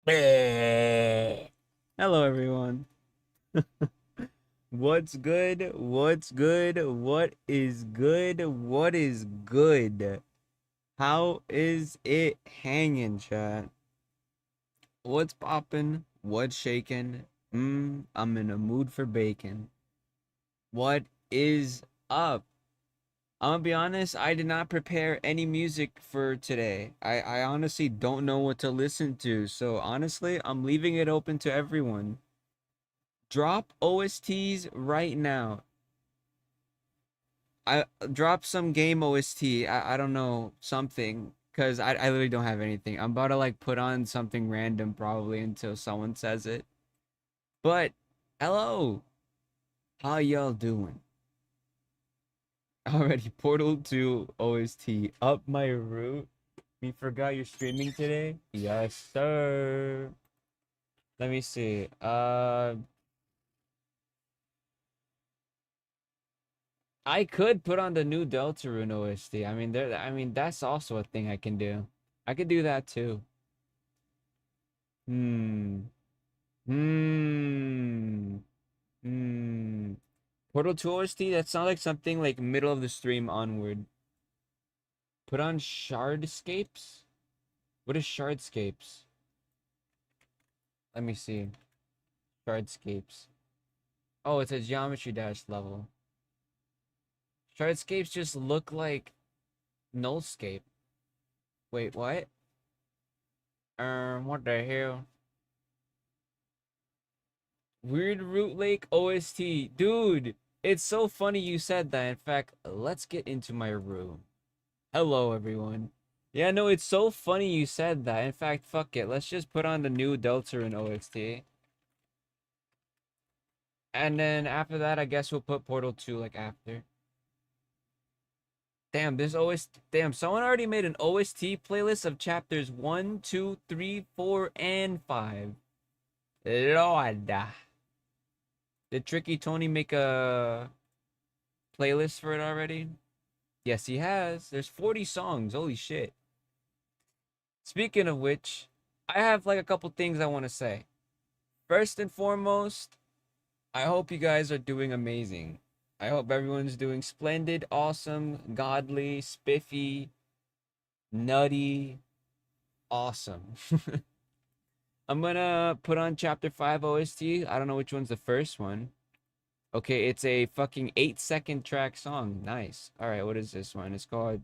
Hello, everyone. What's good? What's good? What is good? What is good? How is it hanging, chat? What's poppin'? What's shaking? I'm in a mood for bacon. What is up? I'm gonna be honest, I did not prepare any music for today. I honestly don't know what to listen to, so honestly, I'm leaving it open to everyone. Drop OSTs right now. I drop some game OST. I don't know, something. Cause I literally don't have anything. I'm about to like put on something random probably until someone says it. But hello. How y'all doing? Already Portal 2 OST up my route. We forgot you're streaming today? Yes, sir. Let me see. I could put on the new Deltarune OST. I mean that's also a thing I can do. I could do that too. Hmm. Hmm. Hmm. Portal 2 OST, that sounds like something like middle of the stream onward. Put on Shardscapes? What is Shardscapes? Let me see. Shardscapes. Oh, it's a Geometry Dash level. Shardscapes just look like Nullscape. Wait, what? What the hell? Weird Root Lake OST. Dude, it's so funny you said that. In fact, let's get into my room. Hello, everyone. Yeah, no, it's so funny you said that. In fact, fuck it. Let's just put on the new Deltarune OST. And then after that, I guess we'll put Portal 2 like after. Damn, this OST. Damn, someone already made an OST playlist of chapters 1, 2, 3, 4, and 5. Lord. Did Tricky Tony make a playlist for it already? Yes, he has. There's 40 songs. Holy shit. Speaking of which, I have like a couple things I want to say. First and foremost, I hope you guys are doing amazing. I hope everyone's doing splendid, awesome, godly, spiffy, nutty, awesome. I'm gonna put on chapter 5 OST. I don't know which one's the first one. Okay, it's a fucking 8-second track song. Nice. All right, what is this one? It's called.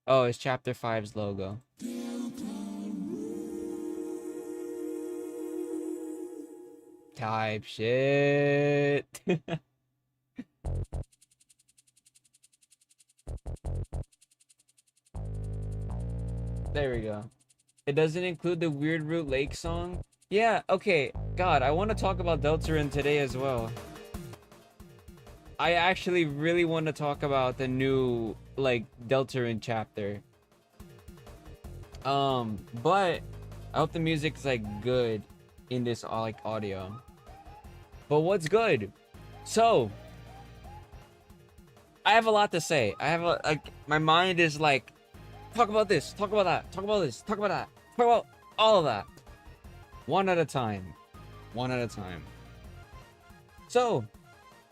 Oh, it's chapter 5's logo. Type shit. There we go. It doesn't include the Weird Root Lake song? Yeah, okay. God, I want to talk about Deltarune today as well. I actually really want to talk about the new, like, Deltarune chapter. But I hope the music's, like, good in this, like, audio. But what's good? So, I have a lot to say. I have a, like, my mind is like, talk about this, talk about that, talk about this, talk about that, talk about all of that. One at a time. One at a time. So,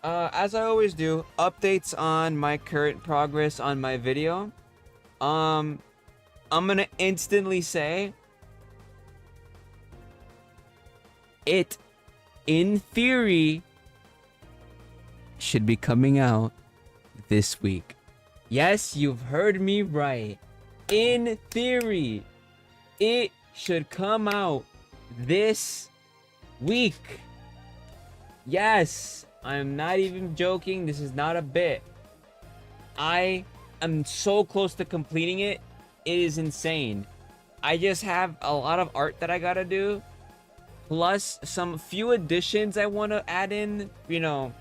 as I always do, updates on my current progress on my video. Um, I'm gonna instantly say it, in theory, should be coming out this week. Yes, you've heard me right. In theory, it should come out this week. Yes, I'm not even joking. This is not a bit. I am so close to completing it. It is insane. I just have a lot of art that I gotta do, plus some few additions I want to add in, you know,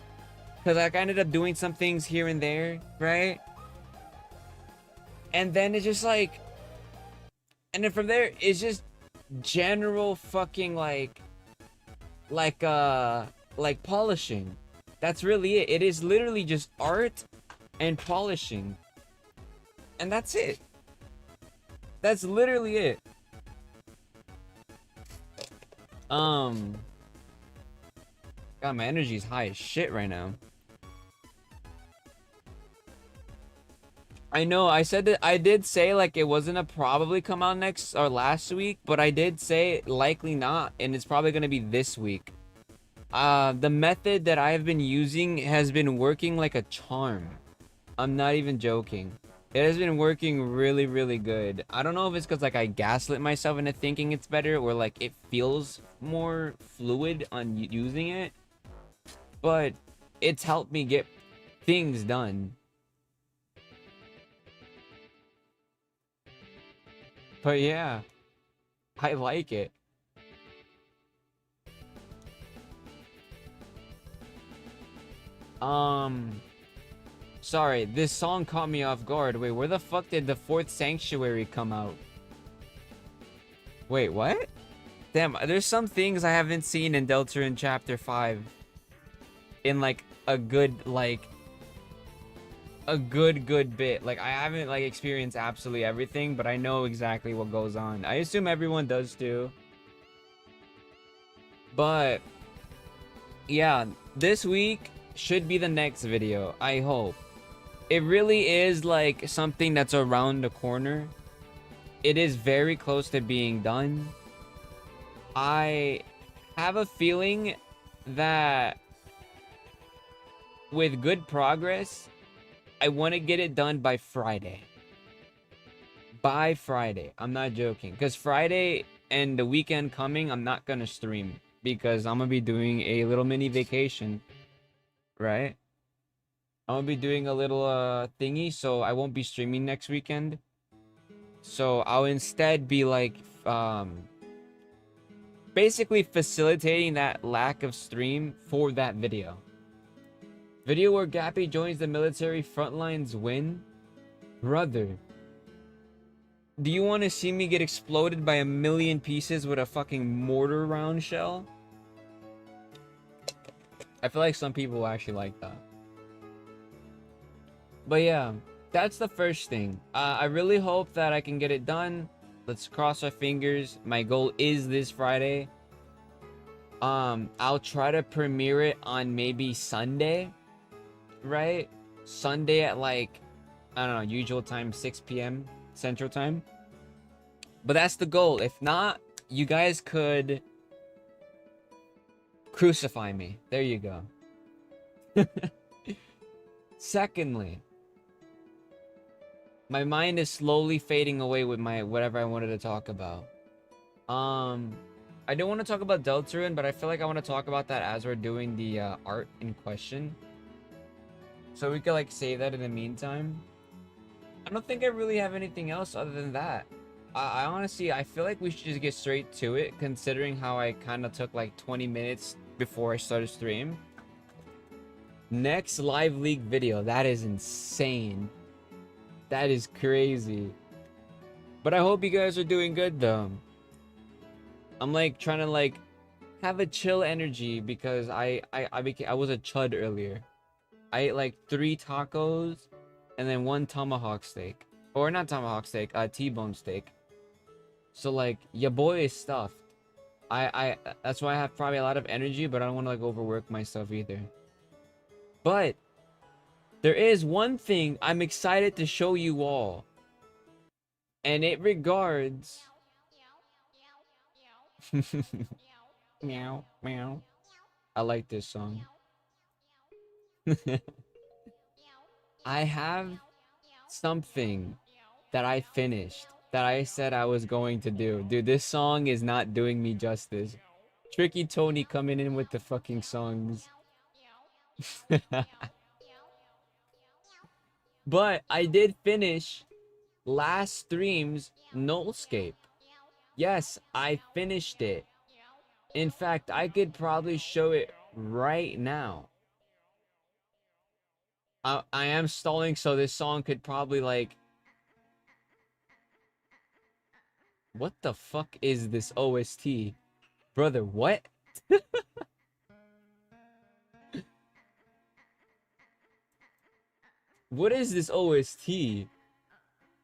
because like, I ended up doing some things here and there, right? And then it's just like, and then from there, it's just general fucking like, like polishing. That's really it. It is literally just art and polishing. And that's it. That's literally it. Um, God, my energy is high as shit right now. I know, I said that I did say like it wasn't a probably come out next or last week, but I did say likely not, and it's probably gonna be this week. The method that I've been using has been working like a charm. I'm not even joking. It has been working really, really good. I don't know if it's because like I gaslit myself into thinking it's better or like it feels more fluid on using it, but it's helped me get things done. But yeah, I like it. Um, Sorry, this song caught me off guard. Wait, where the fuck did the fourth sanctuary come out? Wait, what? Damn, there's some things I haven't seen in Deltarune Chapter 5. In like a good, like a good bit. Like I haven't like experienced absolutely everything, but I know exactly what goes on. I assume everyone does too. But yeah, this week should be the next video, I hope. It really is like something that's around the corner. It is very close to being done. I have a feeling that with good progress, I want to get it done by Friday. By Friday. I'm not joking. Because Friday and the weekend coming, I'm not going to stream. Because I'm going to be doing a little mini vacation. Right? I'm going to be doing a little thingy. So I won't be streaming next weekend. So I'll instead be like... basically facilitating that lack of stream for that video. Video where Gappy joins the military frontlines win? Brother. Do you want to see me get exploded by a million pieces with a fucking mortar round shell? I feel like some people will actually like that. But yeah, that's the first thing. I really hope that I can get it done. Let's cross our fingers. My goal is this Friday. I'll try to premiere it on maybe Sunday. Right? Sunday at like, I don't know, usual time, 6 p.m. Central Time. But that's the goal. If not, you guys could crucify me. There you go. Secondly, my mind is slowly fading away with my whatever I wanted to talk about. I don't want to talk about Deltarune, but I feel like I want to talk about that as we're doing the art in question. So we could like save that in the meantime. I don't think I really have anything else other than that. I honestly, I feel like we should just get straight to it, considering how I kind of took like 20 minutes before I started stream. Next live league video. That is insane. That is crazy. But I hope you guys are doing good though. I'm like trying to like have a chill energy because I was a chud earlier. I ate like 3 tacos and then 1 tomahawk steak. Or not tomahawk steak, T-bone steak. So like your boy is stuffed. I that's why I have probably a lot of energy, but I don't want to like overwork myself either. But there is one thing I'm excited to show you all. And it regards meow meow. I like this song. I have something that I finished that I said I was going to do. Dude, this song is not doing me justice. Tricky Tony coming in with the fucking songs. But I did finish last stream's Nullscape. Yes, I finished it. In fact, I could probably show it right now. I am stalling, so this song could probably like... What the fuck is this OST? Brother, what? What is this OST?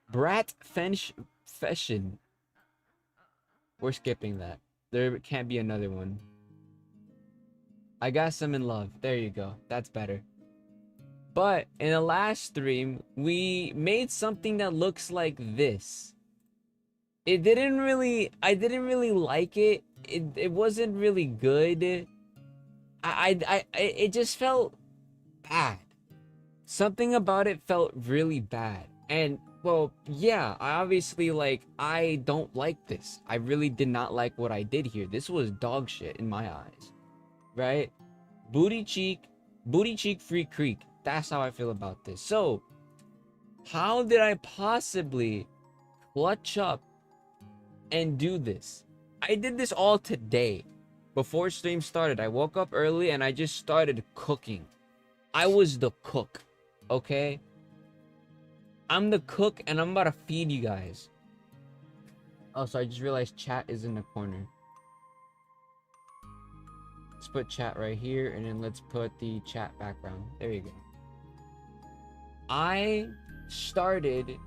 Brat Fench Fashion. We're skipping that. There can't be another one. I got some in love. There you go. That's better. But in the last stream, we made something that looks like this. I didn't really like it. It wasn't really good. It just felt bad. Something about it felt really bad. And well, yeah, I don't like this. I really did not like what I did here. This was dog shit in my eyes. Right? Booty cheek free creek. That's how I feel about this. So, how did I possibly clutch up and do this? I did this all today. Before stream started, I woke up early and I just started cooking. I was the cook, okay? I'm the cook and I'm about to feed you guys. Oh, so I just realized chat is in the corner. Let's put chat right here and then let's put the chat background. There you go. I started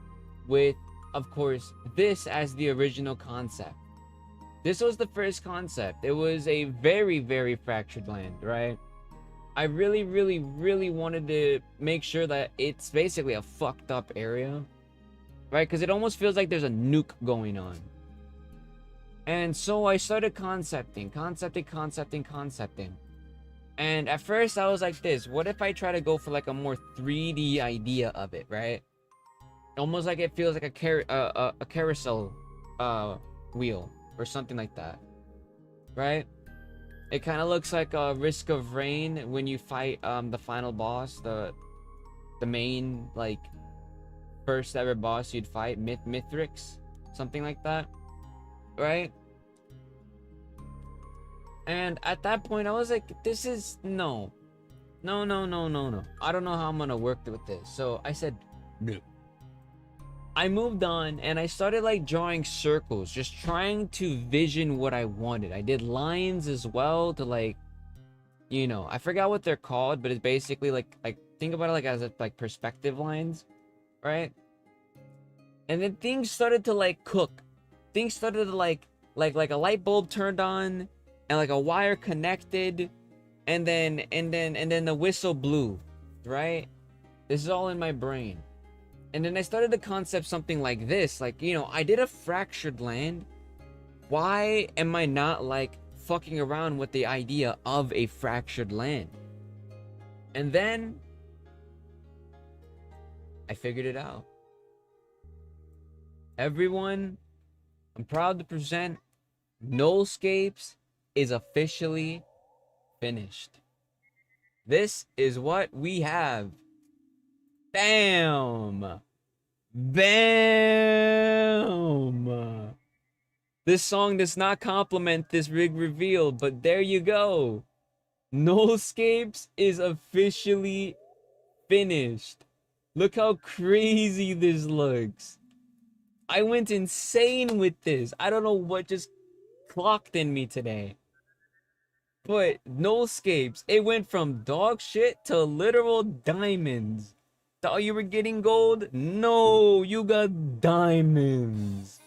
with, of course, this as the original concept. This was the first concept. It was a very, very fractured land, right? I really, really, really wanted to make sure that it's basically a fucked up area, right? Because it almost feels like there's a nuke going on. And so I started concepting. And at first I was like this, what if I try to go for like a more 3D idea of it, right? Almost like it feels like a carousel wheel or something like that, right? It kind of looks like a Risk of Rain when you fight the final boss, the main like first ever boss you'd fight, Mithrix, something like that, right? And at that point I was like, this is no. I don't know how I'm gonna work with this. So I said no. I moved on and I started like drawing circles, just trying to vision what I wanted. I did lines as well to like, you know, I forgot what they're called, but it's basically like think about it like as like perspective lines, right? And then things started to like cook. Things started to like a light bulb turned on and like a wire connected and then the whistle blew, right? This is all in my brain. And then I started to concept something like this. Like, you know, I did a fractured land. Why am I not like fucking around with the idea of a fractured land? And then I figured it out. Everyone, I'm proud to present Nullscapes is officially finished. This is what we have. Bam! Bam! This song does not complement this rig reveal, but there you go. Nullscapes is officially finished. Look how crazy this looks. I went insane with this. I don't know what just clocked in me today. But Nullscapes, it went from dog shit to literal diamonds. Thought you were getting gold? No, you got diamonds.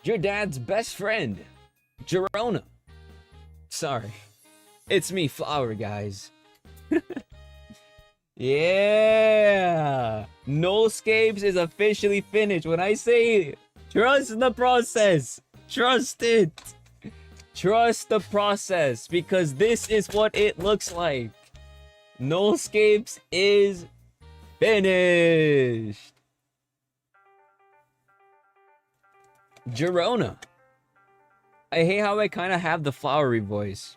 Your dad's best friend, Gerona. Sorry. It's me, Flower, guys. Yeah. Nullscapes is officially finished. When I say trust the process, trust it. Trust the process because this is what it looks like. Nullscapes is finished. Gerona. I hate how I kind of have the flowery voice.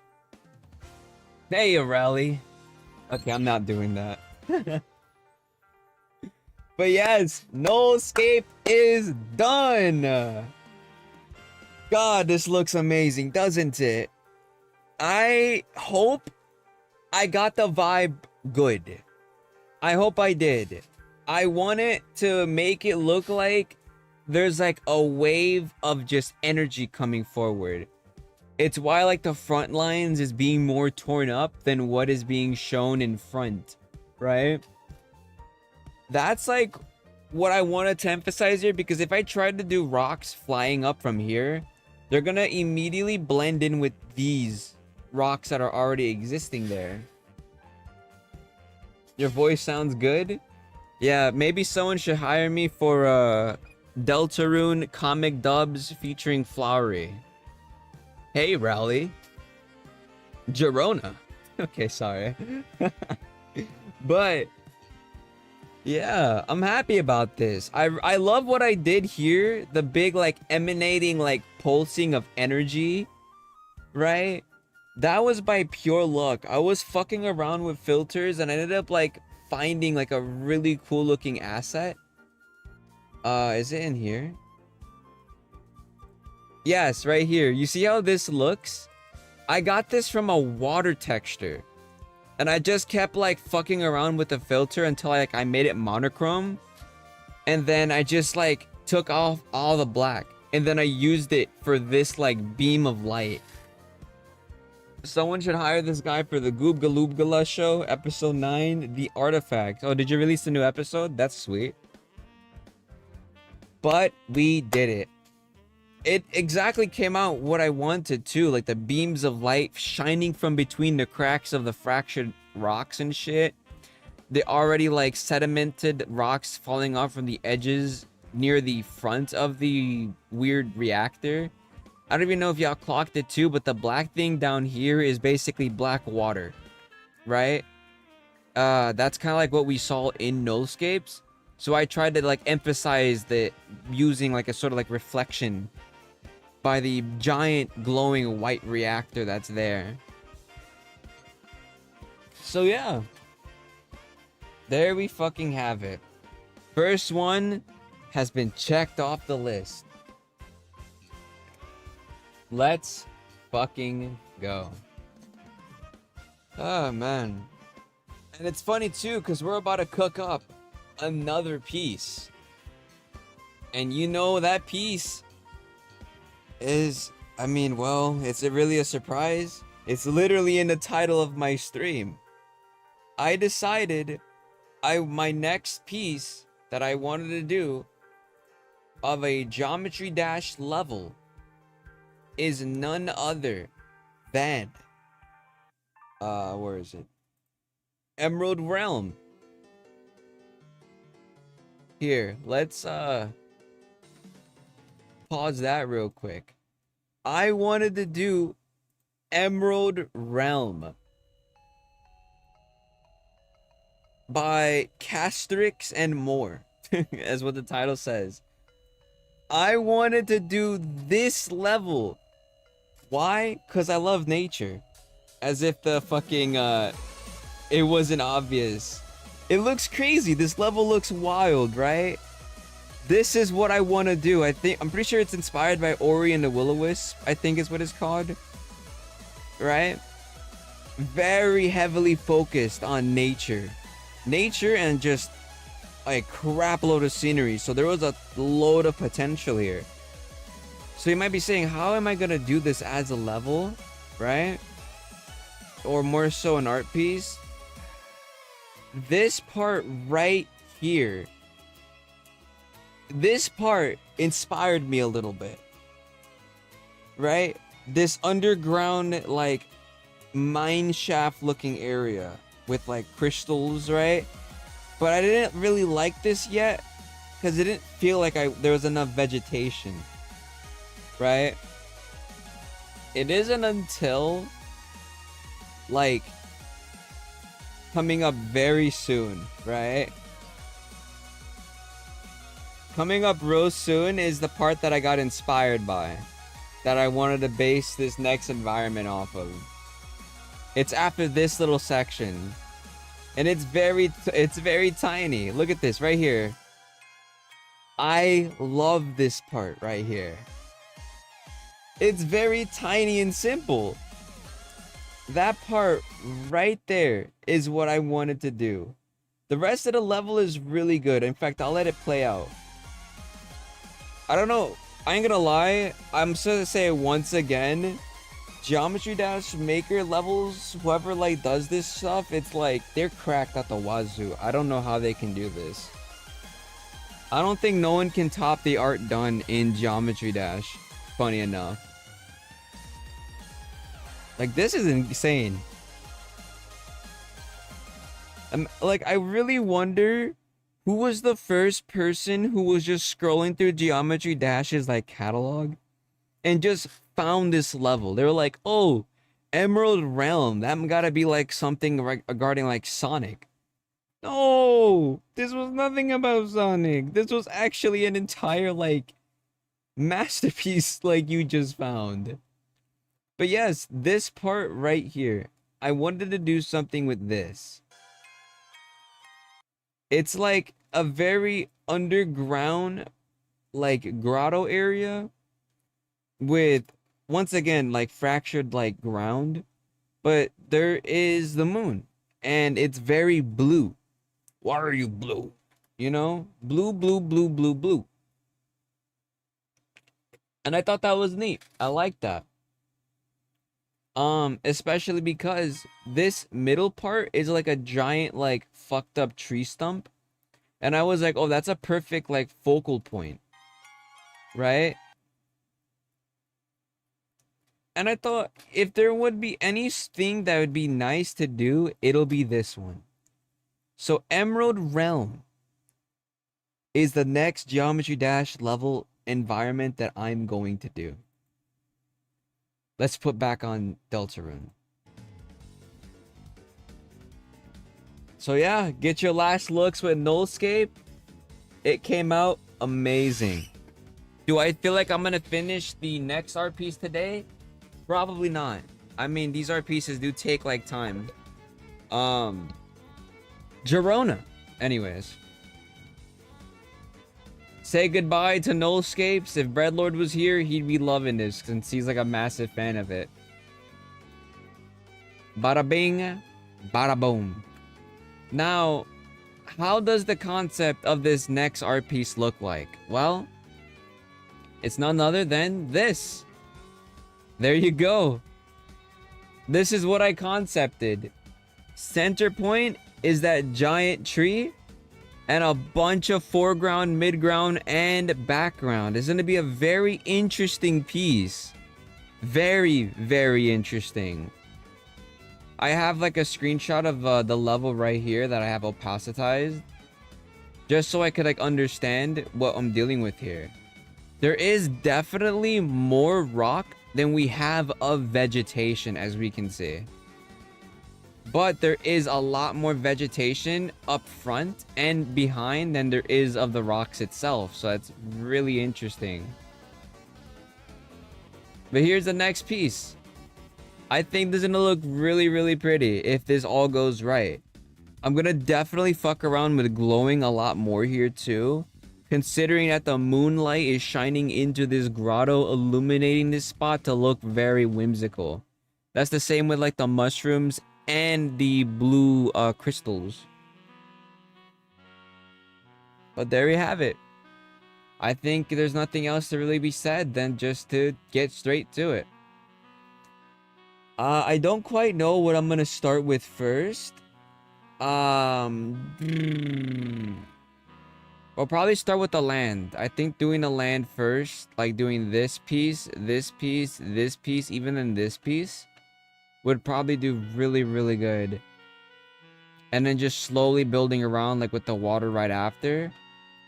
Hey, Rally. Okay, I'm not doing that. But yes, Nullscape is done. God, this looks amazing, doesn't it? I hope I got the vibe good. I hope I did. I want it to make it look like there's like a wave of just energy coming forward. It's why like the front lines is being more torn up than what is being shown in front, right? That's like what I wanted to emphasize here, because if I tried to do rocks flying up from here, they're gonna immediately blend in with these rocks that are already existing there. Your voice sounds good. Yeah, maybe someone should hire me for Deltarune comic dubs featuring Flowery. Hey, Rowley. Gerona. Okay, sorry. But yeah, I'm happy about this. I love what I did here. The big like emanating like pulsing of energy, right? That was by pure luck. I was fucking around with filters and I ended up like finding like a really cool looking asset. Is it in here? Yes, right here. You see how this looks? I got this from a water texture. And I just kept like fucking around with the filter until I made it monochrome. And then I just like took off all the black. And then I used it for this like beam of light. Someone should hire this guy for the Goob Galoobgala show, episode 9, The Artifact. Oh, did you release a new episode? That's sweet. But we did it. It exactly came out what I wanted to, like the beams of light shining from between the cracks of the fractured rocks and shit. The already like sedimented rocks falling off from the edges near the front of the weird reactor. I don't even know if y'all clocked it too, but the black thing down here is basically black water, right? That's kind of like what we saw in Nullscapes. So I tried to like emphasize that using like a sort of like reflection by the giant glowing white reactor that's there. So yeah, there we fucking have it. First one has been checked off the list. Let's fucking go. Oh man. And it's funny too, because we're about to cook up another piece. And you know that piece is, I mean, well, it's really a surprise. It's literally in the title of my stream. I decided my next piece that I wanted to do of a Geometry Dash level is none other than where is it? Emerald Realm. Here, let's pause that real quick. I wanted to do Emerald Realm by Castrix and more, as what the title says. I wanted to do this level. Why? Because I love nature. As if the fucking, it wasn't obvious. It looks crazy. This level looks wild, right? This is what I want to do. I'm pretty sure it's inspired by Ori and the Will-O-Wisp, I think is what it's called. Right? Very heavily focused on nature. Nature and just a crap load of scenery. So there was a load of potential here. So you might be saying, how am I going to do this as a level? Right? Or more so an art piece? This part right here. This part inspired me a little bit. Right? This underground, like, mine shaft looking area with, like, crystals, right? But I didn't really like this yet because it didn't feel like there was enough vegetation. Right? It isn't until, like, coming up very soon, right? Coming up real soon is the part that I got inspired by, that I wanted to base this next environment off of. It's after this little section, and it's very tiny. Look at this right here. I love this part right here. It's very tiny and simple. That part right there is what I wanted to do. The rest of the level is really good. In fact, I'll let it play out. I don't know. I ain't gonna lie. I'm just gonna say it once again. Geometry Dash Maker levels, whoever like does this stuff, it's like they're cracked at the wazoo. I don't know how they can do this. I don't think no one can top the art done in Geometry Dash. Funny enough. Like, this is insane. Like, I really wonder who was the first person who was just scrolling through Geometry Dash's like catalog and just found this level. They were like, oh, Emerald Realm. That gotta be like something regarding like Sonic. No, this was nothing about Sonic. This was actually an entire like masterpiece like you just found. But yes, this part right here, I wanted to do something with this. It's like a very underground like grotto area with, once again, like fractured like ground, but there is the moon and it's very blue. Why are you blue? You know, blue, blue, blue, blue, blue. And I thought that was neat. I like that. Especially because this middle part is like a giant like fucked up tree stump. And I was like, oh, that's a perfect like focal point. Right? And I thought if there would be anything that would be nice to do, it'll be this one. So Emerald Realm is the next Geometry Dash level environment that I'm going to do. Let's put back on Deltarune. So yeah, get your last looks with Nullscape. It came out amazing. Do I feel like I'm gonna finish the next art piece today? Probably not. I mean, these art pieces do take like time. Gerona. Anyways. Say goodbye to Nullscapes. If Breadlord was here, he'd be loving this since he's like a massive fan of it. Bada bing, bada boom. Now, how does the concept of this next art piece look like? Well, it's none other than this. There you go. This is what I concepted. Center point is that giant tree and a bunch of foreground, midground, and background. It's going to be a very interesting piece. Very, very interesting. I have like a screenshot of the level right here that I have opacitized. Just so I could like understand what I'm dealing with here. There is definitely more rock than we have of vegetation, as we can see. But there is a lot more vegetation up front and behind than there is of the rocks itself. So that's really interesting. But here's the next piece. I think this is gonna look really, really pretty if this all goes right. I'm gonna definitely fuck around with glowing a lot more here too. Considering that the moonlight is shining into this grotto, illuminating this spot to look very whimsical. That's the same with like the mushrooms and the blue crystals. But there you have it. I think there's nothing else to really be said than just to get straight to it. I don't quite know what I'm gonna start with first. We'll probably start with the land. I think doing the land first, like doing this piece, this piece, this piece, even then this piece, would probably do really, really good. And then just slowly building around like with the water right after.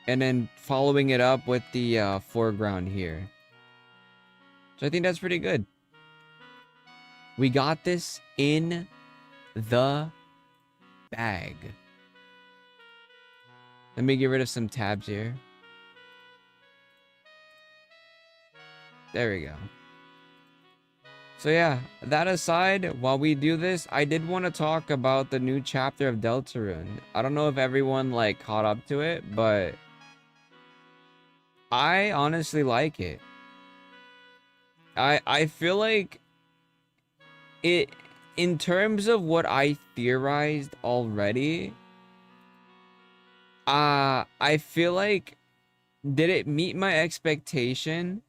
And then following it up with the foreground here. So I think that's pretty good. We got this in the bag. Let me get rid of some tabs here. There we go. So yeah, that aside, while we do this, I did want to talk about the new chapter of Deltarune. I don't know if everyone like caught up to it, but I honestly like it. I feel like it, in terms of what I theorized already, I feel like, did it meet my expectation?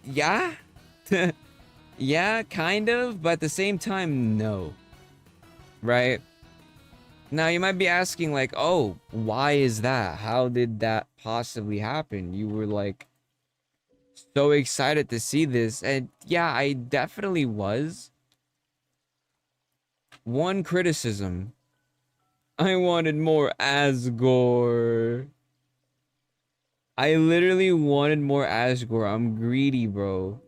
Yeah. Yeah, kind of, but at the same time, no. Right? Now, you might be asking, like, oh, why is that? How did that possibly happen? You were, like, so excited to see this. And yeah, I definitely was. One criticism. I wanted more Asgore. I literally wanted more Asgore. I'm greedy, bro.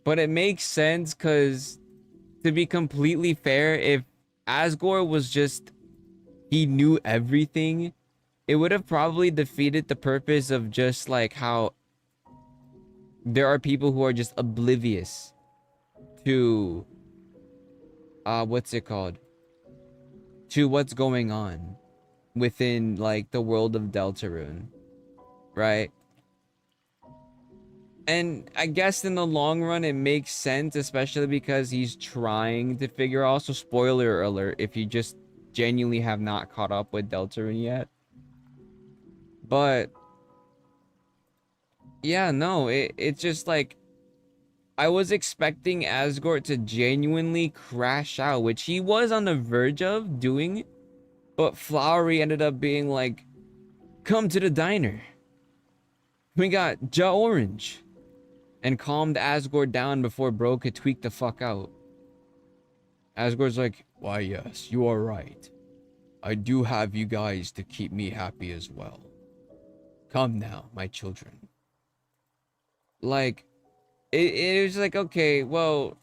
But it makes sense because, to be completely fair, if Asgore was just, he knew everything, it would have probably defeated the purpose of just like how there are people who are just oblivious to, what's it called? To what's going on within like the world of Deltarune, right? And I guess in the long run, it makes sense, especially because he's trying to figure out. So, spoiler alert, if you just genuinely have not caught up with Deltarune yet. But, yeah, no, it's just like, I was expecting Asgore to genuinely crash out, which he was on the verge of doing. But Flowery ended up being like, come to the diner. We got Ja Orange. And calmed Asgore down before bro could tweak the fuck out. Asgore's like, why yes, you are right. I do have you guys to keep me happy as well. Come now, my children. Like, it was like, okay, well,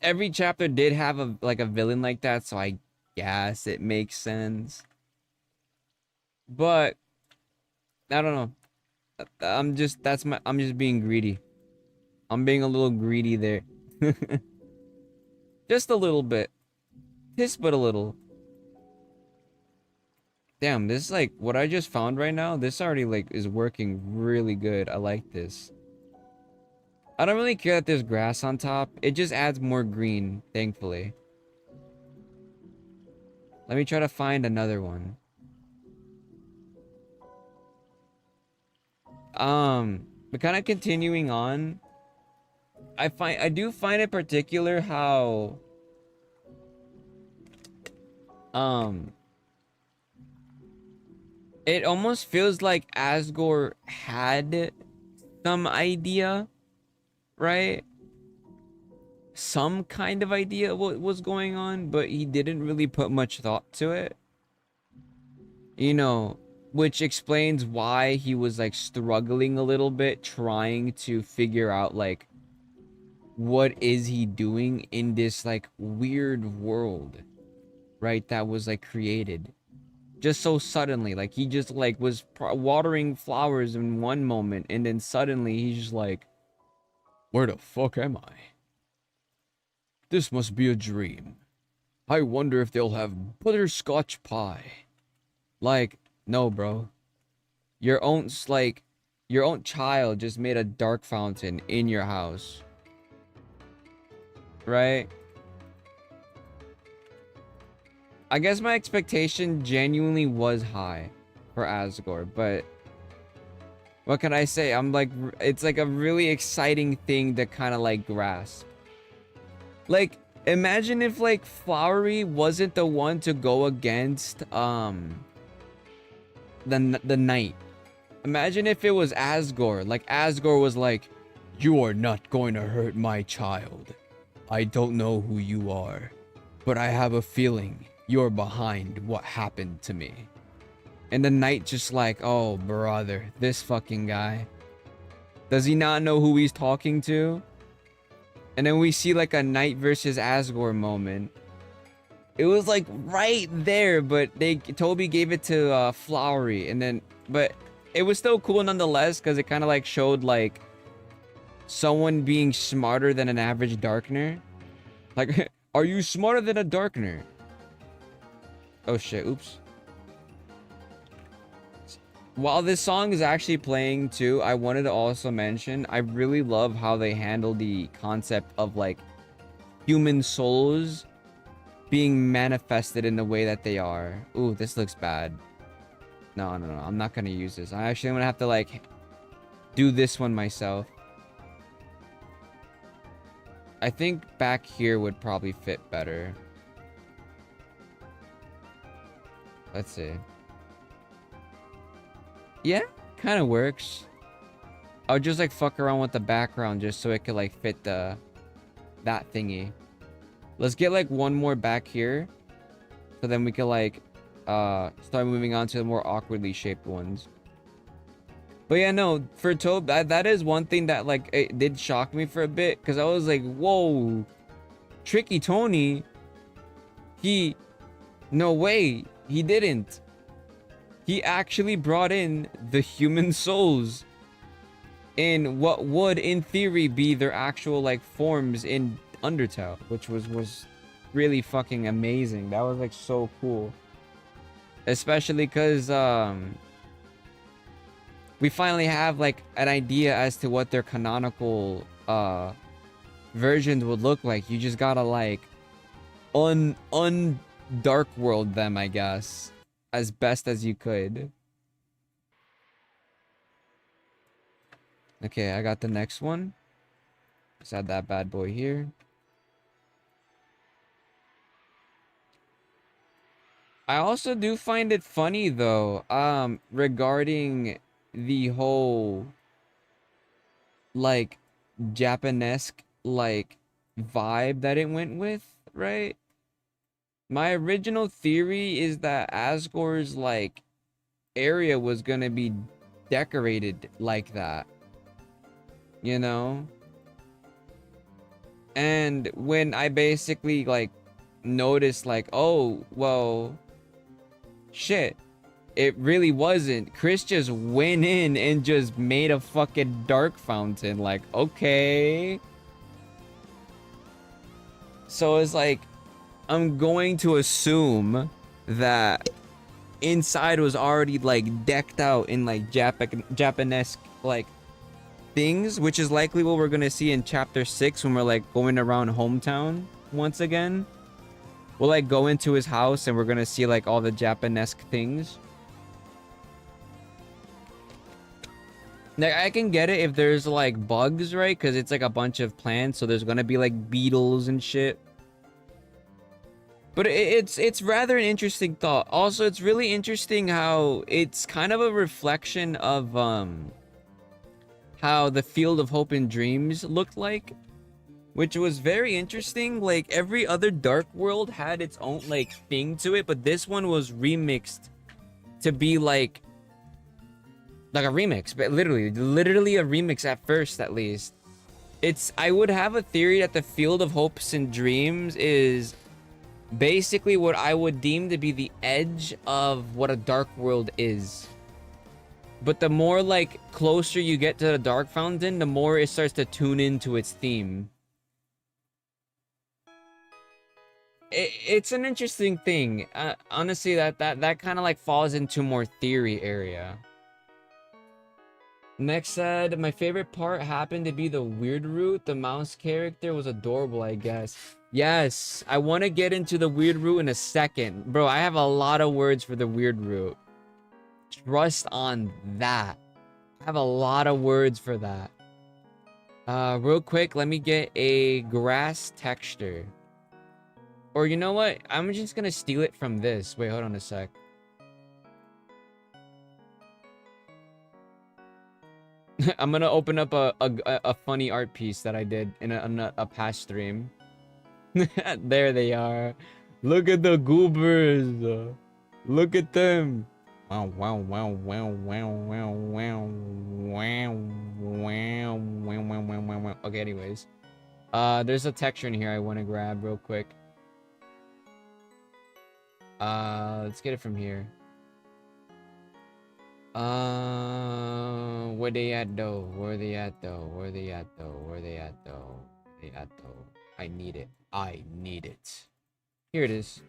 every chapter did have a villain like that, so I guess it makes sense. But I don't know. I'm just being greedy. I'm being a little greedy there. Just a little bit. Just but a little. Damn, this is like what I just found right now. This already like is working really good. I like this. I don't really care that there's grass on top. It just adds more green, thankfully. Let me try to find another one. But kind of continuing on, I do find it particular how it almost feels like Asgore had some idea, right? Some kind of idea what was going on, but he didn't really put much thought to it. You know, which explains why he was like struggling a little bit, trying to figure out like what is he doing in this like weird world, right? That was like created just so suddenly. Like he just like was watering flowers in one moment, and then suddenly he's just like, where the fuck am I? This must be a dream. I wonder if they'll have butterscotch pie. Like, no, bro. Your own child just made a dark fountain in your house. Right? I guess my expectation genuinely was high for Asgore, but what can I say? I'm like, it's like a really exciting thing to kind of like grasp. Like, imagine if like Flowery wasn't the one to go against the knight. Imagine if it was Asgore. Like Asgore was like, you are not going to hurt my child. I don't know who you are, but I have a feeling you're behind what happened to me. And the knight just like, oh brother, this fucking guy. Does he not know who he's talking to? And then we see like a knight versus Asgore moment. It was like right there, but Toby gave it to Flowery, and then but it was still cool nonetheless because it kind of like showed like someone being smarter than an average Darkner. Like, are you smarter than a Darkner? Oh shit, oops. While this song is actually playing too, I wanted to also mention, I really love how they handle the concept of like human souls being manifested in the way that they are. Ooh, this looks bad. No, I'm not gonna use this. I actually am gonna have to like do this one myself. I think back here would probably fit better. Let's see. Yeah, kind of works. I'll just like fuck around with the background just so it could like fit that thingy. Let's get like one more back here, so then we can like start moving on to the more awkwardly shaped ones. But yeah, no, for Tobe, that is one thing that like it did shock me for a bit, because I was like, whoa, Tricky Tony, no way, he didn't. He actually brought in the human souls in what would, in theory, be their actual like forms in Undertale, which was really fucking amazing. That was like so cool, especially because we finally have like an idea as to what their canonical versions would look like. You just gotta like dark world them, I guess, as best as you could. Okay, I got the next one. Let's add that bad boy here. I also do find it funny though, regarding the whole like Japanesque like vibe that it went with, right? My original theory is that Asgore's like area was gonna be decorated like that, you know? And when I basically like noticed like, oh, well, shit, it really wasn't. Chris just went in and just made a fucking dark fountain. Like, okay. So it's like, I'm going to assume that inside was already like decked out in like Japanesque like things, which is likely what we're gonna see in chapter 6 when we're like going around hometown once again. We'll like go into his house and we're gonna see like all the Japanesque things. Now, I can get it if there's like bugs, right? Because it's like a bunch of plants, so there's gonna be like beetles and shit. But it's rather an interesting thought. Also, it's really interesting how it's kind of a reflection of how the Field of Hope and Dreams looked like, which was very interesting. Like every other Dark World had its own like thing to it, but this one was remixed to be like a remix, but literally a remix at first, at least. I would have a theory that the Field of Hopes and Dreams is basically what I would deem to be the edge of what a Dark World is. But the more like closer you get to the Dark Fountain, the more it starts to tune into its theme. It's an interesting thing. Honestly, that kind of like falls into more theory area. Next said, my favorite part happened to be the weird route. The mouse character was adorable, I guess. Yes, I want to get into the weird route in a second. Bro, I have a lot of words for the weird route. Trust on that. I have a lot of words for that. Real quick, let me get a grass texture. Or you know what? I'm just gonna steal it from this. Wait, hold on a sec. I'm gonna open up a funny art piece that I did in a past stream. There they are. Look at the goobers. Look at them. Wow, wow, wow, wow, wow, wow, wow, wow, wow, wow, wow, wow. Okay, anyways. There's a texture in here I want to grab real quick. Let's get it from here. Where they at though? Where they at though? Where they at though? Where they at though? Where they at though? I need it. I need it. Here it is.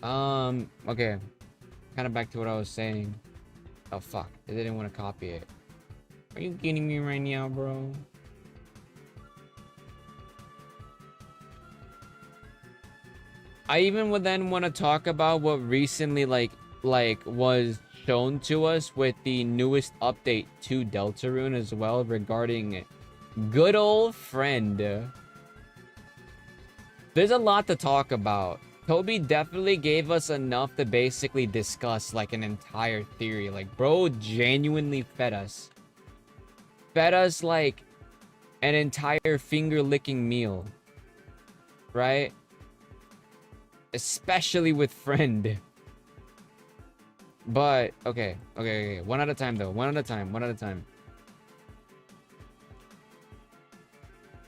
Okay. Kind of back to what I was saying. Oh fuck, I didn't want to copy it. Are you kidding me right now, bro? I even would then want to talk about what recently like was shown to us with the newest update to Deltarune as well, regarding good old friend. There's a lot to talk about. Toby definitely gave us enough to basically discuss like an entire theory. Like, bro genuinely fed us. Fed us like an entire finger-licking meal. Right? Especially with friend. But, okay. One at a time, though. One at a time.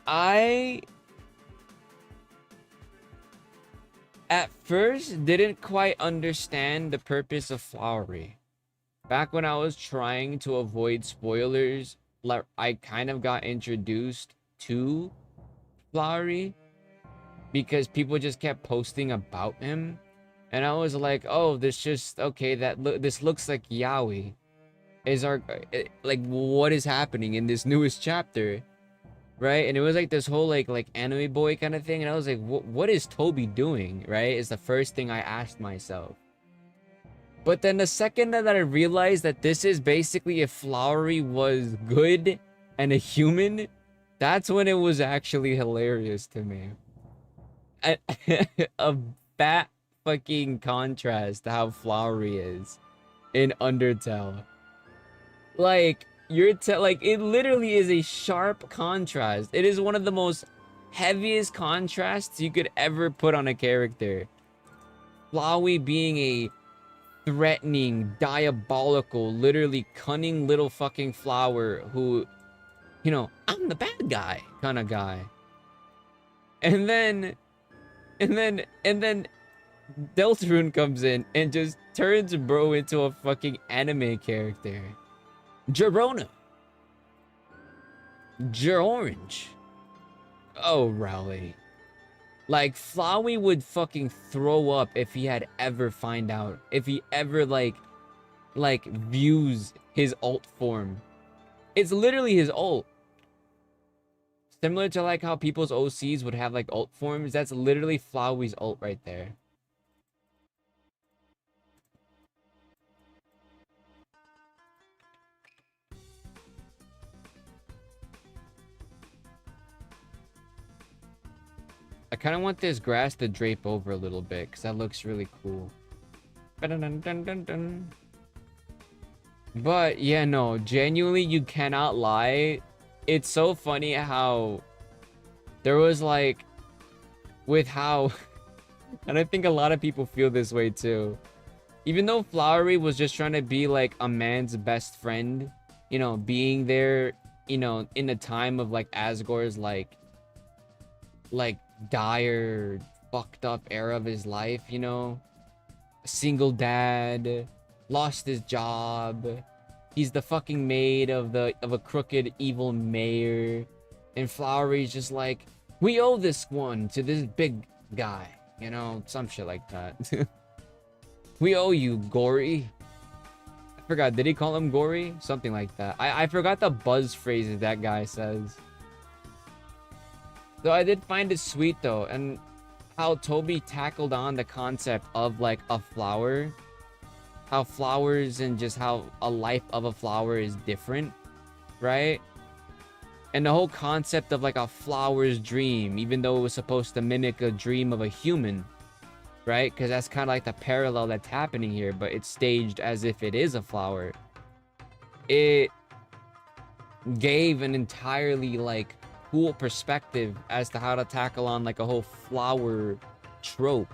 I... at first didn't quite understand the purpose of Flowery. Back when I was trying to avoid spoilers, I kind of got introduced to Flowery because people just kept posting about him. And I was like, oh, this looks like Yaoi. Like, what is happening in this newest chapter? Right? And it was like this whole like anime boy kind of thing. And I was like, what is Toby doing? Right? Is the first thing I asked myself. But then the second that I realized that this is basically if Flowery was good and a human, that's when it was actually hilarious to me. A fat fucking contrast to how Flowery is in Undertale. Like, it literally is a sharp contrast. It is one of the most heaviest contrasts you could ever put on a character. Flowey being a threatening, diabolical, literally cunning little fucking flower who, you know, I'm the bad guy kind of guy. And then Deltarune comes in and just turns bro into a fucking anime character. Gerona. Orange. Oh, Rowley. Like, Flowey would fucking throw up if he had ever find out. If he ever, like views his alt form. It's literally his alt. Similar to, like, how people's OCs would have, like, alt forms. That's literally Flowey's alt right there. I kind of want this grass to drape over a little bit because that looks really cool. But yeah, no, genuinely, you cannot lie. It's so funny how there was like with how and I think a lot of people feel this way too. Even though Flowery was just trying to be like a man's best friend, you know, being there, you know, in the time of like Asgore's like dire fucked up era of his life, you know, a single dad, lost his job, he's the fucking maid of a crooked evil mayor, and Flowery's just like, we owe this one to this big guy, you know, some shit like that. We owe you, Gory. I forgot, did he call him Gory? Something like that. I forgot the buzz phrases that guy says. So I did find it sweet though, and how Toby tackled on the concept of like a flower, how flowers and just how a life of a flower is different, right? And the whole concept of like a flower's dream, even though it was supposed to mimic a dream of a human, right? Because that's kind of like the parallel that's happening here, but it's staged as if it is a flower. It gave an entirely like cool perspective as to how to tackle on like a whole flower trope,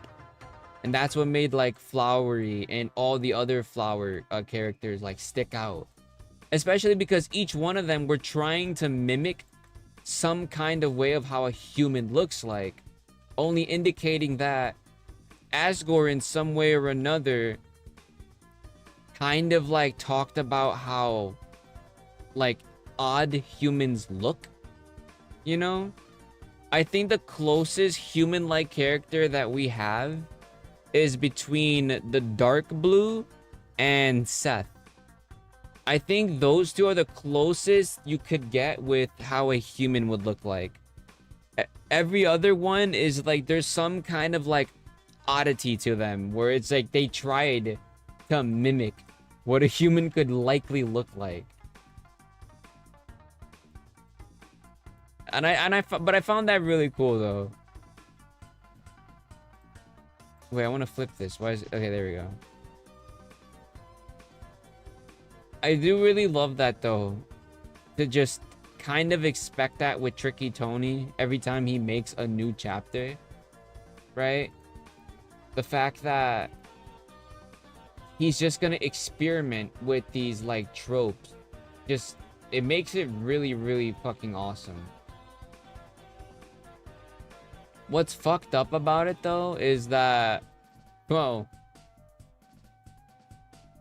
and that's what made like Flowery and all the other flower characters like stick out, especially because each one of them were trying to mimic some kind of way of how a human looks like, only indicating that Asgore in some way or another kind of like talked about how like odd humans look. You know, I think the closest human-like character that we have is between the Dark Blue and Seth. I think those two are the closest you could get with how a human would look like. Every other one is like there's some kind of like oddity to them where it's like they tried to mimic what a human could likely look like. But I found that really cool though. Wait, I want to flip this. Why is it? Okay, there we go. I do really love that though. To just kind of expect that with Tricky Tony every time he makes a new chapter. Right? The fact that he's just gonna experiment with these like tropes. Just it makes it really, really fucking awesome. What's fucked up about it though is that, well,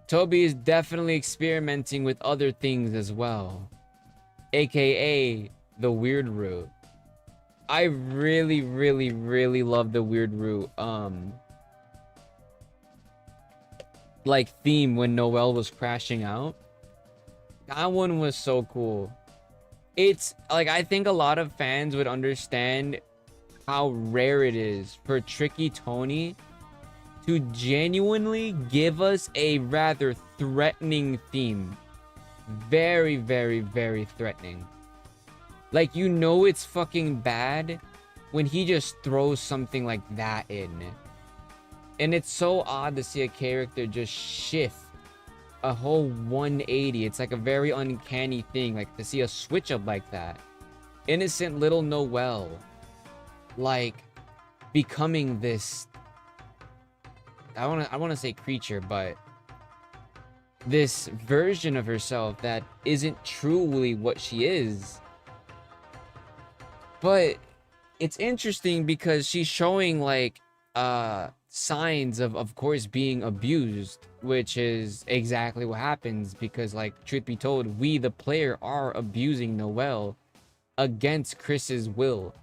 Toby is definitely experimenting with other things as well, aka the weird route. I really, really, really love the weird route like theme when Noelle was crashing out. That one was so cool. It's like, I think a lot of fans would understand how rare it is for Tricky Tony to genuinely give us a rather threatening theme. Very, very, very threatening. Like, you know it's fucking bad when he just throws something like that in. And it's so odd to see a character just shift a whole 180. It's like a very uncanny thing, like to see a switch up like that. Innocent little Noelle, like, becoming this, I want to say creature, but this version of herself that isn't truly what she is. But it's interesting because she's showing like signs of course being abused, which is exactly what happens because, like, truth be told, we the player are abusing Noelle against Chris's will,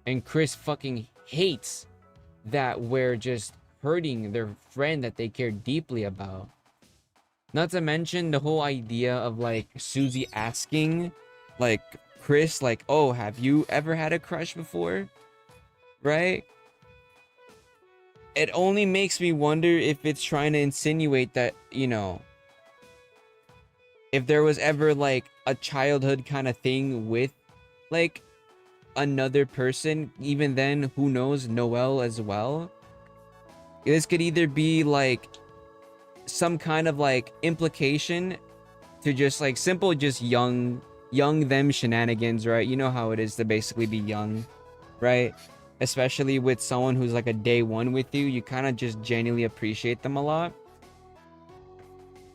and Chris fucking hates that we're just hurting their friend that they care deeply about. Not to mention the whole idea of like Susie asking like Chris, like, oh, have you ever had a crush before? Right? It only makes me wonder if it's trying to insinuate that, you know, if there was ever like a childhood kind of thing with like another person, even then, who knows, Noelle as well. This could either be like some kind of like implication to just like simple, just young them shenanigans, right? You know how it is to basically be young, right? Especially with someone who's like a day one with you, you kind of just genuinely appreciate them a lot,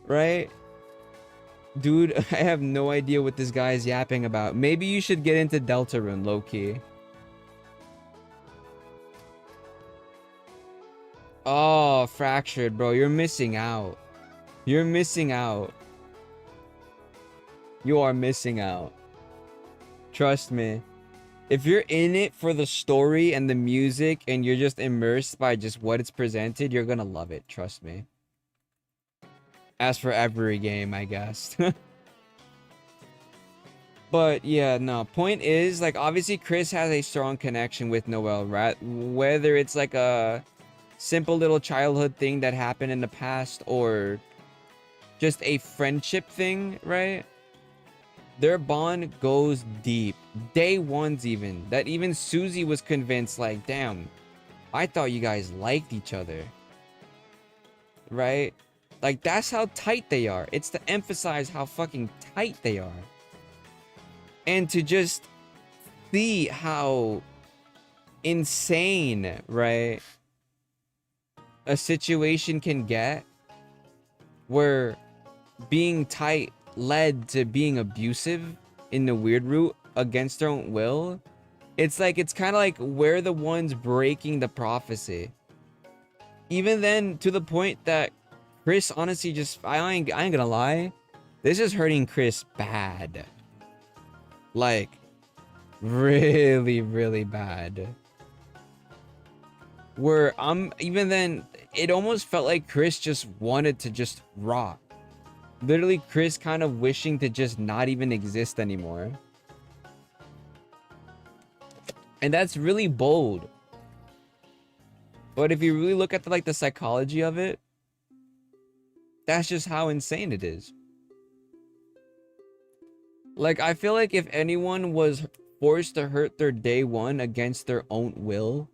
right? Dude, I have no idea what this guy is yapping about. Maybe you should get into Deltarune, low-key. Oh, Fractured, bro. You're missing out. You're missing out. You are missing out. Trust me. If you're in it for the story and the music and you're just immersed by just what it's presented, you're gonna love it. Trust me. As for every game, I guess. But yeah, no. Point is, like, obviously Chris has a strong connection with Noelle, right? Whether it's like a simple little childhood thing that happened in the past or just a friendship thing, right? Their bond goes deep. Day ones even. That even Susie was convinced, like, damn, I thought you guys liked each other. Right? Like, that's how tight they are. It's to emphasize how fucking tight they are. And to just see how insane, right, a situation can get where being tight led to being abusive in the weird route against their own will. It's like, it's kind of like we're the ones breaking the prophecy. Even then, to the point that Chris honestly just, I ain't gonna lie, this is hurting Chris bad. Like, really, really bad. Where even then, it almost felt like Chris just wanted to just rock. Literally, Chris kind of wishing to just not even exist anymore. And that's really bold. But if you really look at the psychology of it, that's just how insane it is. Like, I feel like if anyone was forced to hurt their day one against their own will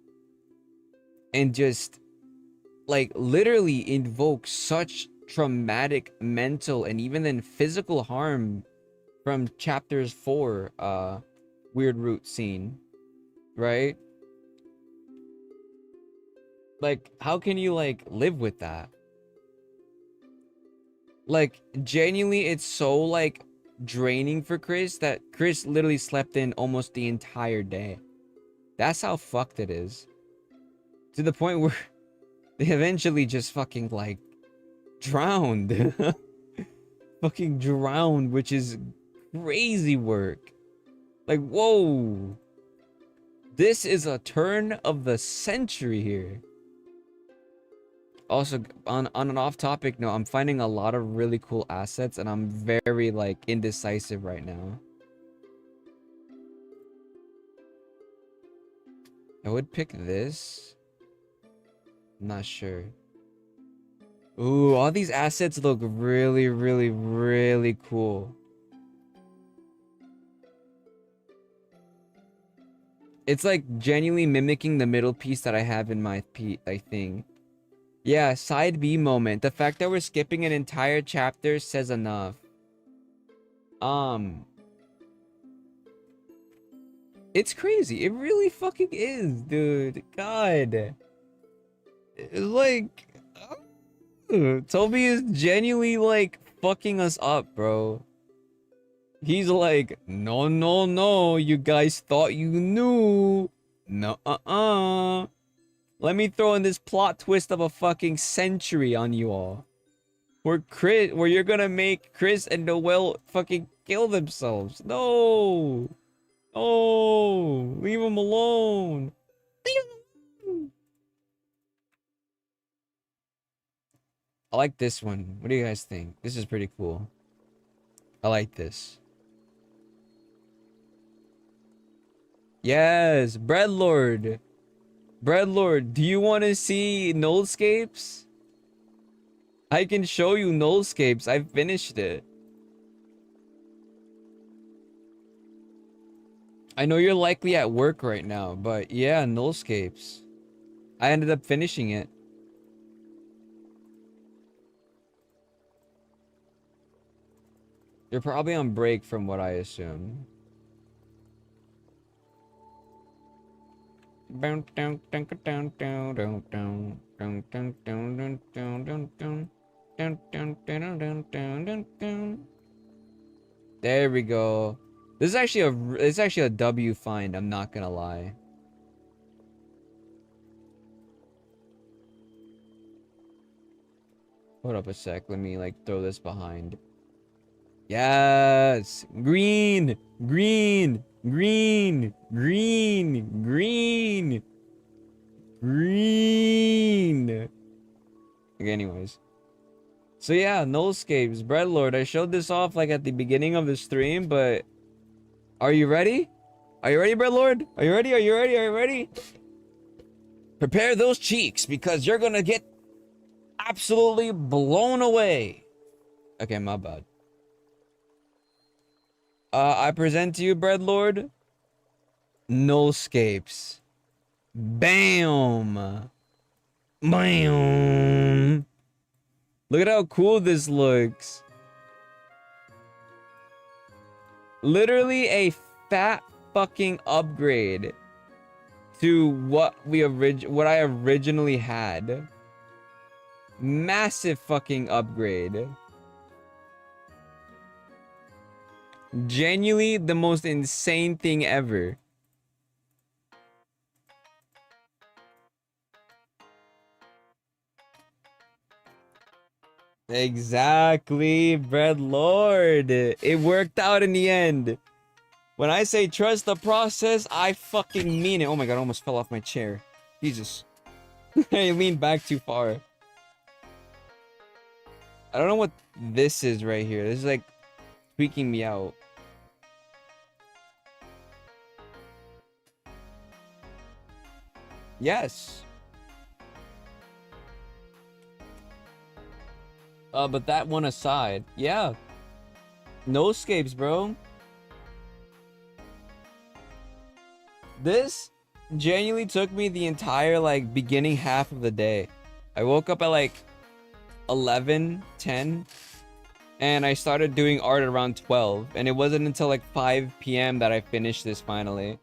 and just like literally invoke such traumatic mental and even then physical harm from chapters 4 weird root scene, right? Like how can you like live with that? Like genuinely it's so like draining for Chris that Chris literally slept in almost the entire day. That's how fucked it is. To the point where they eventually just fucking like drowned. Fucking drowned, which is crazy work. Like, whoa. This is a turn of the century here. Also, on an off-topic note, I'm finding a lot of really cool assets, and I'm very, like, indecisive right now. I would pick this. I'm not sure. Ooh, all these assets look really, really, really cool. It's like genuinely mimicking the middle piece that I have in my thing. Yeah, side B moment. The fact that we're skipping an entire chapter says enough. It's crazy. It really fucking is, dude. God. It's like Toby is genuinely like fucking us up, bro. He's like, no, no, no, you guys thought you knew. No, let me throw in this plot twist of a fucking century on you all. Where you're gonna make Chris and Noel fucking kill themselves. No! No! Leave them alone! Leave them alone! I like this one. What do you guys think? This is pretty cool. I like this. Yes! Breadlord! Breadlord, do you want to see Nullscapes? I can show you Nullscapes. I finished it. I know you're likely at work right now, but yeah, Nullscapes. I ended up finishing it. You're probably on break from what I assume. There we go. This is actually a W find, I'm not gonna lie. Hold up a sec, let me like throw this behind. Yes! Green! Green! Green! Green! Green! Green! Okay, anyways. So yeah, Nullscapes, Breadlord. I showed this off like at the beginning of the stream, but are you ready? Are you ready, Breadlord? Are you ready? Are you ready? Are you ready? Prepare those cheeks because you're gonna get absolutely blown away. Okay, my bad. I present to you, Breadlord, Nullscapes. Bam! Bam! Look at how cool this looks. Literally a fat fucking upgrade to what I originally had. Massive fucking upgrade. Genuinely the most insane thing ever. Exactly, Breadlord. It worked out in the end. When I say trust the process, I fucking mean it. Oh my god, I almost fell off my chair. Jesus. I leaned back too far. I don't know what this is right here. This is like tweaking me out. Yes. But that one aside, yeah. Nullscapes, bro. This genuinely took me the entire, like, beginning half of the day. I woke up at like 11, 10, and I started doing art around 12, and it wasn't until like 5 p.m. that I finished this finally.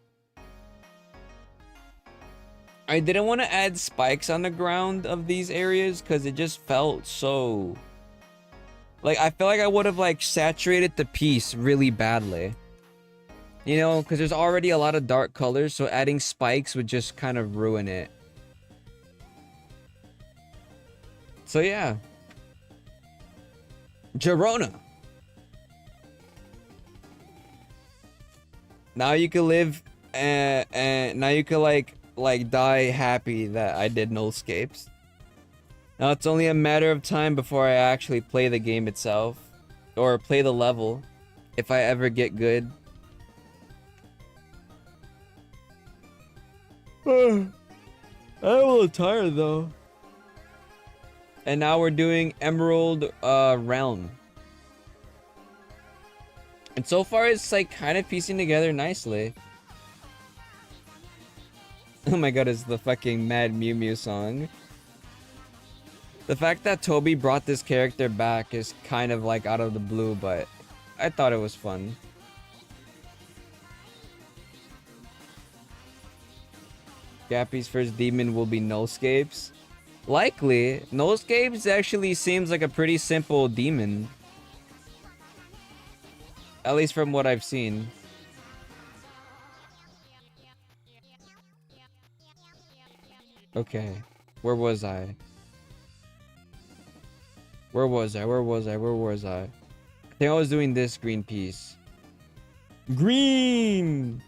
I didn't want to add spikes on the ground of these areas because it just felt so... Like, I feel like I would have like saturated the piece really badly. You know, because there's already a lot of dark colors, so adding spikes would just kind of ruin it. So yeah. Girona. Now you can live and now you can like die happy that I did nullscapes. Now it's only a matter of time before I actually play the game itself or play the level if I ever get good. I'm a little tired though. And now we're doing Emerald Realm. And so far it's like kind of piecing together nicely. Oh my god, it's the fucking Mad Mew Mew song. The fact that Toby brought this character back is kind of like out of the blue, but I thought it was fun. Gappy's first demon will be Nullscapes. Likely. Nullscapes actually seems like a pretty simple demon. At least from what I've seen. Okay. Where was I? Where was I? I think I was doing this green piece. Green!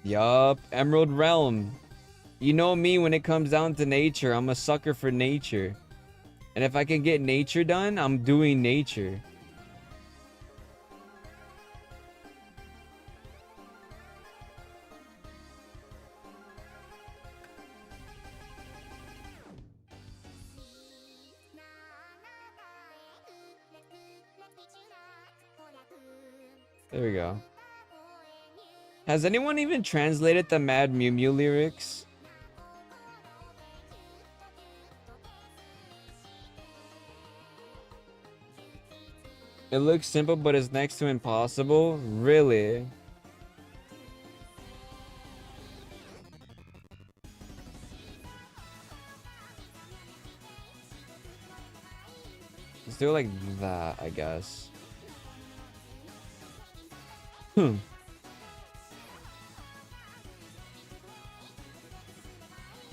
Yup. Emerald Realm. You know me when it comes down to nature. I'm a sucker for nature. And if I can get nature done, I'm doing nature. There we go. Has anyone even translated the Mad Mew Mew lyrics? It looks simple, but it's next to impossible. Really? Let's do it like that, I guess.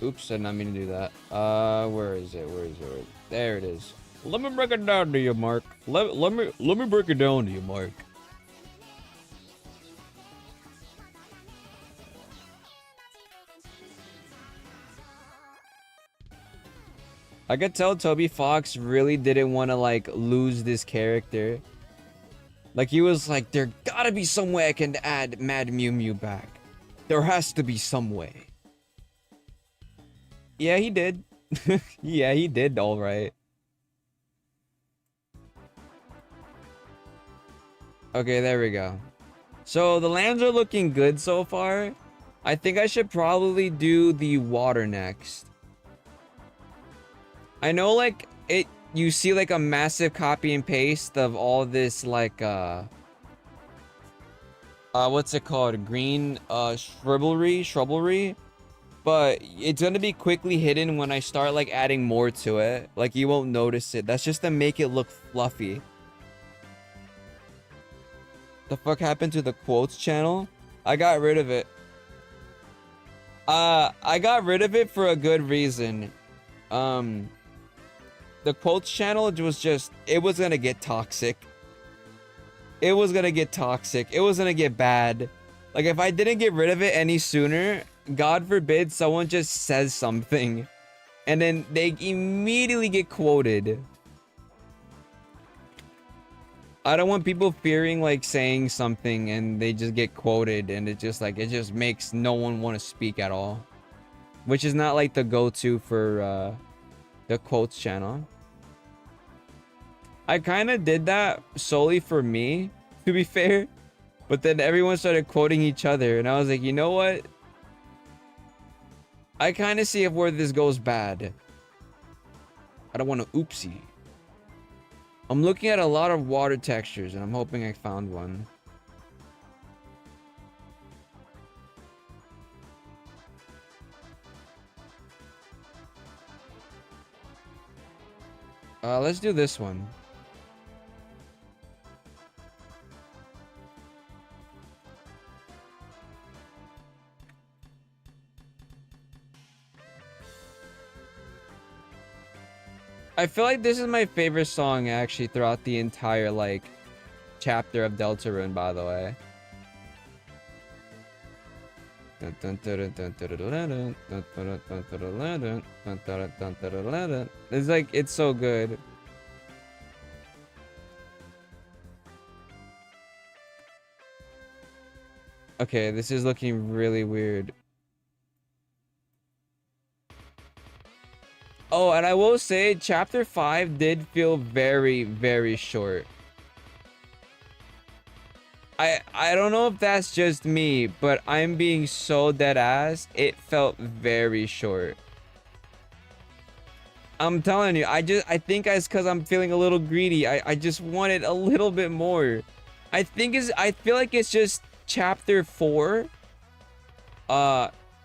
Oops, I did not mean to do that. Where is it? There it is. Let me break it down to you, Mark. Let me break it down to you, Mark. I could tell Toby Fox really didn't want to like lose this character. Like he was like, there gotta be some way I can add Mad Mew Mew back. There has to be some way. Yeah, he did. Yeah, he did all right. Okay, there we go. So the lands are looking good so far. I think I should probably do the water next. I know like you see like a massive copy and paste of all this like what's it called? Green shrubbery, but it's gonna be quickly hidden when I start like adding more to it. Like you won't notice it. That's just to make it look fluffy. The fuck happened to the quotes channel? I got rid of it. I got rid of it for a good reason. The quotes channel was just, it was gonna get toxic. It was gonna get toxic. It was gonna get bad. Like if I didn't get rid of it any sooner, God forbid someone just says something and then they immediately get quoted. I don't want people fearing like saying something and they just get quoted and it just makes no one want to speak at all. Which is not like the go-to for the quotes channel. I kind of did that solely for me, to be fair. But then everyone started quoting each other and I was like, you know what? I kind of see if where this goes bad. I don't want to oopsie. I'm looking at a lot of water textures and I'm hoping I found one. Let's do this one. I feel like this is my favorite song actually throughout the entire like chapter of Deltarune, by the way. It's like, it's so good. Okay, this is looking really weird. Oh, and I will say chapter 5 did feel very, very short. I don't know if that's just me, but I'm being so dead ass. It felt very short. I'm telling you, I think it's because I'm feeling a little greedy. I just wanted a little bit more. I feel like it's just chapter 4.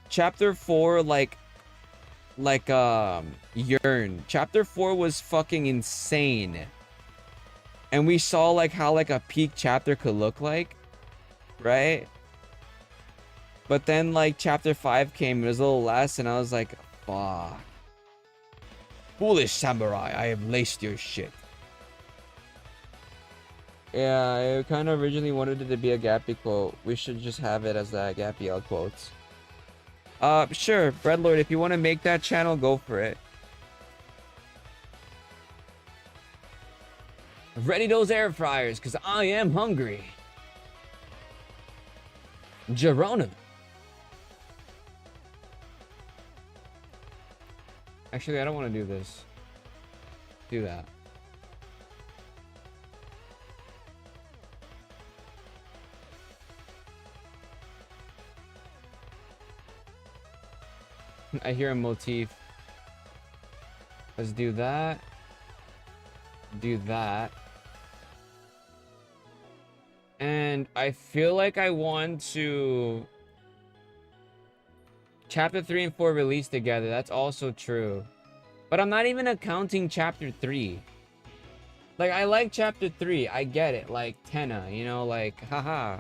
Chapter 4 like Yearn. Chapter 4 was fucking insane. And we saw like how like a peak chapter could look like, right? But then like chapter 5 came, it was a little less, and I was like, fuck. Foolish samurai, I have laced your shit. Yeah, I kind of originally wanted it to be a Gappy quote. We should just have it as a Gappy L quotes. Sure, Breadlord, if you want to make that channel, go for it. Ready those air fryers, because I am hungry. Geronimo. Actually, I don't want to do this. Do that. I hear a motif. Let's do that. Do that. And I feel like I want to... Chapter 3 and 4 released together. That's also true. But I'm not even accounting Chapter 3. Like, I like Chapter 3. I get it. Like, Tenna, you know? Like, haha.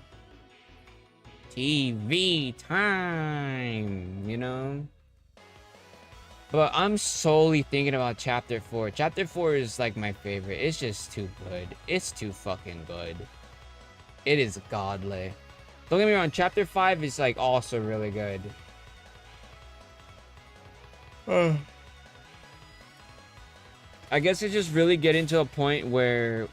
TV time, you know? But I'm solely thinking about Chapter 4. Chapter 4 is, like, my favorite. It's just too good. It's too fucking good. It is godly. Don't get me wrong, Chapter 5 is, like, also really good. I guess it's just really getting to a point where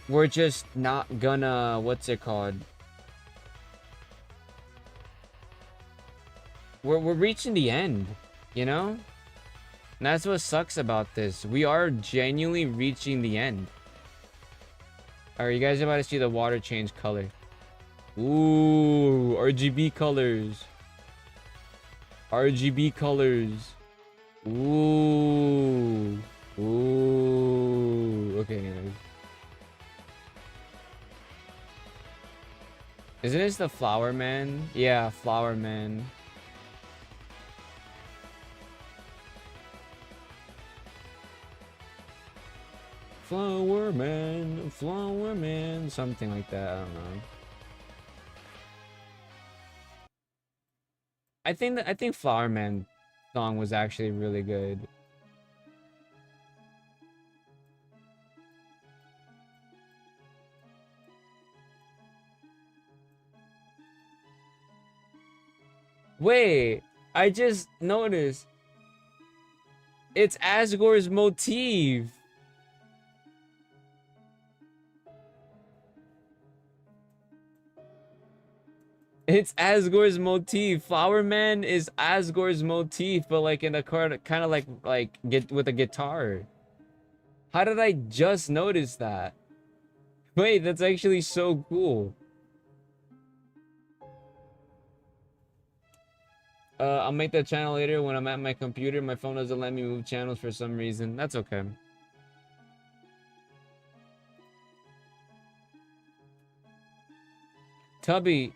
we're just not gonna... What's it called? We're reaching the end, you know? And that's what sucks about this. We are genuinely reaching the end. Alright, you guys are about to see the water change color. Ooh, RGB colors. RGB colors. Ooh. Ooh. Okay, anyways. Isn't this the Flower Man? Yeah, Flower Man. Flower Man, something like that. I don't know. I think Flower Man song was actually really good. Wait, I just noticed it's Asgore's motif. It's Asgore's motif. Flower Man is Asgore's motif, but like in a kind of like get with a guitar. How did I just notice that? Wait, that's actually so cool. I'll make that channel later when I'm at my computer. My phone doesn't let me move channels for some reason. That's okay. Tubby,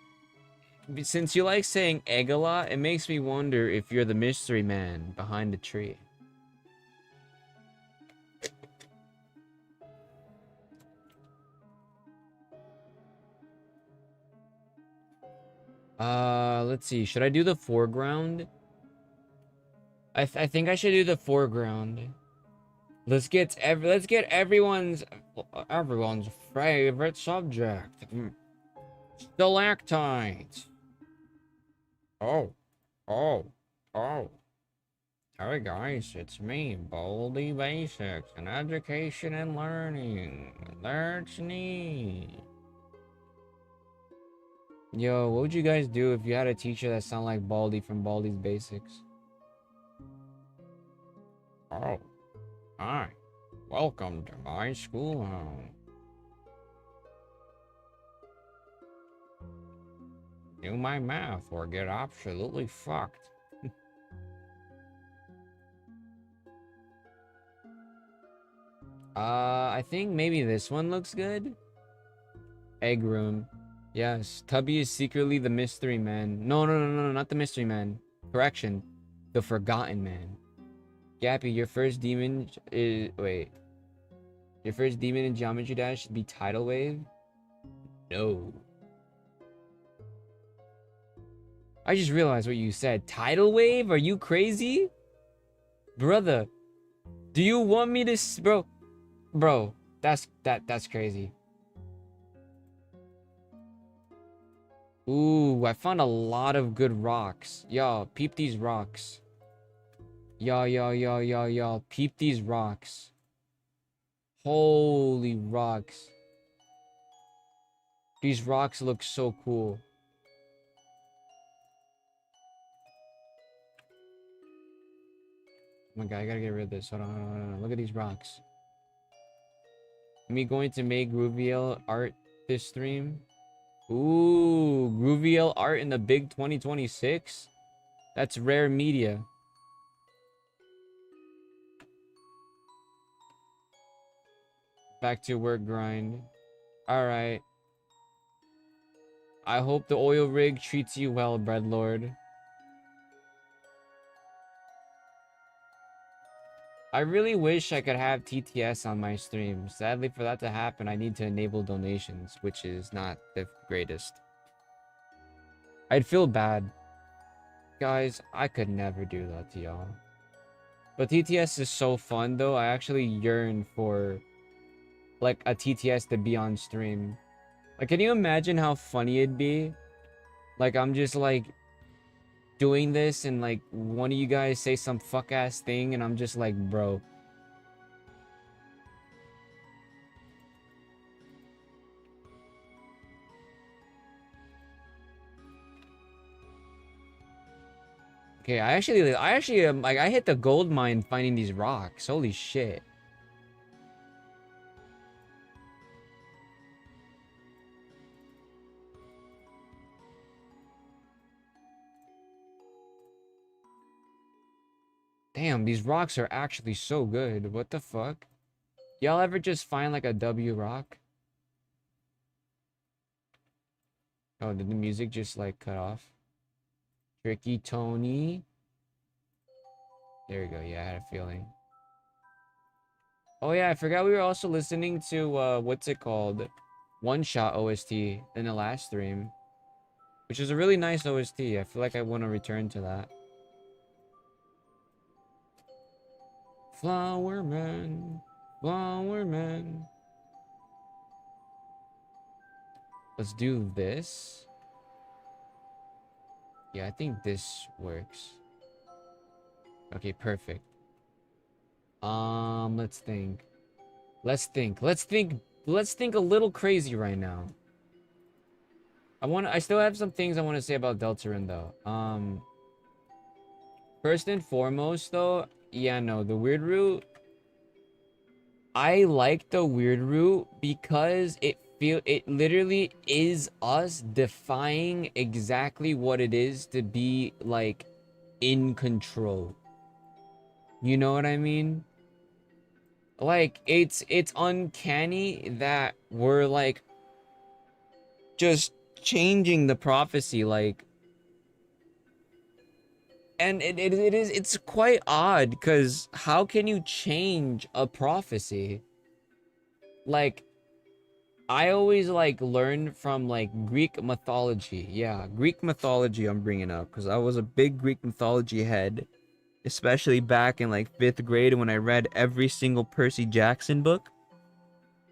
since you like saying egg a lot, it makes me wonder if you're the mystery man behind the tree. Let's see. Should I do the foreground? I think I should do the foreground. Let's get everyone's favorite subject. Stalactites. Oh. Hey guys, it's me, Baldi Basics, and education and learning. That's neat. Yo, what would you guys do if you had a teacher that sounded like Baldi from Baldi's Basics? Oh, hi. Welcome to my schoolhouse. Do my math or get absolutely fucked. I think maybe this one looks good. Egg room. Yes, Tubby is secretly the mystery man. No, not the mystery man. Correction. The forgotten man. Gappy, your first demon is... Wait. Your first demon in Geometry Dash should be Tidal Wave? No. I just realized what you said. Tidal Wave? Are you crazy? Brother. Do you want me to... Bro. That's crazy. Ooh, I found a lot of good rocks. Yo, peep these rocks. Yo. Peep these rocks. Holy rocks. These rocks look so cool. Oh my god, I gotta get rid of this. Hold on. Look at these rocks. Me going to make Grooviel art this stream. Ooh, Grooviel art in the big 2026? That's rare media. Back to work grind. Alright. I hope the oil rig treats you well, Breadlord. I really wish I could have TTS on my stream. Sadly, for that to happen, I need to enable donations, which is not the greatest. I'd feel bad. Guys, I could never do that to y'all. But TTS is so fun, though. I actually yearn for, like, a TTS to be on stream. Like, can you imagine how funny it'd be? Like, I'm just, like, doing this and, like, one of you guys say some fuck-ass thing and I'm just like, bro. Okay, I actually like, I hit the gold mine finding these rocks. Holy shit. Damn, these rocks are actually so good. What the fuck? Y'all ever just find like a W rock? Oh, did the music just like cut off? Tricky Tony. There we go. Yeah, I had a feeling. Oh yeah, I forgot we were also listening to what's it called? One Shot OST in the last stream. Which is a really nice OST. I feel like I want to return to that. Flower Man. Let's do this. Yeah, I think this works. Okay, perfect. Let's think. Let's think a little crazy right now. I still have some things I want to say about Deltarune though. First and foremost though, yeah, no, the weird root. I like the weird root because it literally is us defying exactly what it is to be like in control. You know what I mean? Like it's uncanny that we're like just changing the prophecy, like, and it's quite odd, because how can you change a prophecy? Like, I always like learn from like Greek mythology. Yeah, Greek mythology I'm bringing up because I was a big Greek mythology head, especially back in like 5th grade when I read every single Percy Jackson book,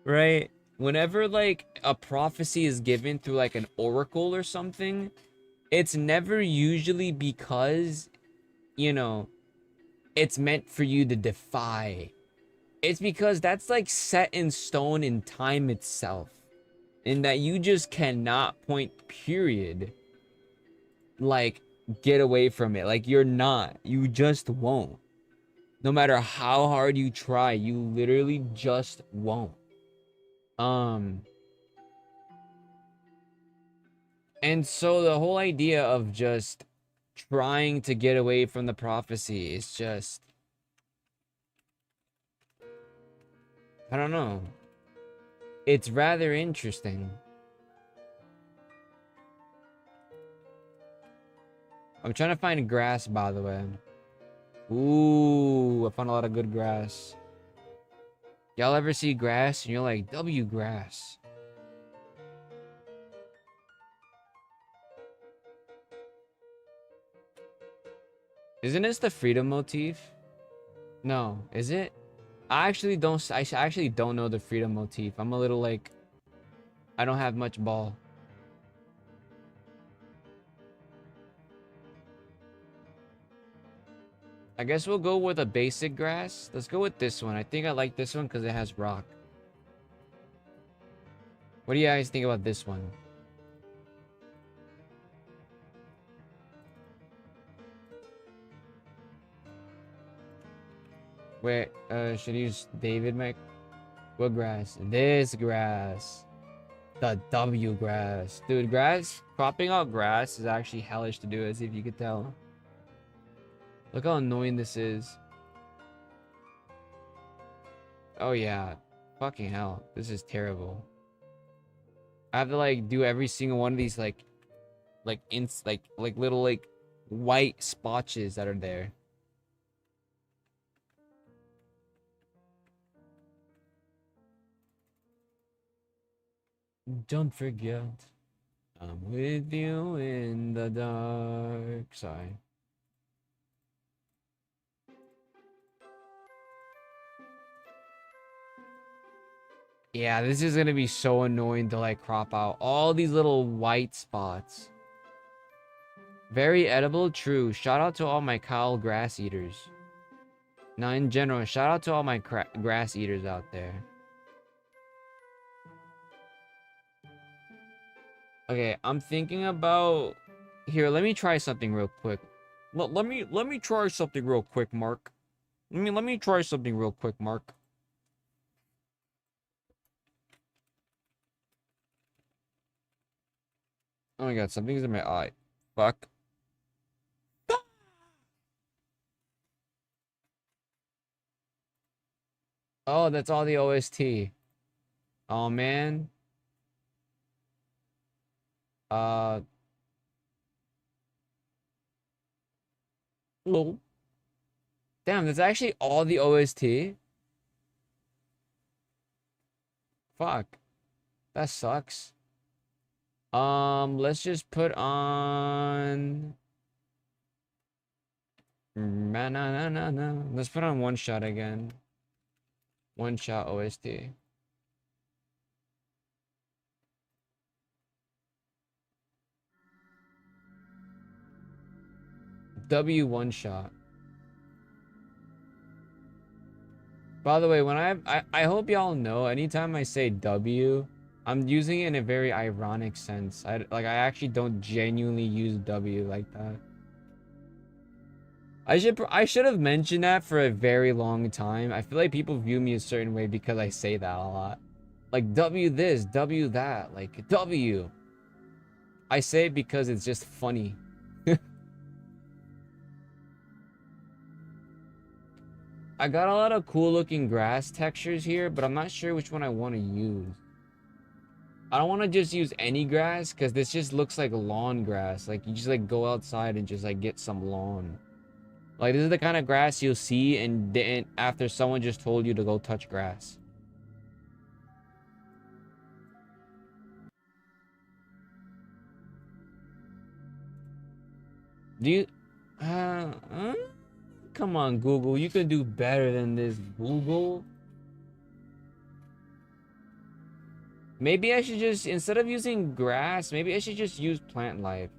right? Whenever like a prophecy is given through like an oracle or something, it's never usually because, you know, it's meant for you to defy. It's because that's like set in stone in time itself. And that you just cannot, point period, like, get away from it. Like, you're not. You just won't. No matter how hard you try, you literally just won't. And so the whole idea of just trying to get away from the prophecy is just, I don't know. It's rather interesting. I'm trying to find grass, by the way. Ooh, I found a lot of good grass. Y'all ever see grass and you're like, W grass? Isn't this the freedom motif? No, is it? I actually don't know the freedom motif. I'm a little like, I don't have much ball. I guess we'll go with a basic grass. Let's go with this one. I think I like this one because it has rock. What do you guys think about this one? Wait, should I use David Mike? What grass? This grass. The W grass. Dude, cropping out grass is actually hellish to do, as if you could tell. Look how annoying this is. Oh yeah. Fucking hell. This is terrible. I have to like do every single one of these like little like white spotches that are there. Don't forget, I'm with you in the dark side. Yeah, this is gonna be so annoying to like crop out all these little white spots. Very edible, true. Shout out to all my Kyle grass eaters. Now, in general, shout out to all my grass eaters out there. Okay, I'm thinking about... Here, let me try something real quick. Let me try something real quick, Mark. Let me try something real quick, Mark. Oh my god, something's in my eye. Fuck. Oh, that's all the OST. Oh man. Lol. Damn, that's actually all the OST? Fuck. That sucks. Let's just put on... Let's put on One Shot again. One Shot OST. W One Shot. By the way, when I hope y'all know, anytime I say W, I'm using it in a very ironic sense. I actually don't genuinely use W like that. I should have mentioned that for a very long time. I feel like people view me a certain way because I say that a lot. Like W this, W that, like W. I say it because it's just funny. I got a lot of cool looking grass textures here, but I'm not sure which one I want to use. I don't want to just use any grass because this just looks like lawn grass. Like you just like go outside and just like get some lawn. Like this is the kind of grass you'll see and then after someone just told you to go touch grass. Do you come on, Google. You can do better than this, Google. Maybe I should just, instead of using grass, maybe I should just use plant life.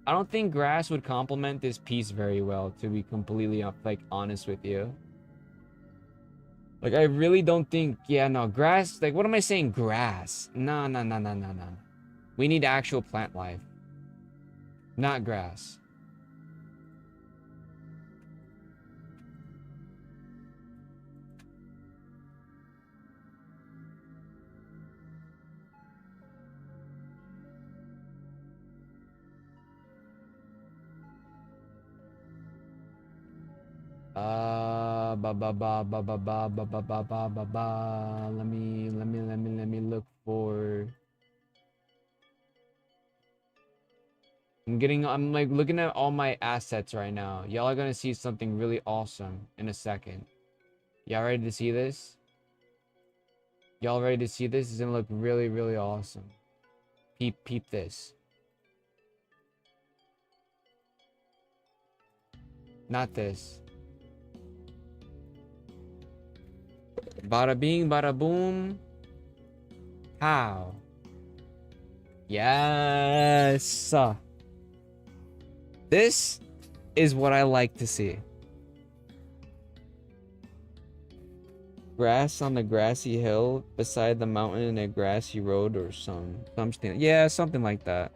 I don't think grass would complement this piece very well, to be completely like honest with you. Like I really don't think, yeah, no, grass, like what am I saying? Grass. No, no, no, no, no, no. We need actual plant life. Not grass. Ba ba ba ba ba ba ba ba ba ba ba ba. Let me look for. I'm like looking at all my assets right now. Y'all are gonna see something really awesome in a second. Y'all ready to see this? Y'all ready to see this? It's gonna look really, really awesome. Peep this. Not this. Bada bing, bada boom. How? Yes. This is what I like to see. Grass on the grassy hill beside the mountain in a grassy road or something. Yeah, something like that.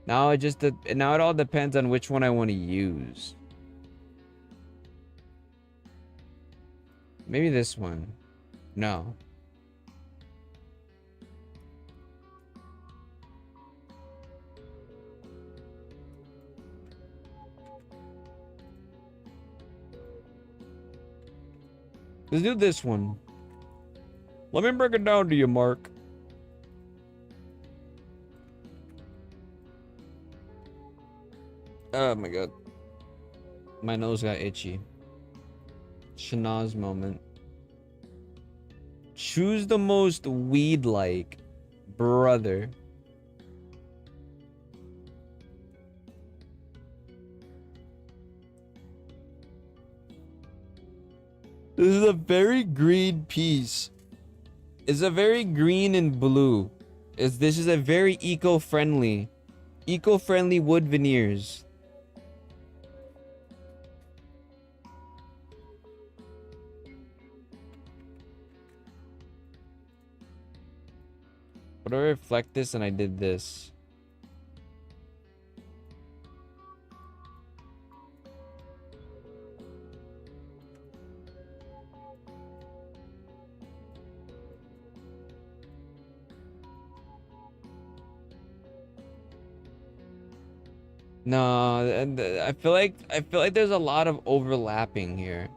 Now it all depends on which one I want to use. Maybe this one. No. Let's do this one. Let me break it down to you, Mark. Oh my god. My nose got itchy. Shanaz moment. Choose the most weed-like. Brother. This is a very green piece. It's a very green and blue. This is a very eco-friendly wood veneers. What do I reflect this and I did this? No, I feel like there's a lot of overlapping here.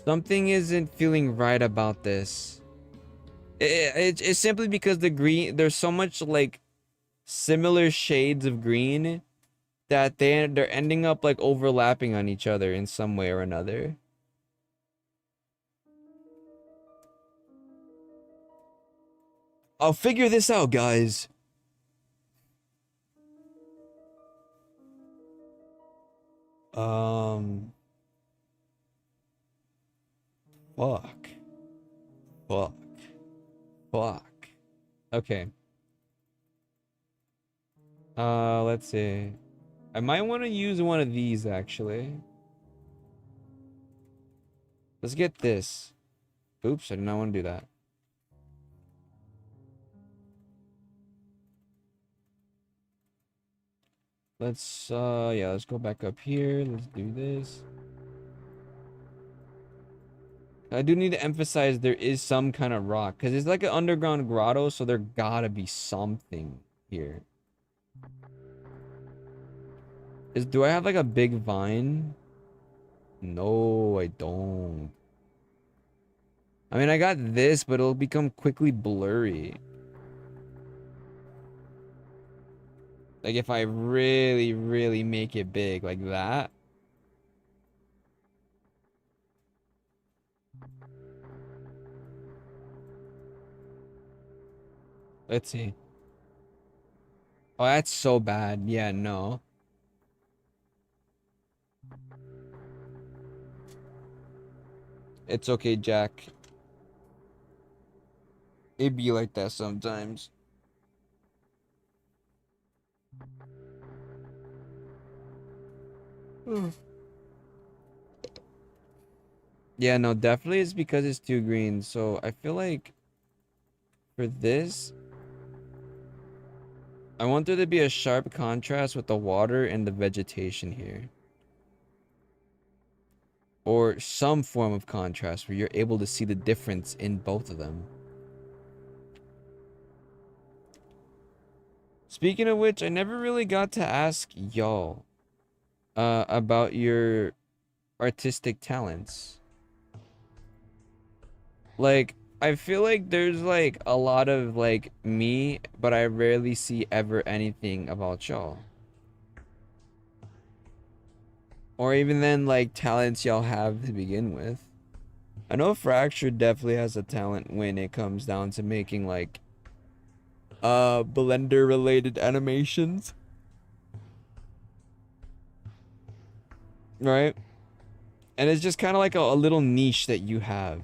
Something isn't feeling right about this. It's simply because the green, there's so much like similar shades of green that they're ending up like overlapping on each other in some way or another. I'll figure this out, guys. Fuck. Okay. Let's see. I might want to use one of these actually. Let's get this. Oops, I did not want to do that. Let's yeah, let's go back up here. Let's do this. I do need to emphasize there is some kind of rock because it's like an underground grotto, so there gotta be something here. Do I have like a big vine? No, I don't. I mean, I got this, but it'll become quickly blurry. Like if I really, really make it big like that. Let's see. Oh, that's so bad. Yeah, no. It's okay, Jack. It be like that sometimes. Yeah, no, definitely it's because it's too green. So I feel like for this, I want there to be a sharp contrast with the water and the vegetation here. Or some form of contrast where you're able to see the difference in both of them. Speaking of which, I never really got to ask y'all about your artistic talents. Like, I feel like there's like a lot of like me, but I rarely see ever anything about y'all. Or even then, like talents y'all have to begin with. I know Fracture definitely has a talent when it comes down to making like Blender related animations. Right? And it's just kind of like a little niche that you have.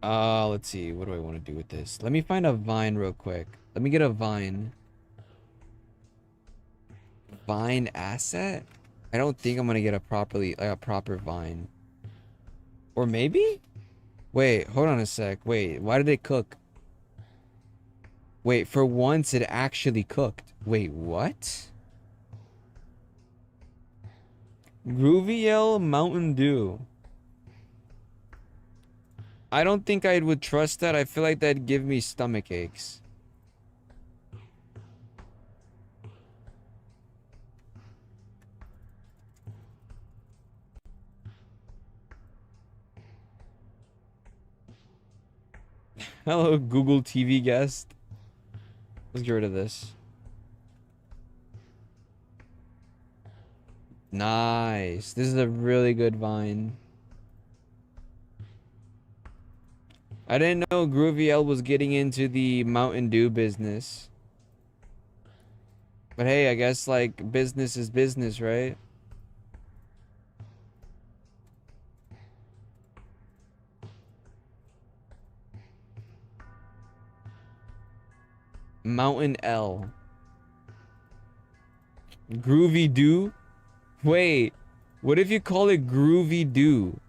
Let's see. What do I want to do with this? Let me find a vine real quick. Let me get a vine. Vine asset? I don't think I'm gonna get a proper vine. Or maybe? Wait, hold on a sec. Wait, why did it cook? Wait, for once it actually cooked. Wait, what? Grooviel Mountain Dew. I don't think I would trust that. I feel like that'd give me stomach aches. Hello, Google TV guest. Let's get rid of this. Nice. This is a really good vine. I didn't know Grooviel was getting into the Mountain Dew business. But hey, I guess like business is business, right? Mountain L. Groovy Dew? Wait, what if you call it Groovy Dew?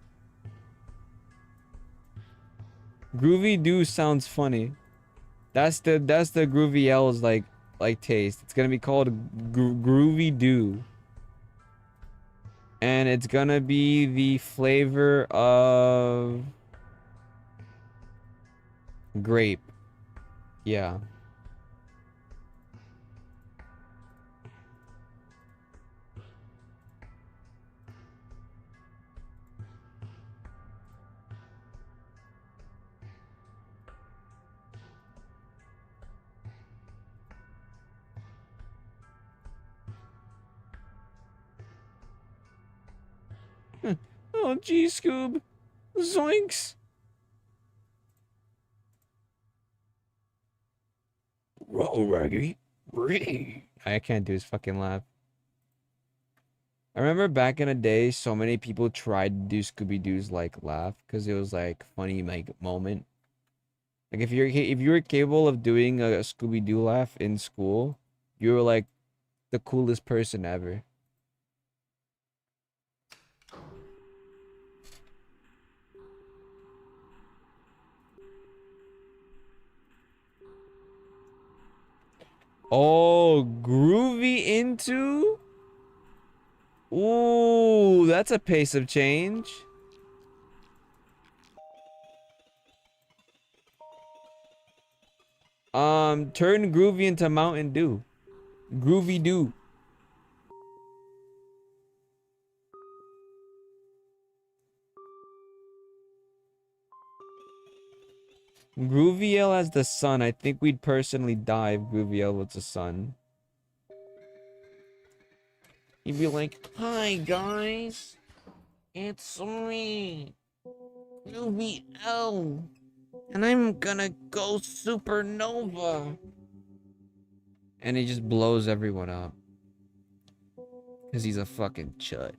Groovy Dew sounds funny. That's the Groovy L's like taste. It's gonna be called Groovy Dew. And it's gonna be the flavor of grape. Yeah. Oh, gee, Scoob. Zoinks. Roll raggy. I can't do his fucking laugh. I remember back in the day, so many people tried to do Scooby-Doo's like laugh because it was like funny like moment. Like if you were capable of doing a Scooby-Doo laugh in school, you were like the coolest person ever. Oh, groovy into? Ooh, that's a pace of change. Turn groovy into Mountain Dew. Groovy Dew. Grooviel as the sun. I think we'd personally die if Grooviel was the sun. He'd be like, "Hi guys, it's me, Grooviel, and I'm gonna go supernova." And he just blows everyone up. Because he's a fucking chud.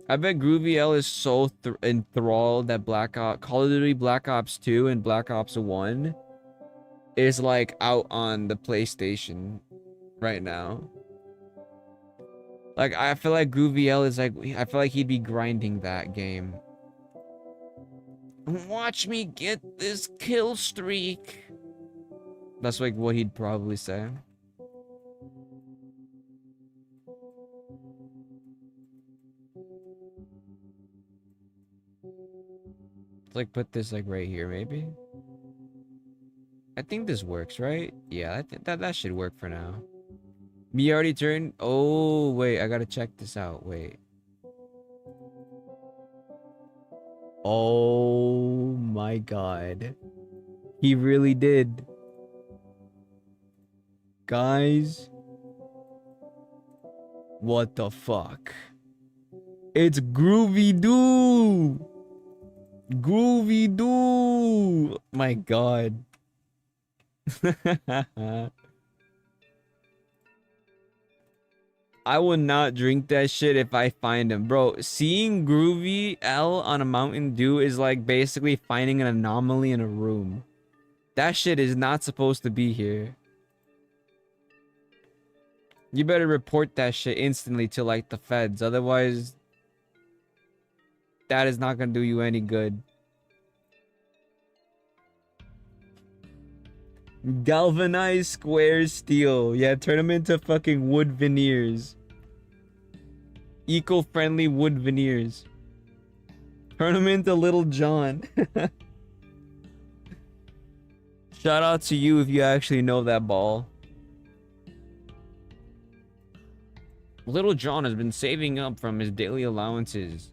I bet Grooviel is so enthralled that Call of Duty Black Ops 2 and Black Ops 1 is like out on the PlayStation right now. Like, I feel like Grooviel is like, I feel like he'd be grinding that game. Watch me get this kill streak. That's like what he'd probably say. Like, put this like right here, maybe. I think this works, right? Yeah, I think that should work for now. Me already turned. Oh wait, I gotta check this out. Wait. Oh my god, he really did, guys. What the fuck? It's Groovy Doo. Groovy Doo. My god. I would not drink that shit if I find him. Bro, seeing Groovy L on a Mountain Dew is like basically finding an anomaly in a room. That shit is not supposed to be here. You better report that shit instantly to like the feds. Otherwise, that is not gonna do you any good. Galvanized square steel. Yeah, turn them into fucking wood veneers. Eco-friendly wood veneers. Turn them into Little John. Shout out to you if you actually know that ball. Little John has been saving up from his daily allowances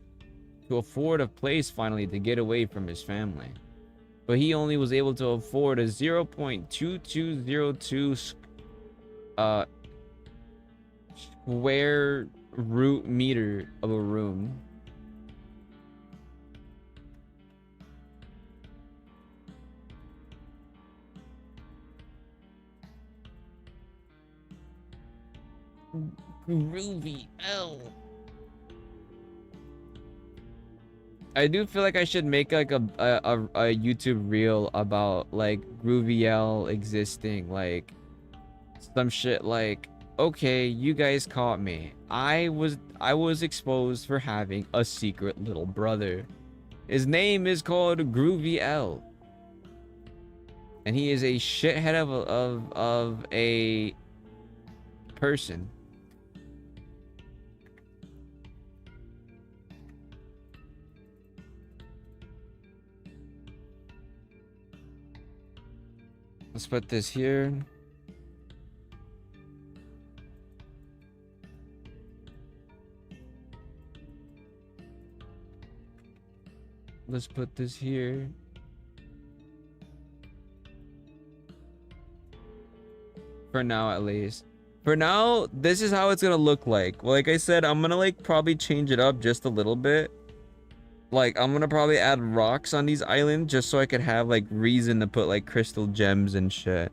to afford a place finally to get away from his family. But he only was able to afford a 0.2202 square root meter of a room. Groovy L. I do feel like I should make like a YouTube reel about like Groovy L existing, like some shit like, okay, you guys caught me. I was exposed for having a secret little brother. His name is called Groovy L. And he is a shithead of a person. Let's put this here. Let's put this here. For now, at least. For now, this is how it's gonna look like. Well, like I said, I'm gonna like probably change it up just a little bit. Like, I'm gonna probably add rocks on these islands just so I could have like reason to put like crystal gems and shit.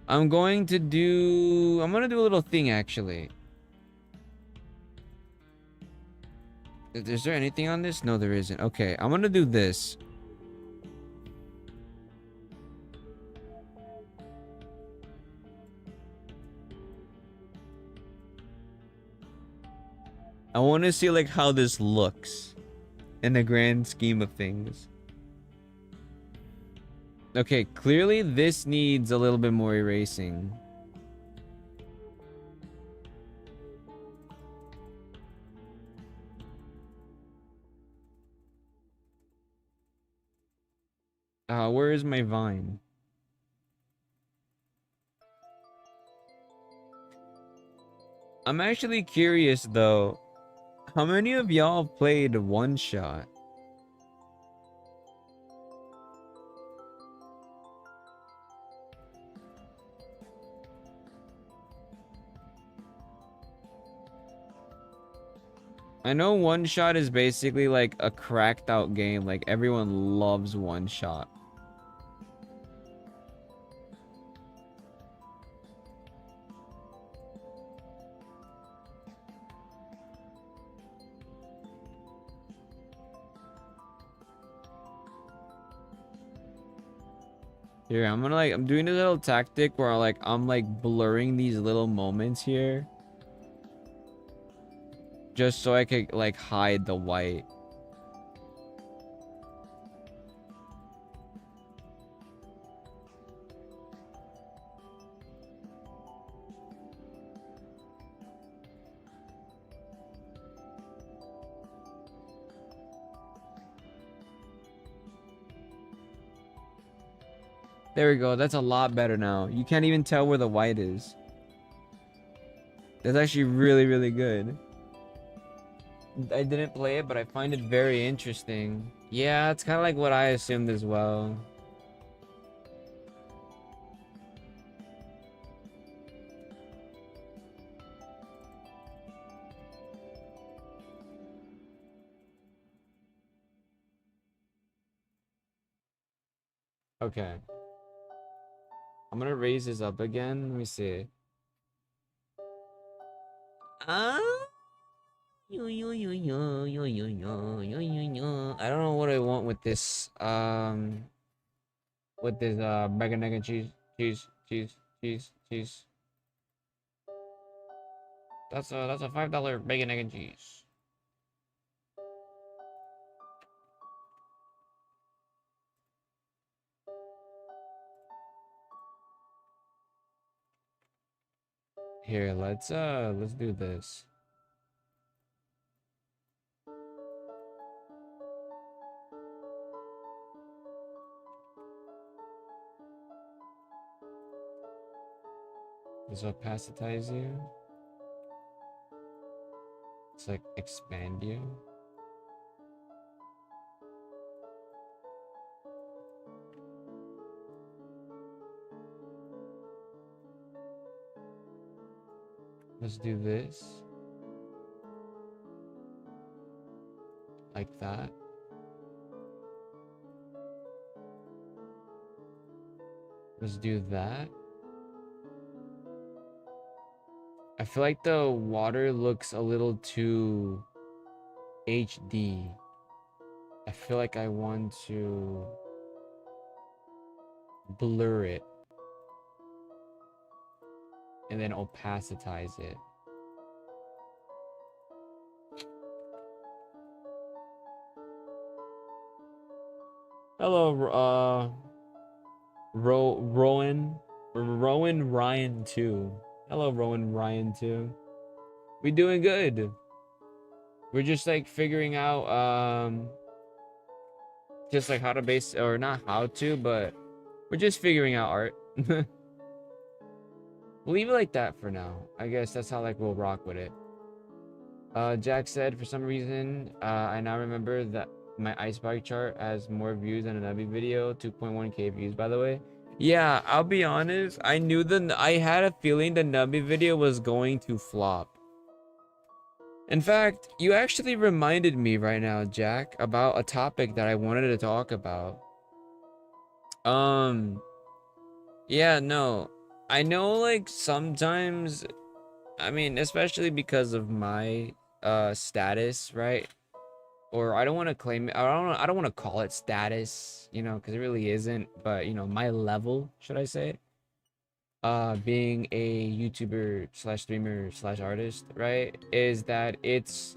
I'm gonna do a little thing actually. Is there anything on this? No, there isn't. Okay, I'm gonna do this. I want to see like how this looks in the grand scheme of things. Okay, clearly this needs a little bit more erasing. Where is my vine? I'm actually curious though. How many of y'all played One Shot? I know One Shot is basically like a cracked out game. Like everyone loves One Shot. Here, I'm doing a little tactic where I'm blurring these little moments here. Just so I could like hide the white. There we go. That's a lot better now. You can't even tell where the white is. That's actually really, really good. I didn't play it, but I find it very interesting. Yeah, it's kind of like what I assumed as well. Okay. I'm gonna raise this up again. Let me see. I don't know what I want with this. With this bacon, egg, and cheese. That's a $5 bacon, egg, and cheese. Here, let's do this. This will opacitize you. It's like expand you. Let's do this. Like that. Let's do that. I feel like the water looks a little too HD. I feel like I want to blur it and then opacitize it. Hello, Rowan Ryan 2. Hello, Rowan Ryan 2. We doing good. We're just like figuring out just like how to base, or not how to, but we're just figuring out art. We'll leave it like that for now. I guess that's how like we'll rock with it. Jack said, for some reason, I now remember that my ice bike chart has more views than a Nubby video. 2.1k views, by the way. Yeah, I'll be honest. I had a feeling the Nubby video was going to flop. In fact, you actually reminded me right now, Jack, about a topic that I wanted to talk about. Yeah, no. I know like sometimes, I mean, especially because of my status, right? Or I don't want to claim it, I don't want to call it status, you know, because it really isn't, but you know, my level, should I say? Being a YouTuber slash streamer slash artist, right? Is that it's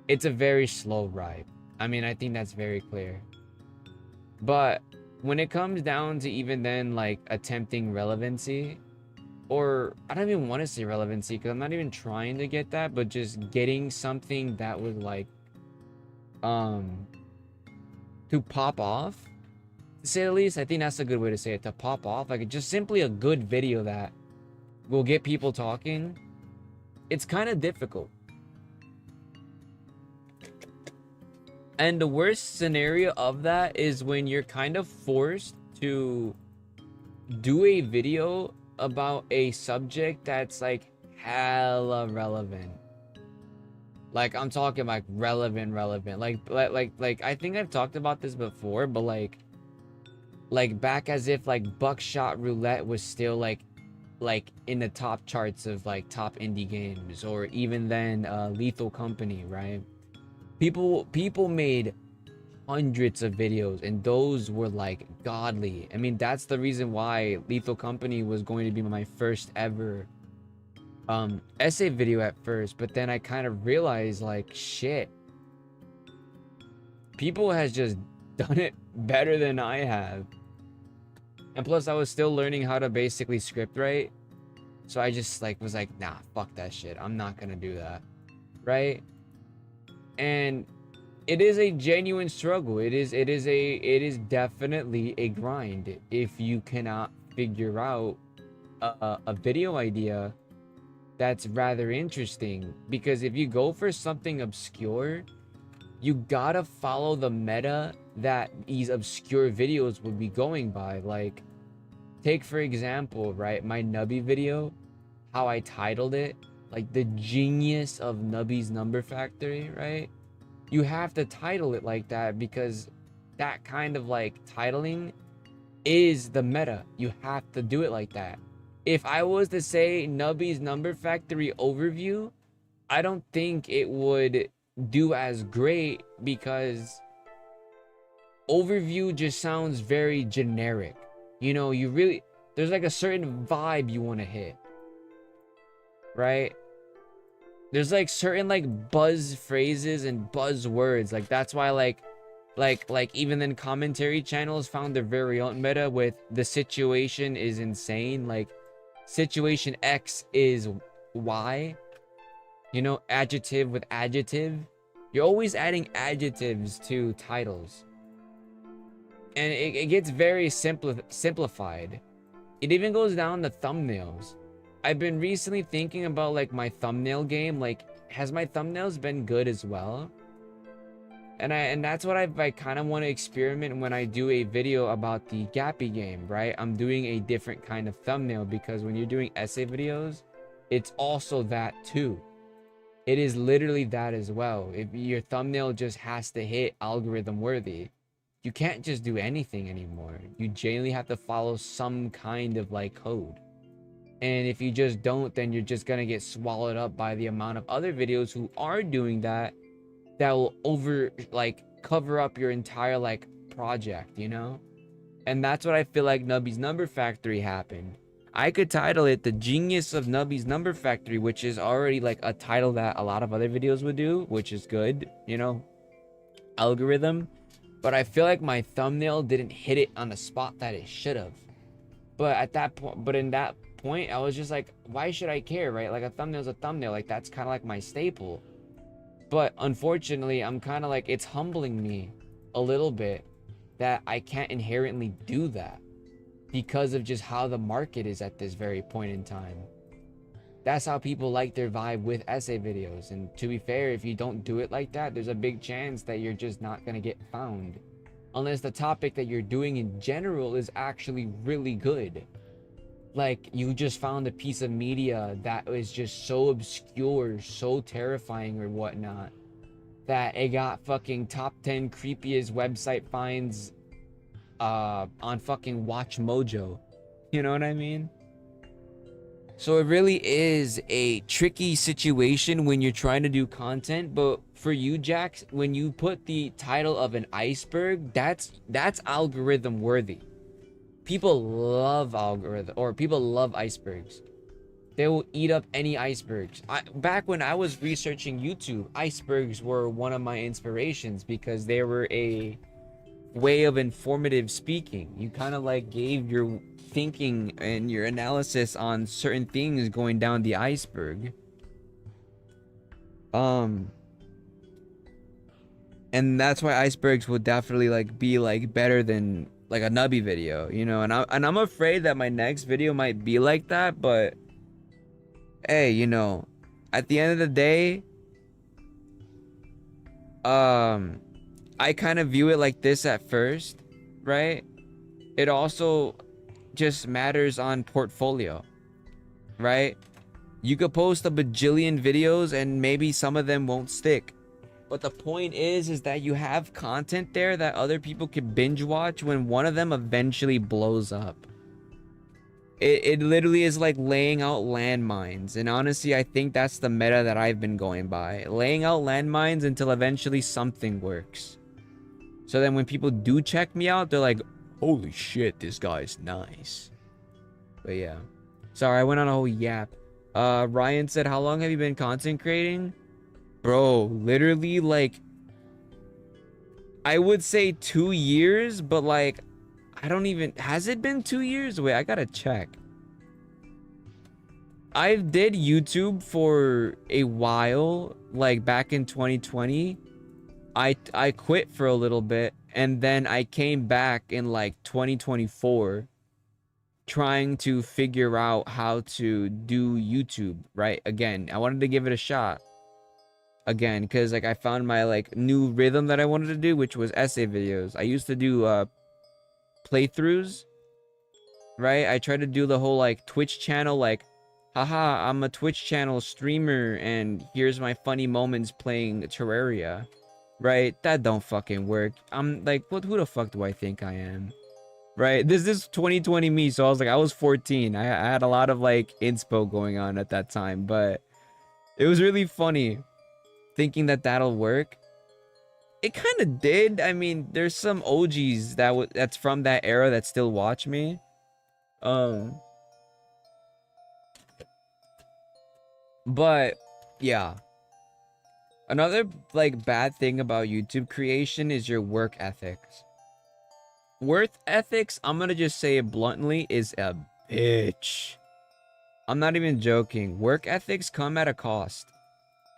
a very slow ride. I mean, I think that's very clear. But when it comes down to even then like attempting relevancy, or I don't even want to say relevancy because I'm not even trying to get that, but just getting something that would like to pop off, to say the least. I think that's a good way to say it, to pop off, like just simply a good video that will get people talking. It's kind of difficult. And the worst scenario of that is when you're kind of forced to do a video about a subject that's like hella relevant. Like I'm talking like relevant. Like I think I've talked about this before, but like back as if like Buckshot Roulette was still like in the top charts of like top indie games, or even then Lethal Company, right? People made hundreds of videos, and those were like godly. I mean, that's the reason why Lethal Company was going to be my first ever essay video at first, but then I kind of realized like shit, people has just done it better than I have. And plus I was still learning how to basically script write. So I just like was like, nah, fuck that shit. I'm not gonna do that. Right? And it is a genuine struggle. It is definitely a grind if you cannot figure out a video idea that's rather interesting. Because if you go for something obscure, you gotta follow the meta that these obscure videos would be going by. Like, take for example, right, my Nubby video, how I titled it, like the genius of Nubby's Number Factory, right? You have to title it like that because that kind of like titling is the meta. You have to do it like that. If I was to say Nubby's Number Factory overview, I don't think it would do as great because overview just sounds very generic. You know, you really, there's like a certain vibe you want to hit, right? There's like certain like buzz phrases and buzzwords. Like that's why like even then commentary channels found their very own meta with the situation is insane. Like situation X is Y. You know, adjective with adjective. You're always adding adjectives to titles. And it gets very simplified. It even goes down to thumbnails. I've been recently thinking about like my thumbnail game. Like, has my thumbnails been good as well? And that's what I kind of want to experiment when I do a video about the Gappy game, right? I'm doing a different kind of thumbnail because when you're doing essay videos, it's also that too. It is literally that as well. If your thumbnail just has to hit algorithm worthy, you can't just do anything anymore. You genuinely have to follow some kind of like code. And if you just don't, then you're just gonna get swallowed up by the amount of other videos who are doing that will cover up your entire like project, you know? And that's what I feel like Nubby's Number Factory happened. I could title it The Genius of Nubby's Number Factory, which is already like a title that a lot of other videos would do, which is good, you know, algorithm. But I feel like my thumbnail didn't hit it on the spot that it should have. But at that point, in that point, I was just like, why should I care, right? Like a thumbnail's a thumbnail. Like that's kind of like my staple. But unfortunately, I'm kind of like, it's humbling me a little bit that I can't inherently do that because of just how the market is at this very point in time. That's how people like their vibe with essay videos. And to be fair, if you don't do it like that, there's a big chance that you're just not going to get found. Unless the topic that you're doing in general is actually really good. Like you just found a piece of media that was just so obscure, so terrifying or whatnot, that it got fucking top 10 creepiest website finds on fucking Watch Mojo. You know what I mean? So it really is a tricky situation when you're trying to do content. But for you, Jax, when you put the title of an iceberg, that's algorithm worthy. People love algorithm, or people love icebergs. They will eat up any icebergs. Back when I was researching YouTube, icebergs were one of my inspirations because they were a way of informative speaking. You kind of like gave your thinking and your analysis on certain things going down the iceberg. And that's why icebergs will definitely like be like better than like a Nubby video, you know. And I'm afraid that my next video might be like that, but hey, you know, at the end of the day, I kind of view it like this at first, right? It also just matters on portfolio, right? You could post a bajillion videos and maybe some of them won't stick. But the point is that you have content there that other people can binge watch when one of them eventually blows up. It literally is like laying out landmines. And honestly, I think that's the meta that I've been going by. Laying out landmines until eventually something works. So then when people do check me out, they're like, holy shit, this guy's nice. But yeah. Sorry, I went on a whole yap. Ryan said, how long have you been content creating? Bro, literally like, I would say 2 years, but like, I don't even, has it been 2 years? Wait, I gotta check. I did YouTube for a while, like back in 2020. I quit for a little bit, and then I came back in like 2024 trying to figure out how to do YouTube, right? Again, I wanted to give it a shot. Again, because like I found my like new rhythm that I wanted to do, which was essay videos. I used to do playthroughs, right? I tried to do the whole like Twitch channel, like, haha, I'm a Twitch channel streamer and here's my funny moments playing Terraria, right? That don't fucking work. I'm like, what? Who the fuck do I think I am, right? This is 2020 me, so I was like, I was 14. I had a lot of like inspo going on at that time, but it was really funny thinking that that'll work. It kind of did. I mean, there's some OGs that's from that era that still watch me. But yeah. Another like bad thing about YouTube creation is your work ethics. Work ethics, I'm gonna just say it bluntly, is a bitch. I'm not even joking. Work ethics come at a cost.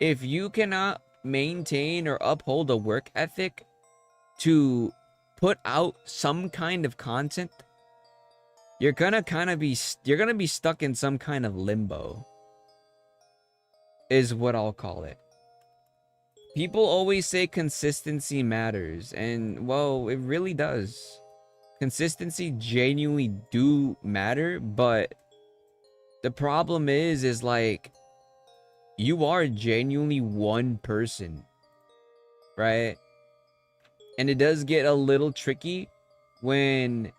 If you cannot maintain or uphold a work ethic to put out some kind of content, you're gonna be stuck in some kind of limbo, is what I'll call it. People always say consistency matters, and well, it really does. Consistency genuinely do matter, but the problem is like, you are genuinely one person, right? And it does get a little tricky when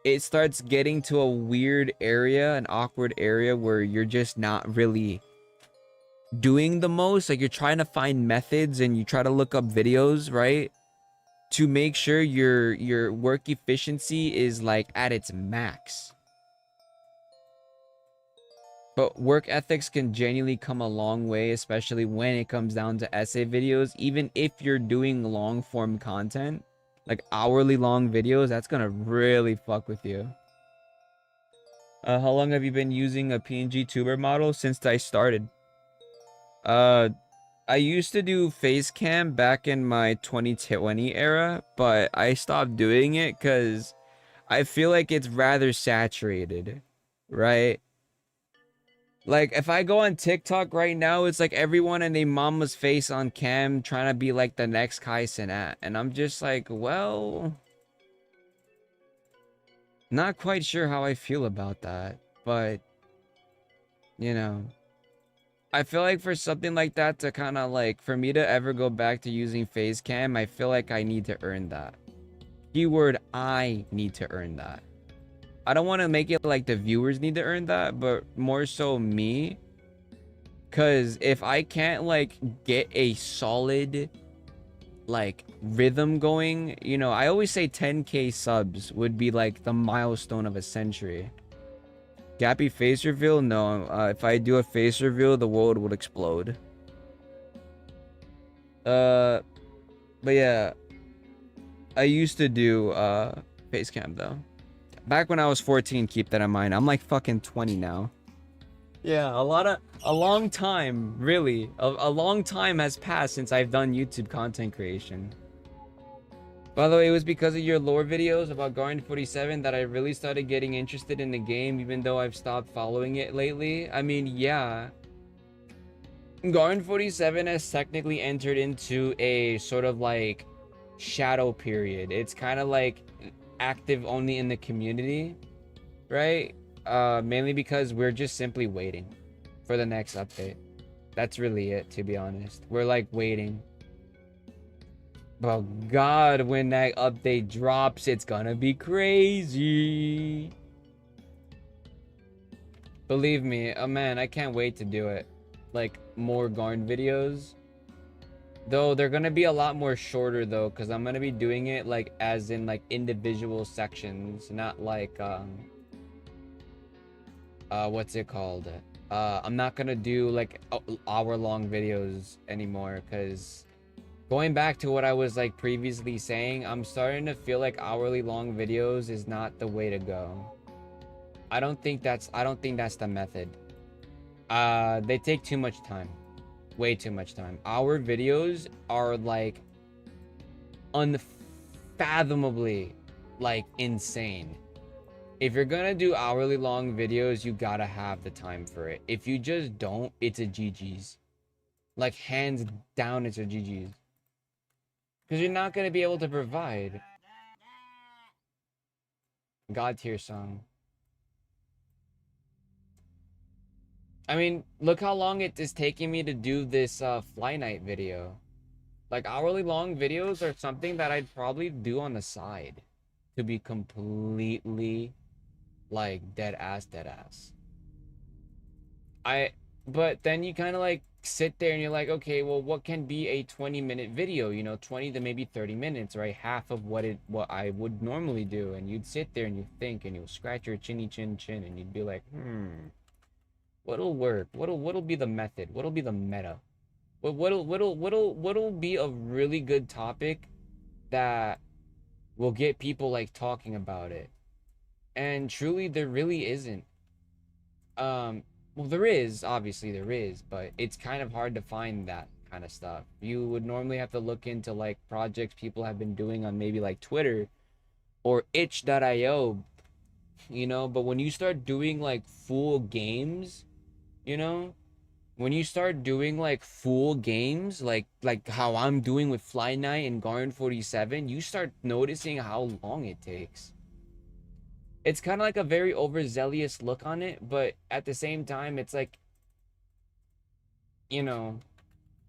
it starts getting to a weird area, an awkward area where you're just not really doing the most. Like, you're trying to find methods and you try to look up videos, right, to make sure your work efficiency is like at its max. But work ethics can genuinely come a long way, especially when it comes down to essay videos. Even if you're doing long form content, like hourly long videos, that's gonna really fuck with you. How long have you been using a PNG tuber model? Since I started. I used to do face cam back in my 2020 era, but I stopped doing it because I feel like it's rather saturated, right? Like, if I go on TikTok right now, it's like everyone and their mama's face on cam trying to be like the next Kai Cenat. And I'm just like, well, not quite sure how I feel about that. But, you know, I feel like for something like that to kind of like, for me to ever go back to using face cam, I feel like I need to earn that. Keyword, I need to earn that. I don't want to make it like the viewers need to earn that, but more so me. Because if I can't like get a solid like rhythm going, you know, I always say 10k subs would be like the milestone of a century. Gappy face reveal? No, if I do a face reveal, the world would explode. But yeah, I used to do face cam though. Back when I was 14, keep that in mind. I'm like fucking 20 now. Yeah, a long time, really. A long time has passed since I've done YouTube content creation. By the way, it was because of your lore videos about Garden 47 that I really started getting interested in the game, even though I've stopped following it lately. I mean, yeah. Garden 47 has technically entered into a sort of like shadow period. It's kind of like active only in the community, right? Mainly because we're just simply waiting for the next update. That's really it, to be honest. We're like waiting. But God, when that update drops, it's gonna be crazy. Believe me, oh man, I can't wait to do it. Like, more Garn videos. Though, they're gonna be a lot more shorter, though, because I'm gonna be doing it, like, as in, like, individual sections. Not like, what's it called? I'm not gonna do, like, hour-long videos anymore, because going back to what I was, like, previously saying, I'm starting to feel like hourly long videos is not the way to go. I don't think that's the method. They take too much time. Way too much time. Our videos are like unfathomably like insane. If you're gonna do hourly long videos, you gotta have the time for it. If you just don't, it's a GG's. Like, hands down, it's a GG's. Because you're not gonna be able to provide. God tier song. I mean, look how long it is taking me to do this Fly Night video. Like, hourly long videos are something that I'd probably do on the side. To be completely, like, dead ass. But then you kind of, like, sit there and you're like, okay, well, what can be a 20-minute video? You know, 20 to maybe 30 minutes, right? Half of what I would normally do. And you'd sit there and you think and you'll scratch your chinny chin and you'd be like, what'll work? What'll be the method? What'll be the meta? What'll be a really good topic that will get people like talking about it? And truly, there really isn't. Well, there is, obviously there is, but it's kind of hard to find that kind of stuff. You would normally have to look into like projects people have been doing on maybe like Twitter or itch.io, you know, but when you start doing like full games, you know, when you start doing like full games, like how I'm doing with Fly Night and Garden 47, you start noticing how long it takes. It's kind of like a very overzealous look on it, but at the same time, it's like, you know,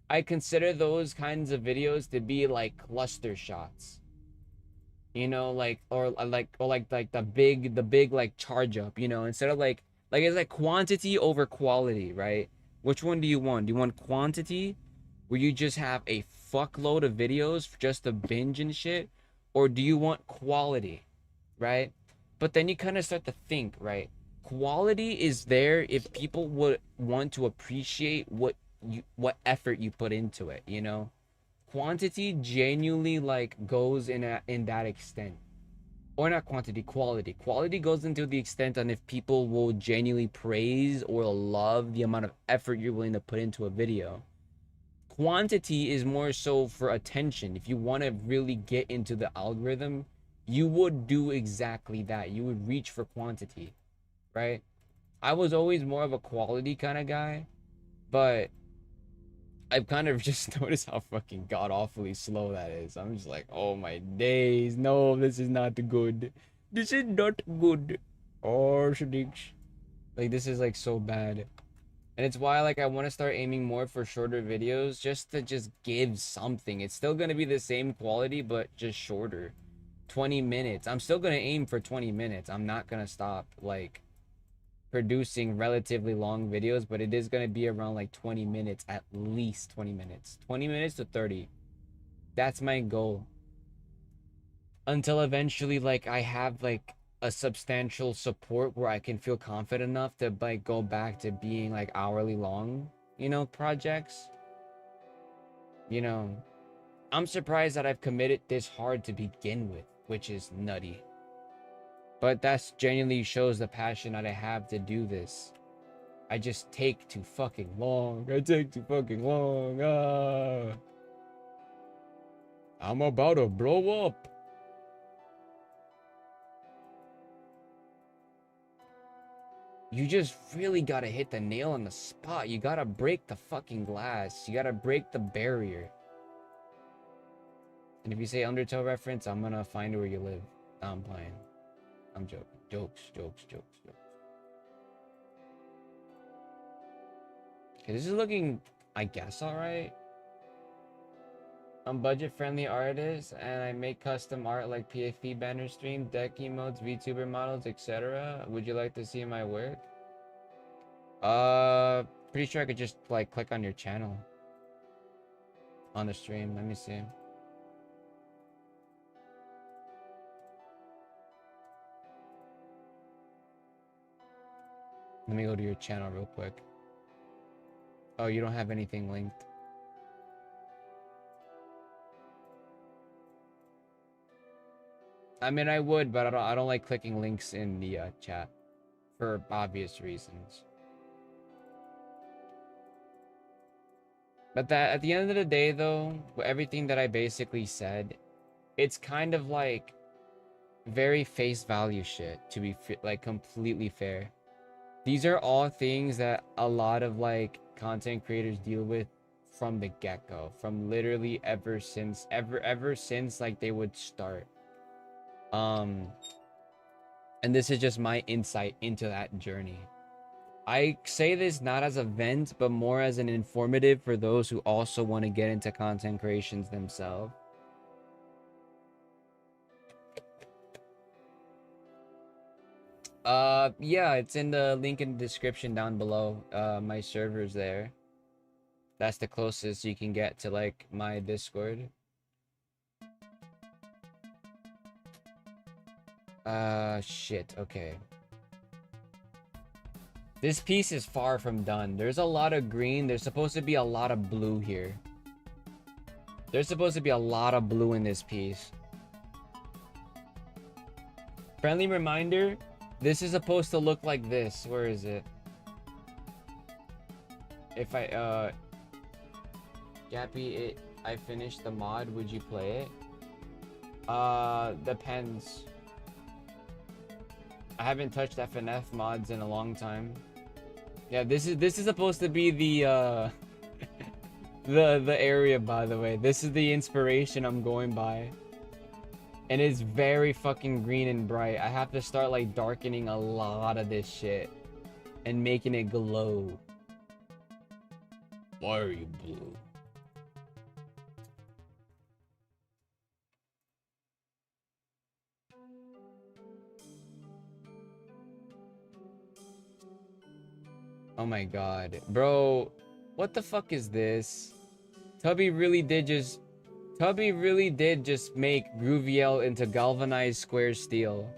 I consider those kinds of videos to be like cluster shots. You know, like or like the big like charge up, you know, instead of like it's like quantity over quality, right? Which one do you want? Do you want quantity where you just have a fuckload of videos just to binge and shit? Or do you want quality, right? But then you kind of start to think, right? Quality is there if people would want to appreciate what effort you put into it, you know? Quantity genuinely like goes in that extent. Or not quantity, quality. Quality goes into the extent on if people will genuinely praise or love the amount of effort you're willing to put into a video. Quantity is more so for attention. If you want to really get into the algorithm, you would do exactly that. You would reach for quantity, right? I was always more of a quality kind of guy, but I've kind of just noticed how fucking god awfully slow that is. I'm just like, oh my days, no, this is not good. This is not good. Oh, Shadix. Like, this is like so bad. And it's why like I want to start aiming more for shorter videos just to just give something. It's still gonna be the same quality, but just shorter. 20 minutes. I'm still gonna aim for 20 minutes. I'm not gonna stop like producing relatively long videos, but it is going to be around like 20 minutes, at least 20 minutes. 20 minutes to 30. That's my goal. Until eventually like I have like a substantial support where I can feel confident enough to like go back to being like hourly long, you know, projects. You know, I'm surprised that I've committed this hard to begin with, which is nutty. But that's genuinely shows the passion that I have to do this. I just take too fucking long. I take too fucking long. I'm about to blow up. You just really gotta hit the nail on the spot. You gotta break the fucking glass. You gotta break the barrier. And if you say Undertale reference, I'm gonna find where you live. No, I'm playing. I'm joking. Jokes. Okay, this is looking, I guess, alright. I'm budget-friendly artist, and I make custom art like PFP banner stream, deck emotes, VTuber models, etc. Would you like to see my work? Pretty sure I could just like click on your channel on the stream. Let me see. Let me go to your channel real quick. Oh, you don't have anything linked. I mean, I would, but I don't like clicking links in the chat for obvious reasons. But that at the end of the day, though, everything that I basically said, it's kind of like very face value shit, to be like completely fair. These are all things that a lot of like content creators deal with from the get-go, from literally ever since like they would start. And this is just my insight into that journey. I say this not as a vent, but more as an informative for those who also want to get into content creations themselves. Yeah, it's in the link in the description down below. My server's there. That's the closest you can get to like my Discord. Shit, okay. This piece is far from done. There's a lot of green. There's supposed to be a lot of blue here. There's supposed to be a lot of blue in this piece. Friendly reminder, this is supposed to look like this. Where is it? If Gappy, I finished the mod, would you play it? Depends. I haven't touched FNF mods in a long time. Yeah, this is supposed to be the the area, by the way. This is the inspiration I'm going by. And it's very fucking green and bright. I have to start like darkening a lot of this shit and making it glow. Why are you blue? Oh my god. Bro, what the fuck is this? Tubby really did just make Grooviel into galvanized square steel.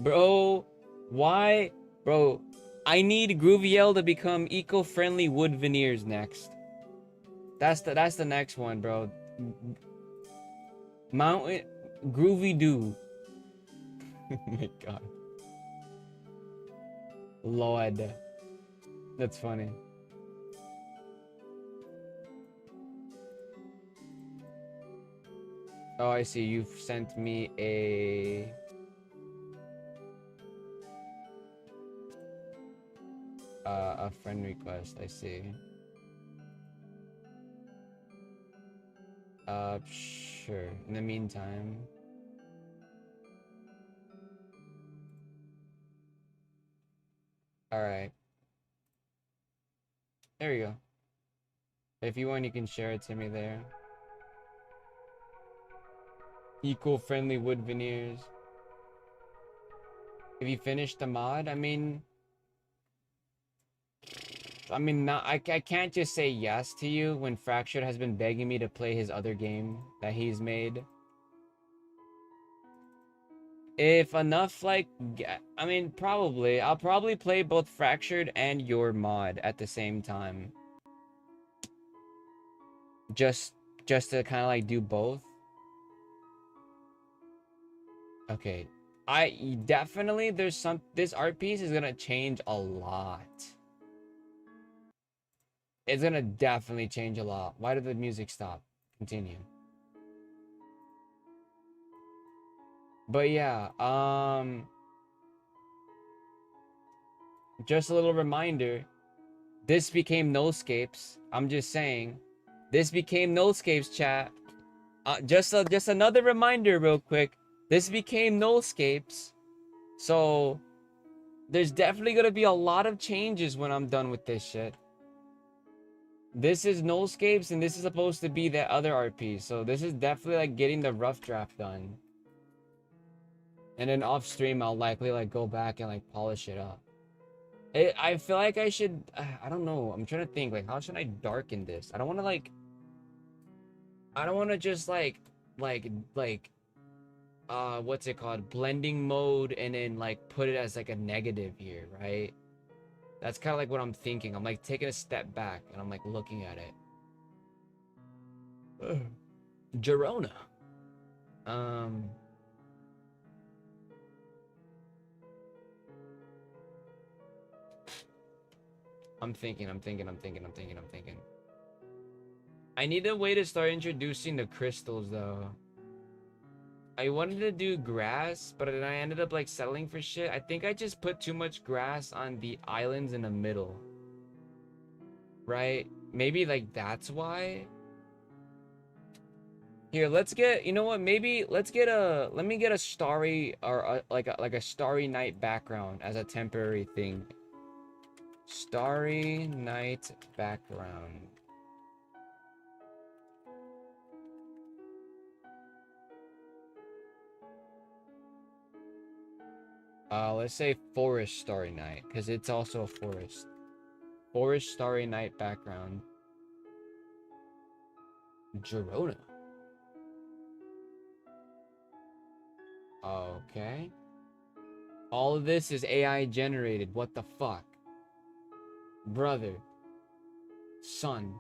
Bro, why? Bro, I need Grooviel to become eco-friendly wood veneers next. That's the next one, bro. Mountain Groovy Doo. Oh my god. Lord. That's funny. Oh, I see. You've sent me a friend request. I see. Sure. In the meantime. Alright. There you go. If you want, you can share it to me there. Eco-friendly wood veneers. If you finish the mod, I mean, not, I can't just say yes to you when Fractured has been begging me to play his other game that he's made. If enough, like, I mean, probably. I'll probably play both Fractured and your mod at the same time. Just to kind of like do both. Okay. I definitely, this art piece is gonna change a lot. It's gonna definitely change a lot. Why did the music stop? Continue. But yeah, just a little reminder. This became Nullscapes. I'm just saying. This became Nullscapes, chat. Just another reminder real quick. This became Nullscapes. So there's definitely gonna be a lot of changes when I'm done with this shit. This is Nullscapes, and this is supposed to be that other RP. So this is definitely like getting the rough draft done. And then off stream, I'll likely like go back and like polish it up. I feel like I should, I don't know. I'm trying to think like, how should I darken this? I don't want to like, I don't want to just like, what's it called? Blending mode and then like put it as like a negative here, right? That's kind of like what I'm thinking. I'm like taking a step back and I'm like looking at it. Girona. I'm thinking. I need a way to start introducing the crystals though. I wanted to do grass, but then I ended up like settling for shit. I think I just put too much grass on the islands in the middle. Right? Maybe like that's why. Here, let's get, you know what? Maybe let's get a, let me get a starry or like a starry night background as a temporary thing. Starry night background. Let's say forest starry night, because it's also a forest. Forest starry night background. Girona. Okay. All of this is AI generated. What the fuck? Brother. Son.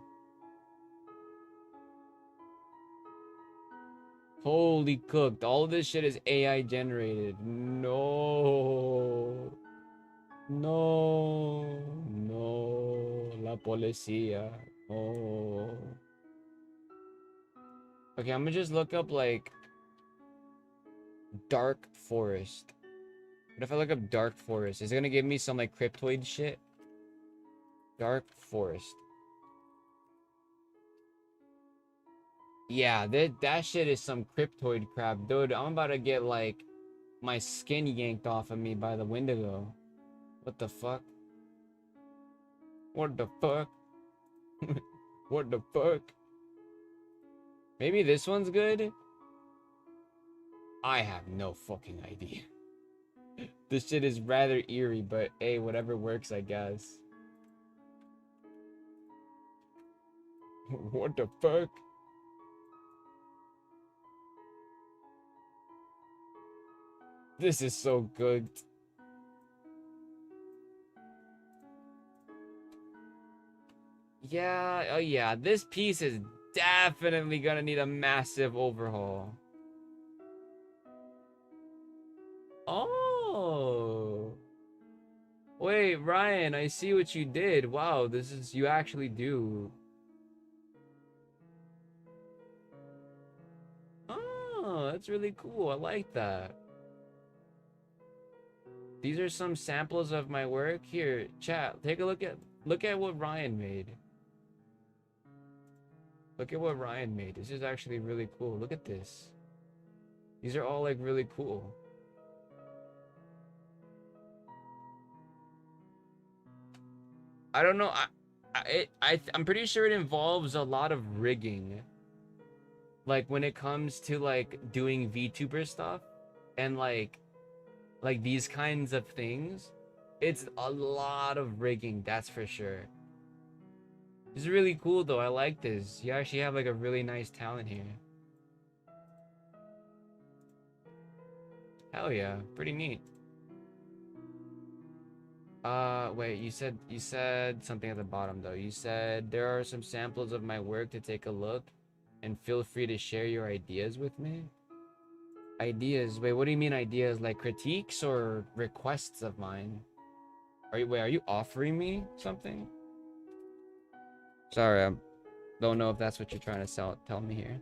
Holy cooked. All of this shit is AI generated. No. No. No. La policía. Oh. Okay, I'm gonna just look up like dark forest. What if I look up dark forest? Is it gonna give me some like cryptoid shit? Dark forest. Yeah, that shit is some cryptoid crap, dude. I'm about to get like my skin yanked off of me by the Wendigo. What the fuck? What the fuck? What the fuck? Maybe this one's good? I have no fucking idea. This shit is rather eerie, but hey, whatever works, I guess. What the fuck? This is so good. Yeah, oh yeah, this piece is definitely gonna need a massive overhaul. Oh. Wait, Ryan, I see what you did. Wow, this is, you actually do. Oh, that's really cool. I like that. These are some samples of my work. Here, chat, take a look at what Ryan made. Look at what Ryan made. This is actually really cool. Look at this. These are all like really cool. I don't know. I'm pretty sure it involves a lot of rigging. Like when it comes to like doing VTuber stuff and like these kinds of things, it's a lot of rigging, that's for sure. This is really cool though. I like this. You actually have like a really nice talent here. Hell yeah, pretty neat. Wait, you said something at the bottom though. You said there are some samples of my work to take a look and feel free to share your ideas with me. Ideas? Wait, what do you mean ideas? Like critiques or requests of mine? Are you offering me something? Sorry, I don't know if that's what you're trying to tell me here.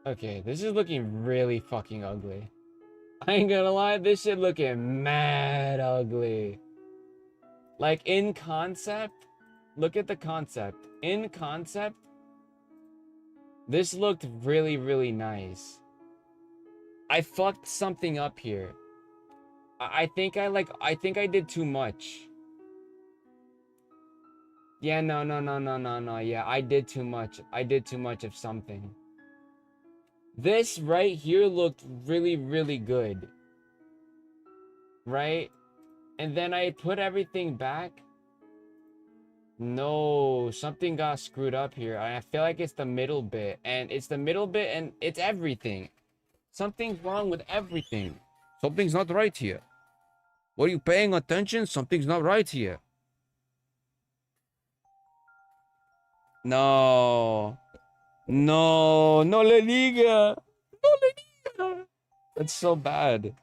Okay, this is looking really fucking ugly. I ain't gonna lie, this shit looking mad ugly. Like in concept, look at the concept. In concept, this looked really, really nice. I fucked something up here. I think I did too much. Yeah, no. Yeah, I did too much. I did too much of something. This right here looked really, really good. Right? And then I put everything back. No, something got screwed up here. I feel like it's the middle bit. And it's the middle bit and it's everything. Something's wrong with everything. Something's not right here. What are you paying attention? Something's not right here. No. No. No le diga. No le diga. That's so bad.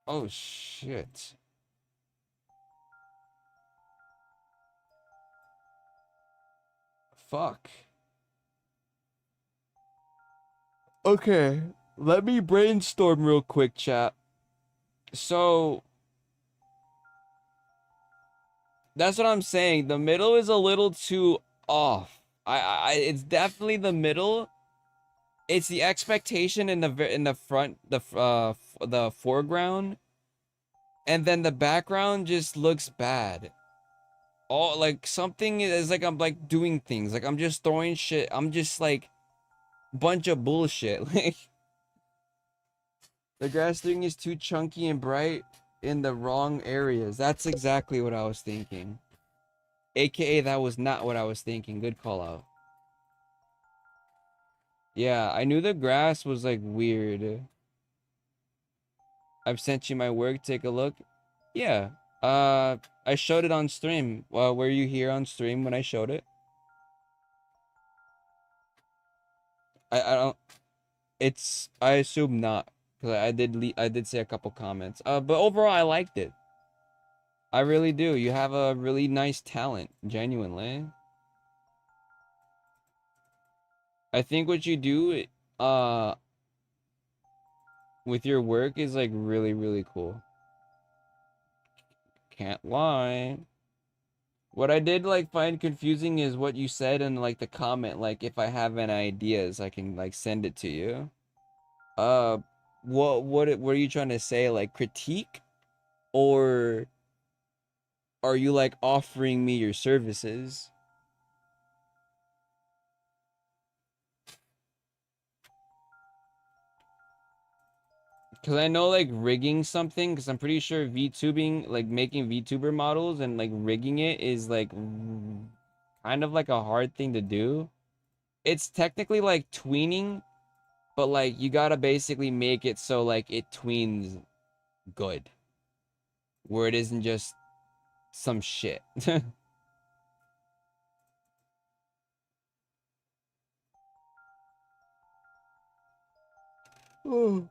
Oh, shit. Fuck. Okay. Let me brainstorm real quick, chat. So, that's what I'm saying. The middle is a little too off. It's definitely the middle. It's the expectation in the front, the foreground, and then the background just looks bad. All like something is like I'm like doing things like I'm just throwing shit. I'm just like bunch of bullshit. Like the grass thing is too chunky and bright in the wrong areas. That's exactly what I was thinking. AKA that was not what I was thinking. Good call out. Yeah, I knew the grass was like weird. I've sent you my work. Take a look. Yeah. I showed it on stream. Were you here on stream when I showed it? I don't. It's. I assume not, because I did say a couple comments. But overall, I liked it. I really do. You have a really nice talent, genuinely. I think what you do, uh, with your work is like really, really cool. Can't lie. What I did like find confusing is what you said in like the comment, like if I have any ideas, I can like send it to you. Uh, what are you trying to say? Like critique, or are you like offering me your services? Because I know like rigging something, because I'm pretty sure VTubing, like making VTuber models and like rigging it is like kind of like a hard thing to do. It's technically like tweening, but like you gotta basically make it so like it tweens good, where it isn't just some shit. Oh.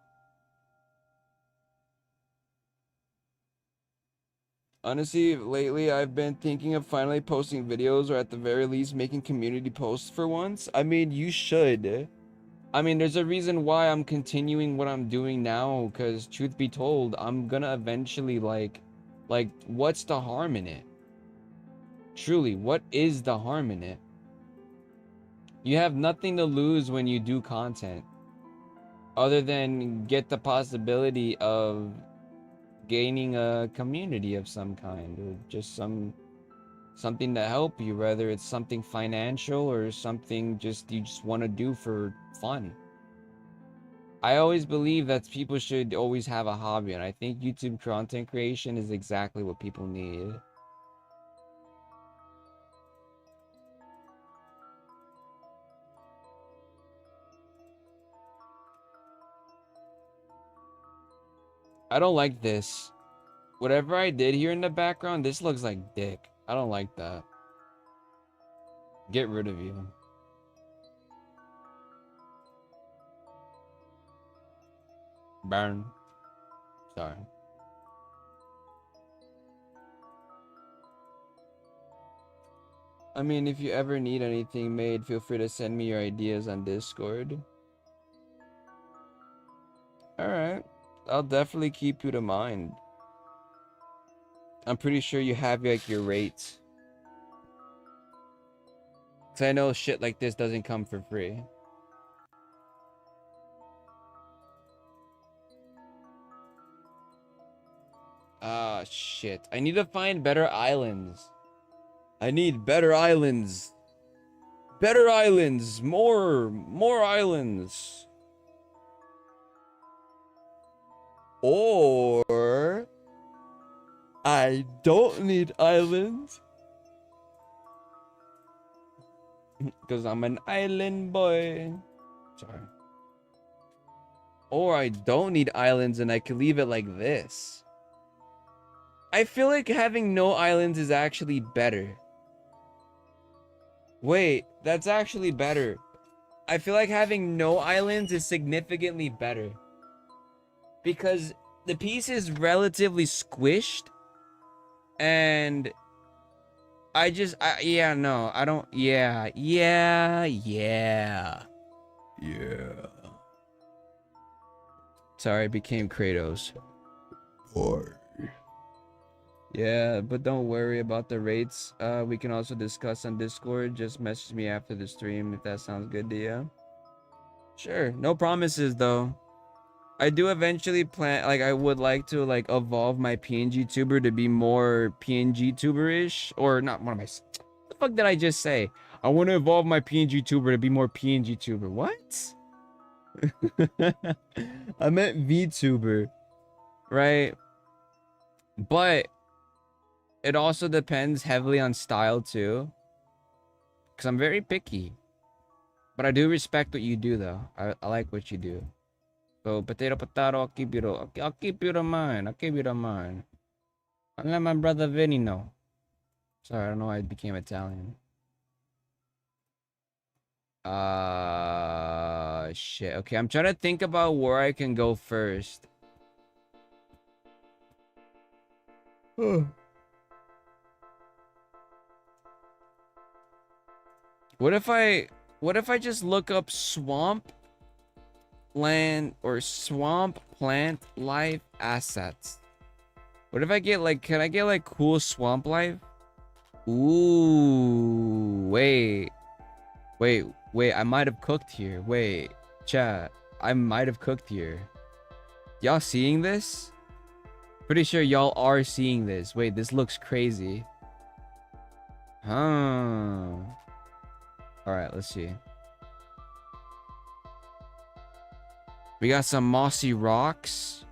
Honestly, lately I've been thinking of finally posting videos, or at the very least making community posts for once. I mean, you should. I mean, there's a reason why I'm continuing what I'm doing now, because truth be told, I'm gonna eventually like, what's the harm in it? Truly, what is the harm in it? You have nothing to lose when you do content, other than get the possibility of gaining a community of some kind, or just something to help you, whether it's something financial or something just you just want to do for fun. I always believe that people should always have a hobby, and I think YouTube content creation is exactly what people need. I don't like this. Whatever I did here in the background, this looks like dick. I don't like that. Get rid of you. Burn. Sorry. I mean, if you ever need anything made, feel free to send me your ideas on Discord. Alright. I'll definitely keep you to mind. I'm pretty sure you have like your rates. Cause I know shit like this doesn't come for free. Ah, shit. I need to find better islands. I need better islands. Better islands. More islands. Or I don't need islands. Because I'm an island boy. Sorry. Or I don't need islands and I can leave it like this. I feel like having no islands is actually better. Wait, that's actually better. I feel like having no islands is significantly better. Because the piece is relatively squished. And yeah, no, I don't, yeah. Sorry, I became Kratos. Or. Yeah, but don't worry about the rates. We can also discuss on Discord. Just message me after the stream if that sounds good to you. Sure, no promises though. I do eventually plan, like I would like to like evolve my PNG tuber to be more PNG tuber-ish. Or not, what am I, the fuck did I just say? I want to evolve my PNG tuber to be more PNG tuber. What? I meant VTuber, right? But it also depends heavily on style too, because I'm very picky. But I do respect what you do though. I like what you do. So potato, I'll keep you in mind. I'll keep you in mind. I'll let my brother Vinny know. Sorry, I don't know why I became Italian. Shit. Okay, I'm trying to think about where I can go first. What if I just look up swamp land or swamp plant life assets? What if I get like, can I get like cool swamp life? Ooh, wait, I might have cooked here. Wait, chat, I might have cooked here. Y'all seeing this? Pretty sure y'all are seeing this. Wait, this looks crazy. Huh. Alright, let's see. We got some mossy rocks.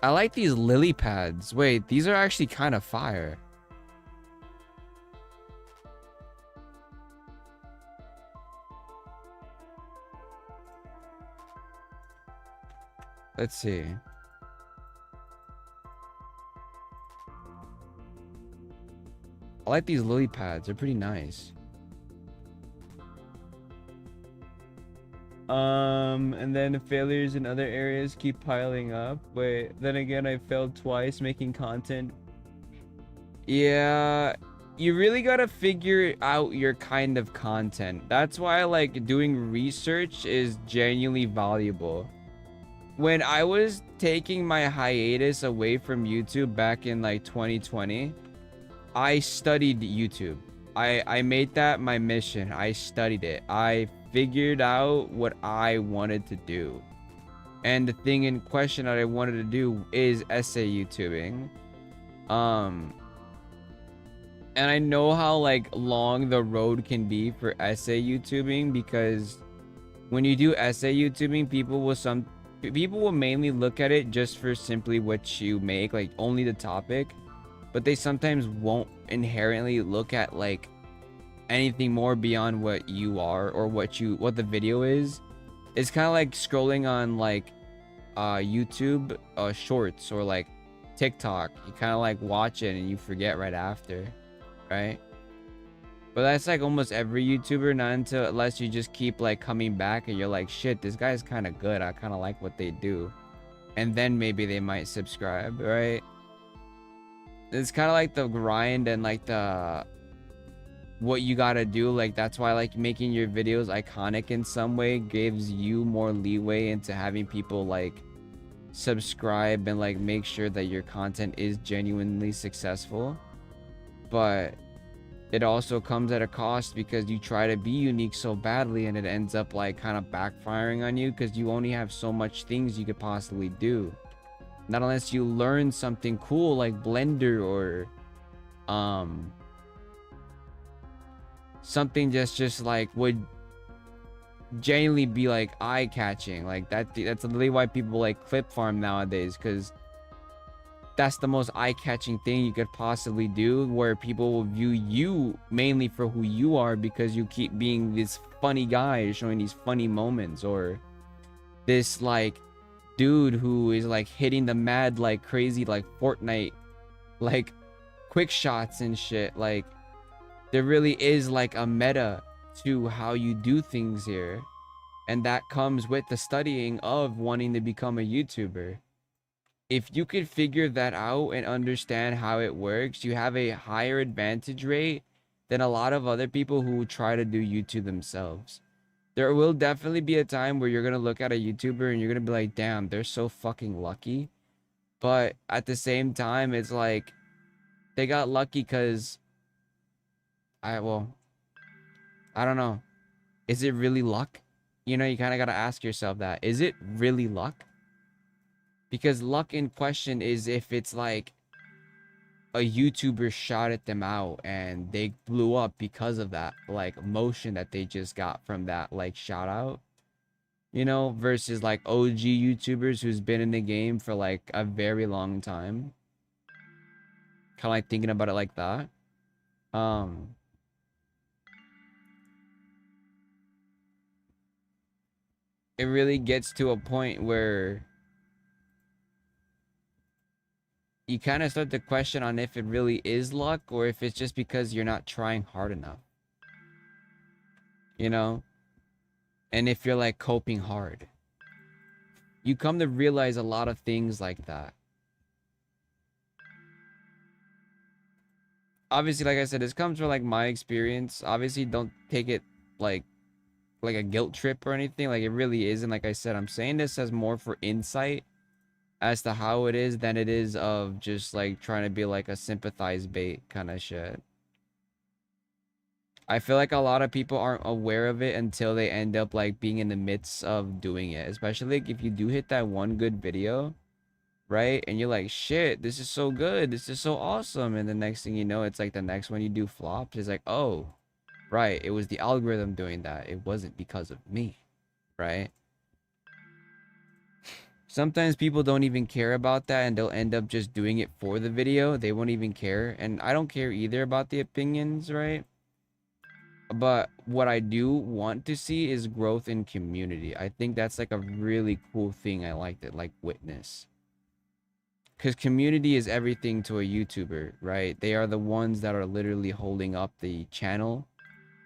I like these lily pads. Wait, these are actually kind of fire. Let's see. I like these lily pads. They're pretty nice. And then failures in other areas keep piling up. Wait, then again, I failed twice making content. Yeah, you really gotta figure out your kind of content. That's why like doing research is genuinely valuable. When I was taking my hiatus away from YouTube back in like 2020, I studied YouTube. I made that my mission. I studied it. I figured out what I wanted to do. And the thing in question that I wanted to do is essay YouTubing. And I know how like long the road can be for essay YouTubing, because when you do essay YouTubing, people will mainly look at it just for simply what you make, like only the topic, but they sometimes won't inherently look at like anything more beyond what you are or what the video is. It's kind of like scrolling on like YouTube shorts or like TikTok. You kind of like watch it and you forget right after, right? But that's like almost every YouTuber, unless you just keep like coming back and you're like, shit, this guy's kind of good, I kind of like what they do, and then maybe they might subscribe, right? It's kind of like the grind and like the what you gotta do. Like that's why like making your videos iconic in some way gives you more leeway into having people like subscribe and like make sure that your content is genuinely successful. But it also comes at a cost because you try to be unique so badly and it ends up like kind of backfiring on you because you only have so much things you could possibly do. Not unless you learn something cool like Blender or something just like would genuinely be like eye-catching. Like that's literally why people like clip farm nowadays, because that's the most eye-catching thing you could possibly do, where people will view you mainly for who you are because you keep being this funny guy showing these funny moments, or this like dude who is like hitting the mad like crazy like Fortnite like quick shots and shit. Like there really is like a meta to how you do things here, and that comes with the studying of wanting to become a YouTuber. If you could figure that out and understand how it works, you have a higher advantage rate than a lot of other people who try to do YouTube themselves. There will definitely be a time where you're going to look at a YouTuber and you're going to be like, damn, they're so fucking lucky. But at the same time, it's like they got lucky because I don't know. Is it really luck? You know, you kind of got to ask yourself that. Is it really luck? Because luck in question is if it's like a YouTuber shouted them out and they blew up because of that like motion that they just got from that like shout out, you know, versus like OG YouTubers who's been in the game for like a very long time. Kind of like thinking about it like that. It really gets to a point where you kind of start to question on if it really is luck or if it's just because you're not trying hard enough, you know? And if you're like coping hard, you come to realize a lot of things like that. Obviously, like I said, this comes from like my experience. Obviously, don't take it like a guilt trip or anything. Like it really isn't. Like I said, I'm saying this as more for insight as to how it is than it is of just like trying to be like a sympathize bait kind of shit. I feel like a lot of people aren't aware of it until they end up like being in the midst of doing it. Especially like if you do hit that one good video, right? And you're like, shit, this is so good. This is so awesome. And the next thing you know, it's like the next one you do flops. It's like, oh, right. It was the algorithm doing that. It wasn't because of me, right? Sometimes people don't even care about that and they'll end up just doing it for the video. They won't even care. And I don't care either about the opinions, right? But what I do want to see is growth in community. I think that's like a really cool thing I like to like witness. Because community is everything to a YouTuber, right? They are the ones that are literally holding up the channel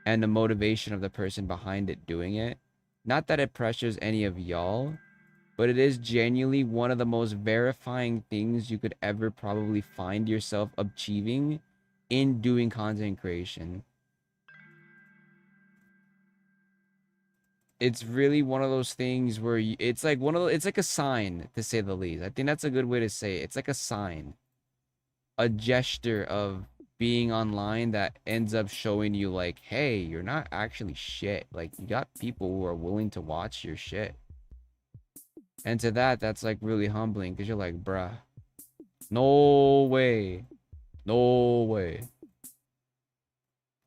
and the motivation of the person behind it doing it. Not that it pressures any of y'all, but it is genuinely one of the most verifying things you could ever probably find yourself achieving in doing content creation. It's really one of those things where it's like it's like a sign, to say the least. I think that's a good way to say it. It's like a sign, a gesture of being online that ends up showing you like, hey, you're not actually shit. Like you got people who are willing to watch your shit. And to that's like really humbling because you're like, bruh, no way. No way.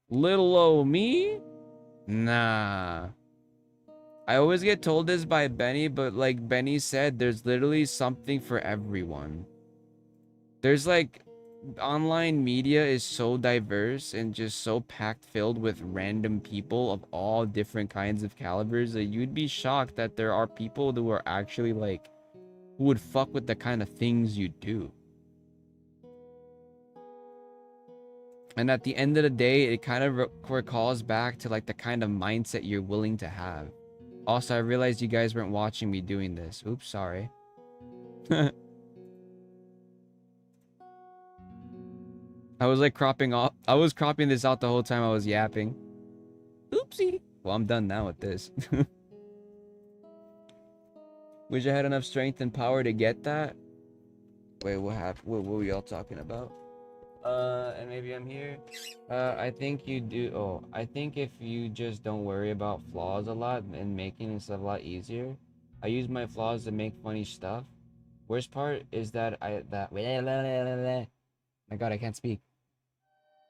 Little old me? Nah. I always get told this by Benny, but like Benny said, there's literally something for everyone. There's like, online media is so diverse and just so packed filled with random people of all different kinds of calibers that you'd be shocked that there are people who are actually like, who would fuck with the kind of things you do. And at the end of the day, it kind of recalls back to like the kind of mindset you're willing to have. Also, I realized you guys weren't watching me doing this. Oops, sorry. I was like I was cropping this out the whole time I was yapping. Oopsie. Well, I'm done now with this. Wish I had enough strength and power to get that. Wait, what happened? What were y'all talking about? And maybe I'm here. I think you do. Oh, I think if you just don't worry about flaws a lot and making stuff a lot easier. I use my flaws to make funny stuff. Worst part is that my God, I can't speak.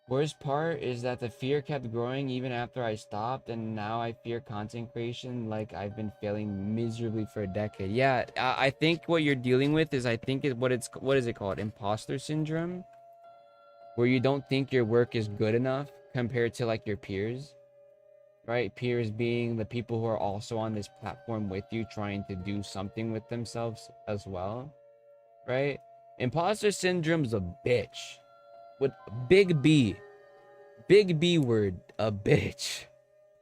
Worst part is that the fear kept growing even after I stopped, and now I fear content creation like I've been failing miserably for a decade. Yeah, I think what you're dealing with is, I think what is it called? Imposter syndrome, where you don't think your work is good enough compared to like your peers, right? Peers being the people who are also on this platform with you, trying to do something with themselves as well, right? Imposter syndrome's a bitch with big B word, a bitch.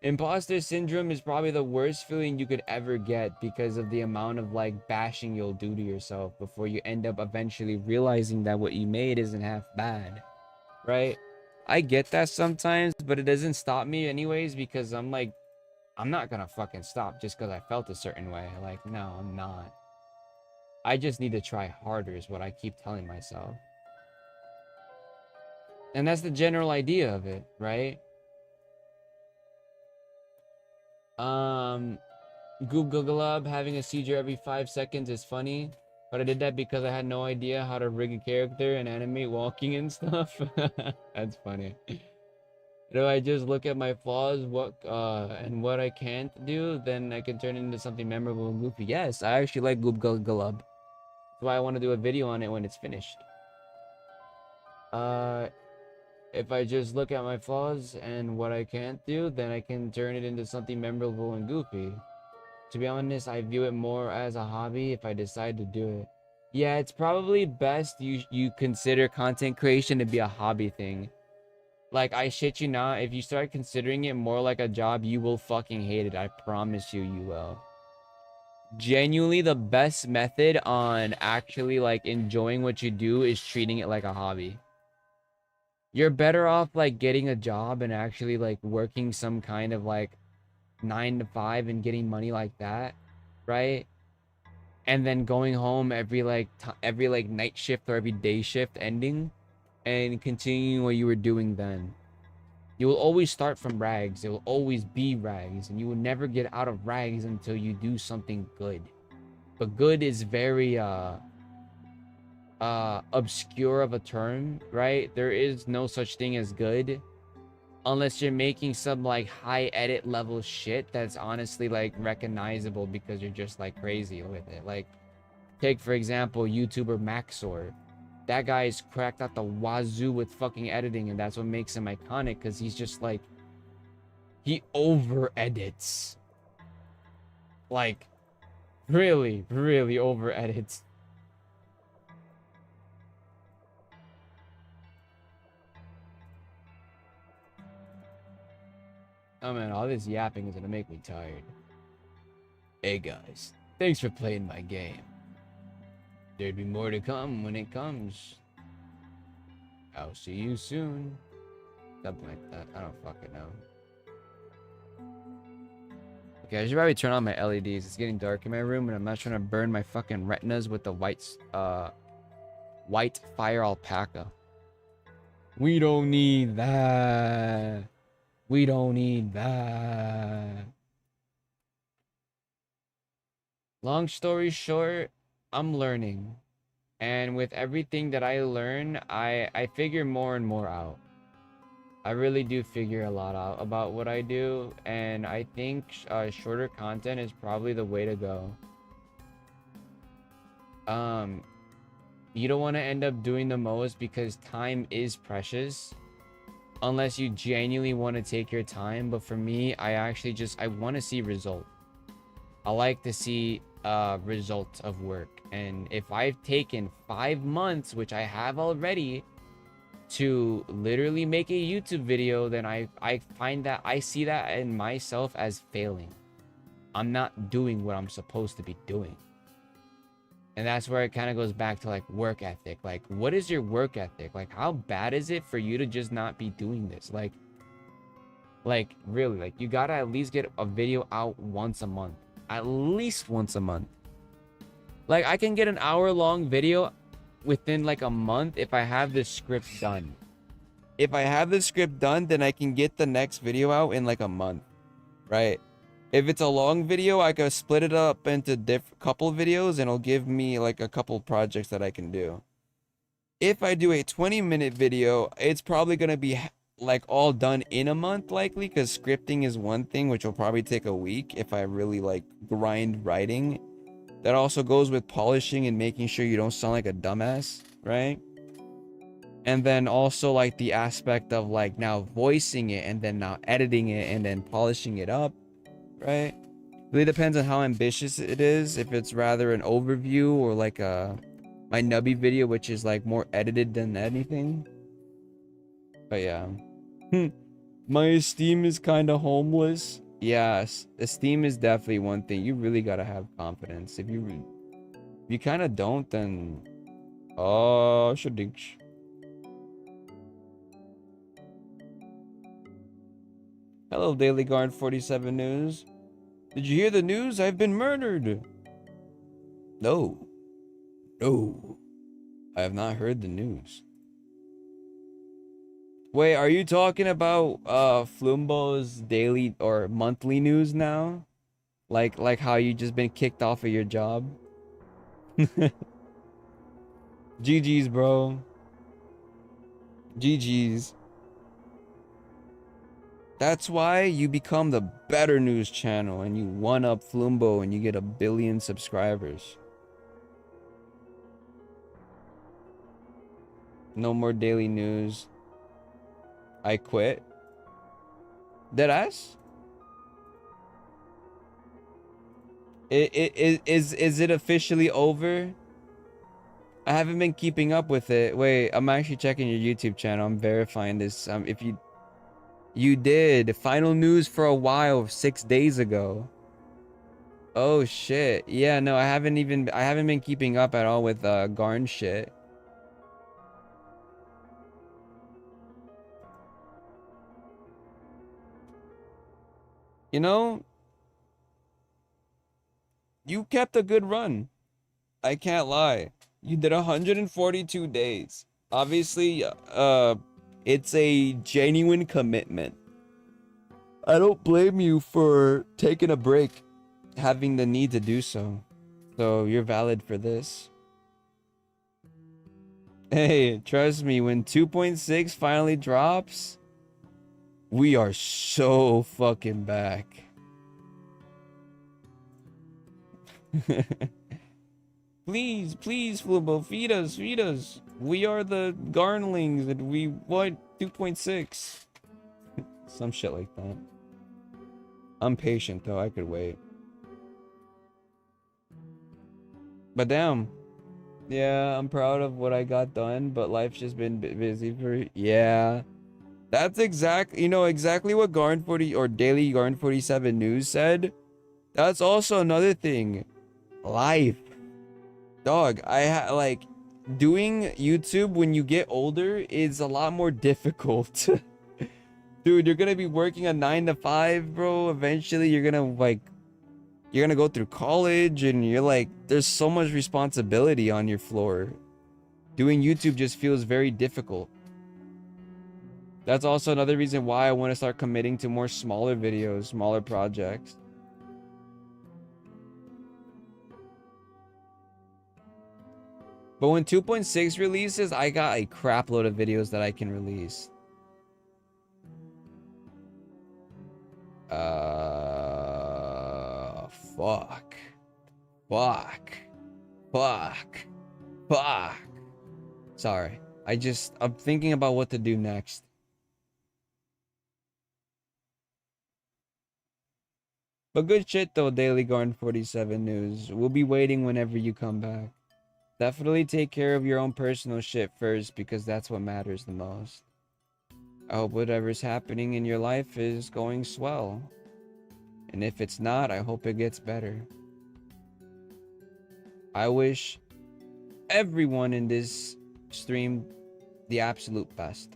Imposter syndrome is probably the worst feeling you could ever get because of the amount of like bashing you'll do to yourself before you end up eventually realizing that what you made isn't half bad, right? I get that sometimes, but it doesn't stop me anyways, because I'm like, I'm not gonna fucking stop just because I felt a certain way. Like, no, I'm not. I just need to try harder is what I keep telling myself. And that's the general idea of it, right? Google Glub having a seizure every 5 seconds is funny, but I did that because I had no idea how to rig a character and animate walking and stuff. That's funny. If I just look at my flaws, and what I can't do, then I can turn it into something memorable and goofy. Yes, I actually like Google Glub. That's why I want to do a video on it when it's finished. If I just look at my flaws and what I can't do, then I can turn it into something memorable and goofy. To be honest, I view it more as a hobby if I decide to do it. Yeah, it's probably best you consider content creation to be a hobby thing. Like, I shit you not, if you start considering it more like a job, you will fucking hate it. I promise you, you will. Genuinely, the best method on actually like enjoying what you do is treating it like a hobby. You're better off like getting a job and actually like working some kind of like 9 to 5 and getting money like that, right? And then going home every like night shift or every day shift ending and continuing what you were doing then. You will always start from rags. It will always be rags, and you will never get out of rags until you do something good. But good is very obscure of a term, right? There is no such thing as good unless you're making some like high edit level shit that's honestly like recognizable because you're just like crazy with it. Like, take for example YouTuber Maxor. That guy is cracked out the wazoo with fucking editing, and that's what makes him iconic, because he's just like, he over edits, like really over edits. Oh man, all this yapping is gonna make me tired. Hey guys, thanks for playing my game. There'd be more to come when it comes. I'll see you soon. Something like that. I don't fucking know. Okay, I should probably turn on my LEDs. It's getting dark in my room, and I'm not trying to burn my fucking retinas with the white fire alpaca. We don't need that. We don't need that. Long story short, I'm learning. And with everything that I learn, I figure more and more out. I really do figure a lot out about what I do, and I think shorter content is probably the way to go. You don't want to end up doing the most because time is precious. Unless you genuinely want to take your time. But for me, I want to see result. I like to see result of work. And if I've taken 5 months, which I have already, to literally make a YouTube video, then I find that I see that in myself as failing. I'm not doing what I'm supposed to be doing. And that's where it kind of goes back to like work ethic. Like, what is your work ethic? Like, how bad is it for you to just not be doing this? Like really, like, you gotta at least get a video out once a month. At least once a month. Like, I can get an hour-long video within like a month if I have this script done. if I have the script done, then I can get the next video out in like a month, right? If it's a long video, I can split it up into couple videos and it'll give me like a couple projects that I can do. If I do a 20-minute video, it's probably going to be like all done in a month likely, because scripting is one thing which will probably take a week if I really like grind writing. That also goes with polishing and making sure you don't sound like a dumbass, right? And then also like the aspect of like now voicing it and then now editing it and then polishing it up, right? Really depends on how ambitious it is. If it's rather an overview or like my nubby video, which is like more edited than anything. But yeah. My esteem is kind of homeless. Yes, esteem is definitely one thing. You really gotta have confidence. If you kind of don't, then oh, shadinch. Hello, Daily Guard 47 News. Did you hear the news? I've been murdered. No. No. I have not heard the news. Wait, are you talking about Flumbo's daily or monthly news now? Like how you just been kicked off of your job? GG's, bro. GG's. That's why you become the better news channel and you one up Flumbo and you get 1 billion subscribers. No more daily news. I quit. Deadass? Is it officially over? I haven't been keeping up with it. Wait, I'm actually checking your YouTube channel. I'm verifying this. If you did final news for a while, 6 days ago. Oh shit. Yeah, no, I haven't been keeping up at all with Garn shit. You know, you kept a good run. I can't lie. You did 142 days. Obviously, it's a genuine commitment. I don't blame you for taking a break, having the need to do so. So you're valid for this. Hey, trust me, when 2.6 finally drops, we are so fucking back. Please, please, Flumbo, feed us, feed us. We are the Garnlings and we want 2.6. Some shit like that. I'm patient though, I could wait. But damn. Yeah, I'm proud of what I got done, but life's just been busy for... Yeah. That's exactly what Garn 40 or Daily Garn 47 News said. That's also another thing. Life. Dog, like doing YouTube when you get older is a lot more difficult. Dude, you're gonna be working a 9 to 5, bro. Eventually you're gonna go through college and you're like, there's so much responsibility on your floor. Doing YouTube just feels very difficult. That's also another reason why I want to start committing to more smaller videos, smaller projects. But when 2.6 releases, I got a crap load of videos that I can release. Fuck. Fuck. Fuck. Fuck. Sorry. I'm thinking about what to do next. But good shit though, Daily Garden 47 News. We'll be waiting whenever you come back. Definitely take care of your own personal shit first, because that's what matters the most. I hope whatever's happening in your life is going swell. And if it's not, I hope it gets better. I wish everyone in this stream the absolute best.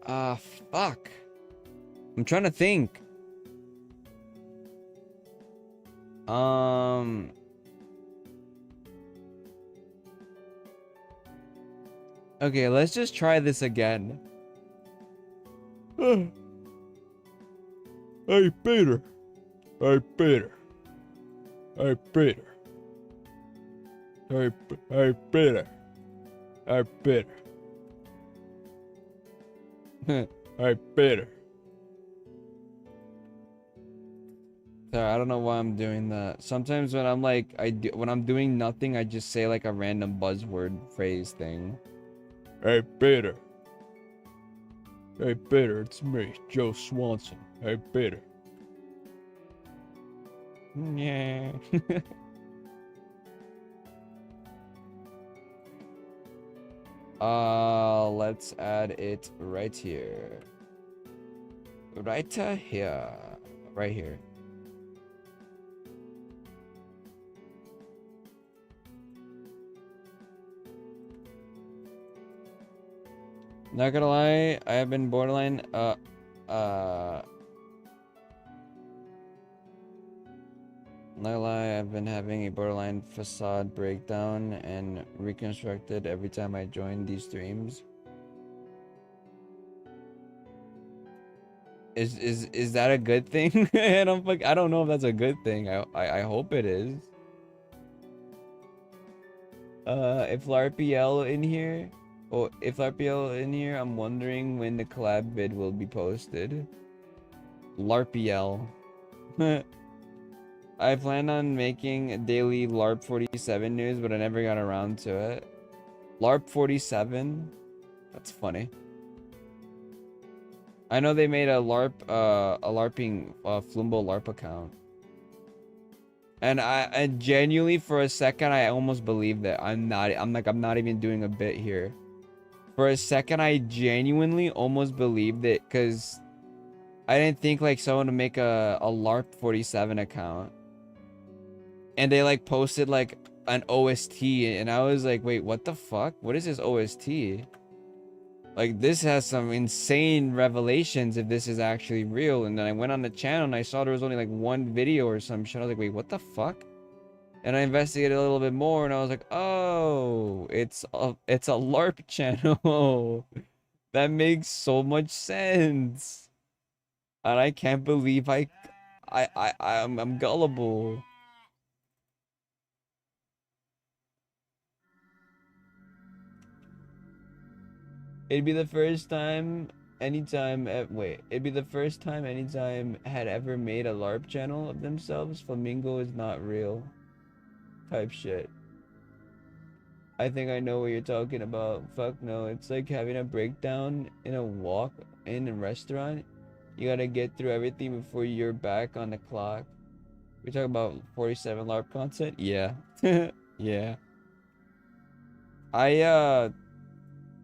Fuck. I'm trying to think. Okay, let's just try this again. Hey, Peter. Hey, Peter. Hey, Peter. Hey, hey, Peter. Hey, Peter. Hey, Peter. Sorry, I don't know why I'm doing that. Sometimes when I'm like, when I'm doing nothing, I just say like a random buzzword phrase thing. Hey, Peter. Hey, Peter, it's me, Joe Swanson. Hey, Peter. Yeah. Let's add it right here. Right here. Right here. Not gonna lie, I have been borderline, not gonna lie, I've been having a borderline facade breakdown and reconstructed every time I join these streams. Is that a good thing? And I'm like, I don't know if that's a good thing. I hope it is. If LARPL in here, or if LARPL in here, I'm wondering when the collab vid will be posted. LARPL. I planned on making a daily LARP 47 news, but I never got around to it. LARP 47? That's funny. I know they made a LARP, a LARPing, Flumbo LARP account. And I genuinely, for a second, I almost believed that. I'm not even doing a bit here. For a second, I genuinely almost believed it, because I didn't think, like, someone would make a LARP 47 account. And they, like, posted, like, an OST, and I was like, wait, what the fuck? What is this OST? Like, this has some insane revelations if this is actually real. And then I went on the channel and I saw there was only, like, one video or some shit. I was like, wait, what the fuck? And I investigated a little bit more, and I was like, oh, it's a LARP channel. That makes so much sense. And I can't believe I'm gullible. It'd be the first time anytime it'd be the first time anytime had ever made a LARP channel of themselves. Flamingo is not real. Type shit. I think I know what you're talking about. Fuck no. It's like having a breakdown in a walk in a restaurant. You gotta get through everything before you're back on the clock. We talk about 47 LARP content? Yeah. Yeah.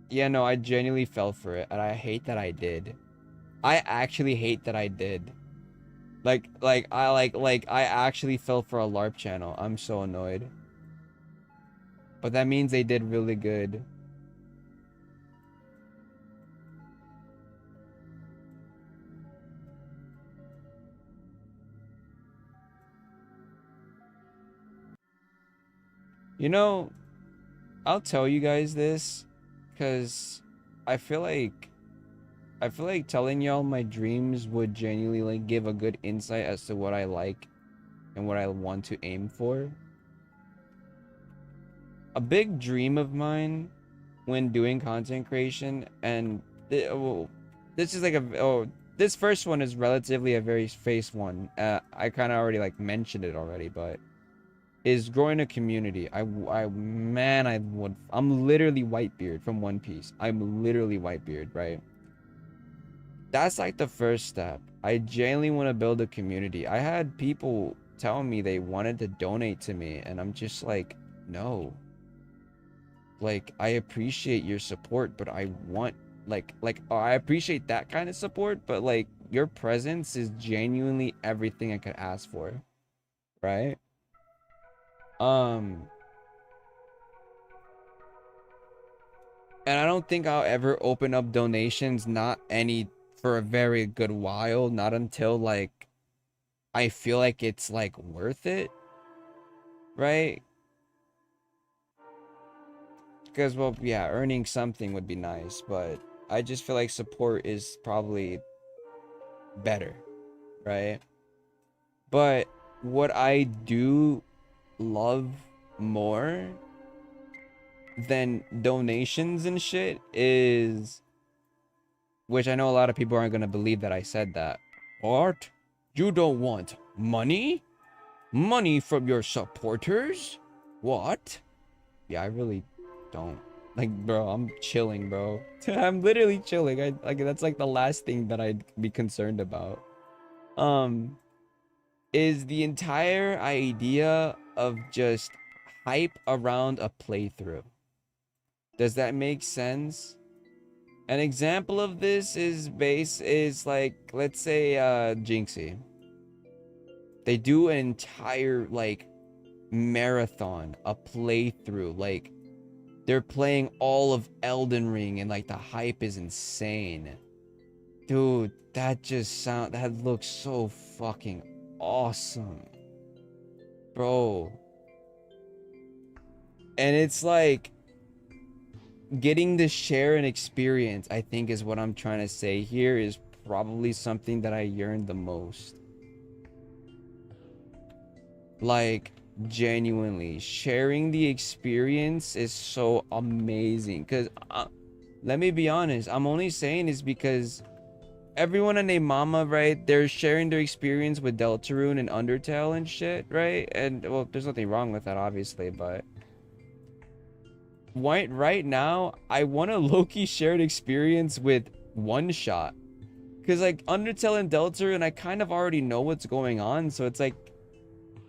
Yeah, no, I genuinely fell for it, and I hate that I did. I actually hate that I did. I actually fell for a LARP channel. I'm so annoyed. But that means they did really good. You know, I'll tell you guys this, because I feel like telling y'all my dreams would genuinely like give a good insight as to what I like and what I want to aim for. A big dream of mine when doing content creation, and this is like this first one is relatively a very face one. I kind of already like mentioned it already, but is growing a community. I'm literally Whitebeard from One Piece. I'm literally Whitebeard, right? That's like the first step. I genuinely want to build a community. I had people tell me they wanted to donate to me, and I'm just like, no. Like, I appreciate your support, but I want I appreciate that kind of support, but like your presence is genuinely everything I could ask for, right? Um, and I don't think I'll ever open up donations, not any for a very good while, not until like I feel like it's like worth it, right? because, well, yeah, earning something would be nice, but I just feel like support is probably better, right? But what I do love more than donations and shit is, which I know a lot of people aren't gonna believe that I said that. What? You don't want money? Money from your supporters? What? Yeah, I really don't. Like, bro, I'm chilling, bro. I'm literally chilling. Like that's like the last thing that I'd be concerned about. Is the entire idea of just hype around a playthrough. Does that make sense? An example of this is like, let's say Jinxie. They do an entire like marathon, a playthrough, like they're playing all of Elden Ring and like the hype is insane. Dude, that looks so fucking awesome. Bro. And it's like getting to share an experience, I think is what I'm trying to say here, is probably something that I yearn the most. Like, genuinely, sharing the experience is so amazing. Because, let me be honest, I'm only saying this because everyone and their mama, right, they're sharing their experience with Deltarune and Undertale and shit, right? And, well, there's nothing wrong with that, obviously, but right now, I want a low-key shared experience with One Shot. Because, like, Undertale and Deltarune, I kind of already know what's going on, so it's like,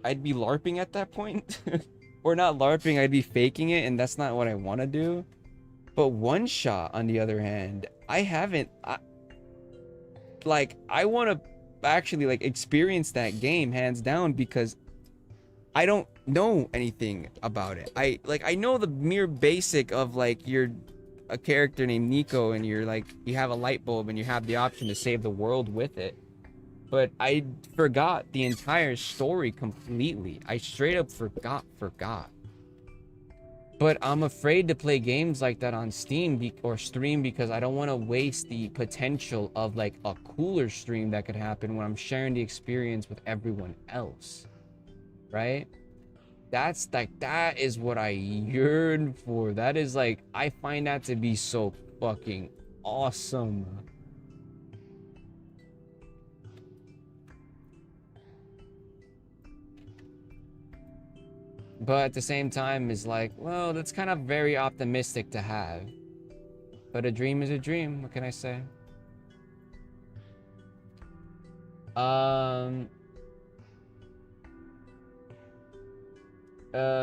I'd be LARPing at that point. Or not LARPing, I'd be faking it, and that's not what I want to do. But One Shot, on the other hand, I want to actually, like, experience that game, hands down, because I don't know anything about it. I know the mere basic of, like, you're a character named Nico, and you're, like, you have a light bulb, and you have the option to save the world with it. But I forgot the entire story completely. I straight up forgot. But I'm afraid to play games like that on Steam or stream because I don't want to waste the potential of like a cooler stream that could happen when I'm sharing the experience with everyone else. Right? That's like, that is what I yearn for. That is like, I find that to be so fucking awesome. But at the same time, is like, well, that's kind of very optimistic to have. But a dream is a dream. What can I say?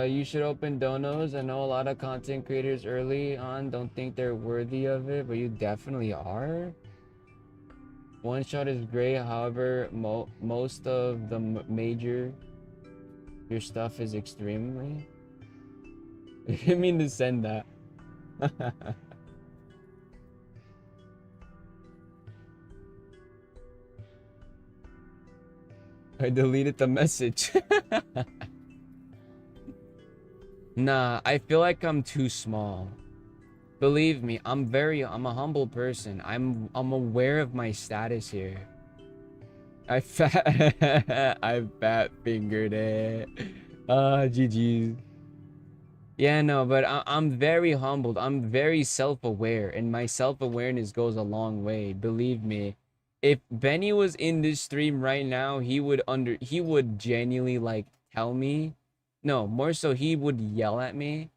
You should open donos. I know a lot of content creators early on don't think they're worthy of it, but you definitely are. One Shot is great. However, most of the major, your stuff is extremely. I didn't mean to send that. I deleted the message. Nah, I feel like I'm too small. Believe me, I'm a humble person. I'm aware of my status here. I fat fingered it. GG's. Yeah, no, but I'm very humbled. I'm very self-aware, and my self-awareness goes a long way. Believe me. If Benny was in this stream right now, he would genuinely like tell me. No, more so he would yell at me.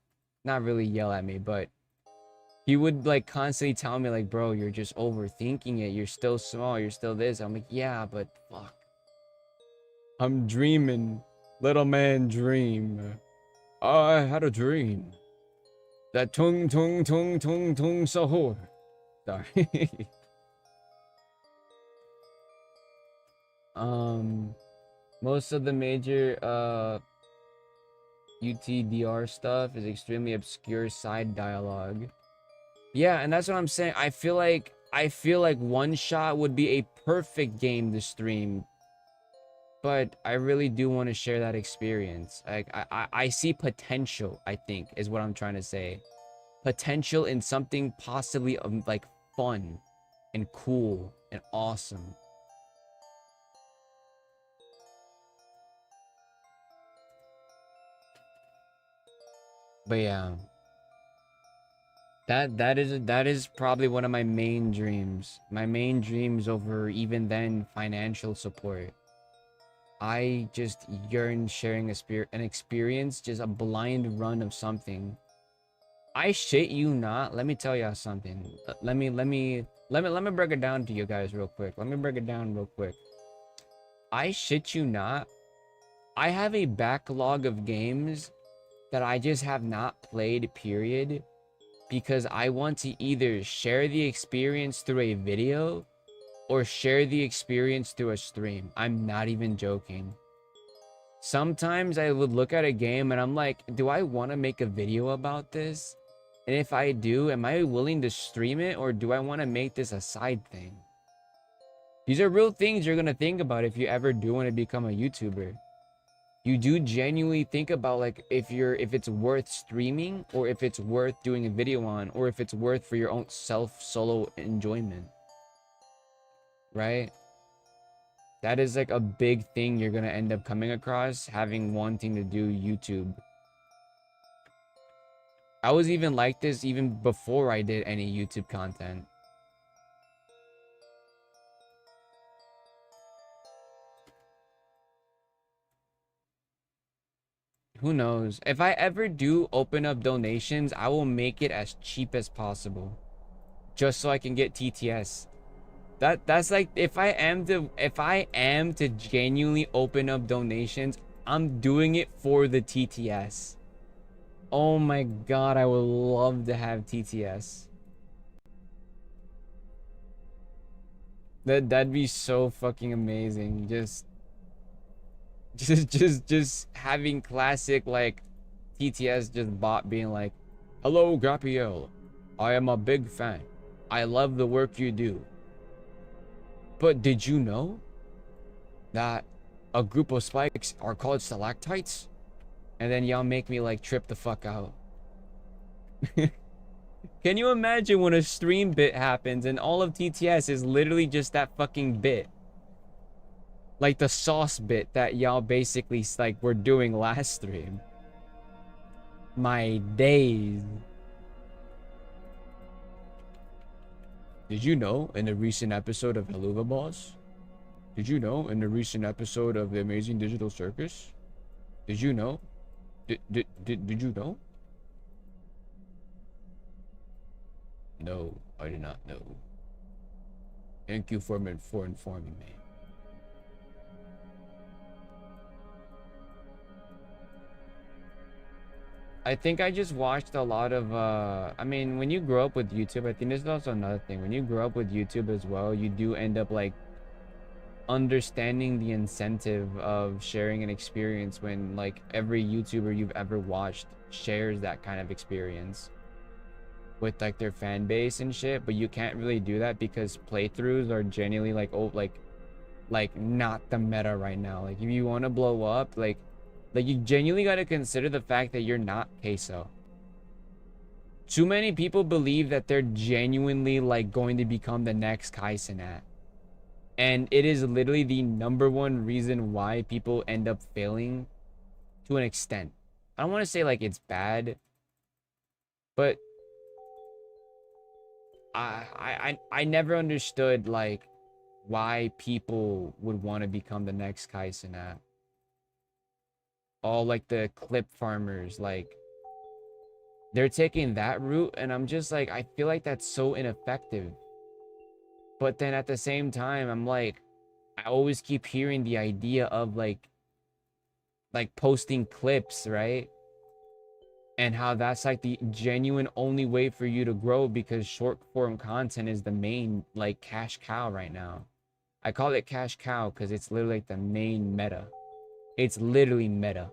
Not really yell at me, but he would like constantly tell me like, bro, you're just overthinking it. You're still small. You're still this. I'm like, yeah, but fuck. I'm dreaming. Little man dream. I had a dream. That tung tung tung tung tung sahur. Sorry. Most of the major UTDR stuff is extremely obscure side dialogue. Yeah, and that's what I'm saying. I feel like One Shot would be a perfect game to stream. But I really do want to share that experience. Like I see potential, I think, is what I'm trying to say. potential in something possibly like fun and cool and awesome. But yeah, that is probably one of my main dreams. My main dreams over even then financial support. I just yearn sharing an experience, just a blind run of something. I shit you not. Let me tell y'all something. Let me break it down to you guys real quick. Let me break it down real quick. I shit you not. I have a backlog of games that I just have not played, period, because I want to either share the experience through a video or share the experience through a stream. I'm not even joking. Sometimes I would look at a game and I'm like, do I want to make a video about this? And if I do, am I willing to stream it, or do I want to make this a side thing? These are real things you're going to think about if you ever do want to become a YouTuber. You do genuinely think about like if it's worth streaming, or if it's worth doing a video on, or if it's worth for your own solo enjoyment. Right? That is like a big thing you're going to end up coming across wanting to do YouTube. I was even like this even before I did any YouTube content. Who knows? If I ever do open up donations, I will make it as cheap as possible, just so I can get TTS. That's like, if I am to genuinely open up donations, I'm doing it for the TTS. Oh my god, I would love to have TTS. That'd be so fucking amazing. Just having classic like TTS just bot being like, "Hello, Gabriel. I am a big fan. I love the work you do. But did you know that a group of spikes are called stalactites?" And then y'all make me like trip the fuck out. Can you imagine when a stream bit happens and all of TTS is literally just that fucking bit? Like the sauce bit that y'all basically like were doing last stream. My days. Did you know in a recent episode of Helluva Boss? Did you know in a recent episode of The Amazing Digital Circus? Did you know? Did you know? No, I did not know. Thank you for informing me. I think I just watched a lot of I mean, when you grow up with YouTube, I think this is also another thing. When you grow up with YouTube as well, you do end up like understanding the incentive of sharing an experience when like every YouTuber you've ever watched shares that kind of experience with like their fan base and shit. But you can't really do that because playthroughs are genuinely like, oh, like not the meta right now. Like if you want to blow up, like you genuinely got to consider the fact that you're not Queso. Too many people believe that they're genuinely like going to become the next Kai Cenat. And it is literally the #1 reason why people end up failing to an extent. I don't want to say like it's bad, but I never understood like why people would want to become the next Kai Cenat. All like the clip farmers, like they're taking that route, and I'm just like, I feel like that's so ineffective. But then at the same time, I'm like, I always keep hearing the idea of like posting clips, right? And how that's like the genuine only way for you to grow, because short form content is the main like cash cow right now. I call it cash cow because it's literally like the main meta. It's literally meta.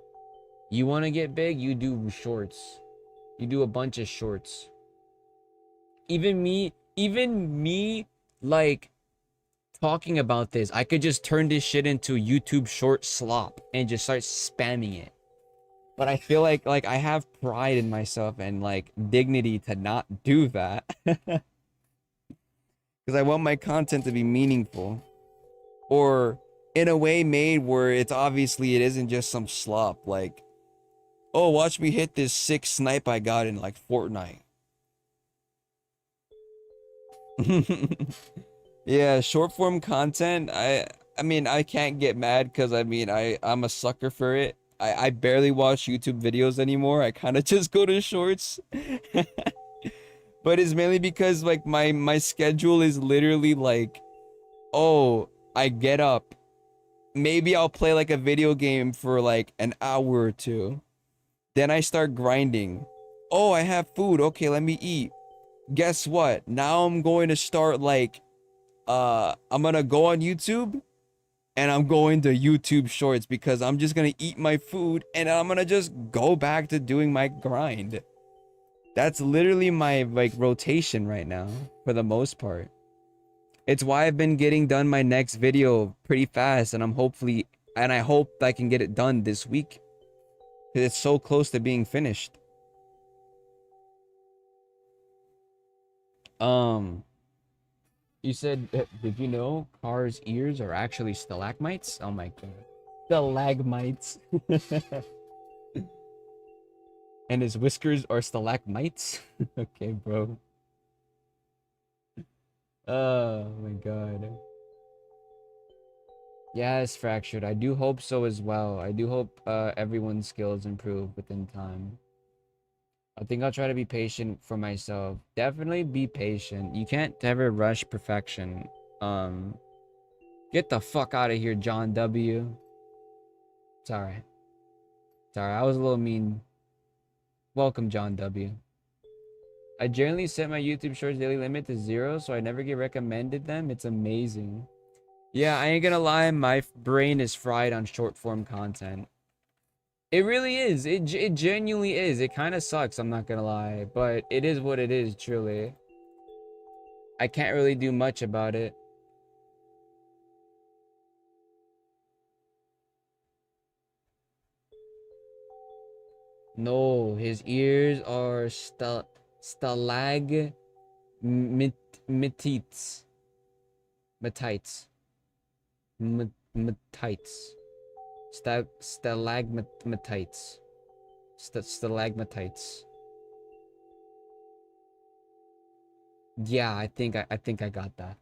You want to get big, you do shorts. You do a bunch of shorts. Even me, like talking about this, I could just turn this shit into YouTube short slop and just start spamming it. But I feel like I have pride in myself and like dignity to not do that. Because I want my content to be meaningful. Or in a way made where it's obviously it isn't just some slop. Like, oh, watch me hit this sick snipe I got in like Fortnite. Yeah, short form content. I mean I can't get mad because I mean I'm a sucker for it. I barely watch YouTube videos anymore. I kind of just go to shorts. But it's mainly because like my schedule is literally like, oh, I get up. Maybe I'll play like a video game for like an hour or two. Then I start grinding. Oh, I have food. Okay, let me eat. Guess what? Now I'm going to start like I'm gonna go on YouTube and I'm going to YouTube Shorts because I'm just gonna eat my food and I'm gonna just go back to doing my grind. That's literally my like rotation right now for the most part. It's why I've been getting done my next video pretty fast and I hope I can get it done this week because it's so close to being finished. Um, you said, did you know Car's ears are actually stalagmites? Oh my god. Stalagmites. And his whiskers are stalagmites? Okay, bro. Oh my god. Yeah, it's fractured. I do hope so as well. I do hope everyone's skills improve within time. I think I'll try to be patient for myself. Definitely be patient. You can't ever rush perfection. Um, get the fuck out of here, John W. Sorry. Sorry, I was a little mean. Welcome, John W. I generally set my YouTube Shorts daily limit to 0, so I never get recommended them. It's amazing. Yeah, I ain't gonna lie, my brain is fried on short form content. It really is. It genuinely is. It kind of sucks, I'm not gonna lie, but it is what it is, truly. I can't really do much about it. No, his ears are stalagmites. Metites. Metites. Metites. Stalagmatites. Stalagmatites. Yeah, I think I got that.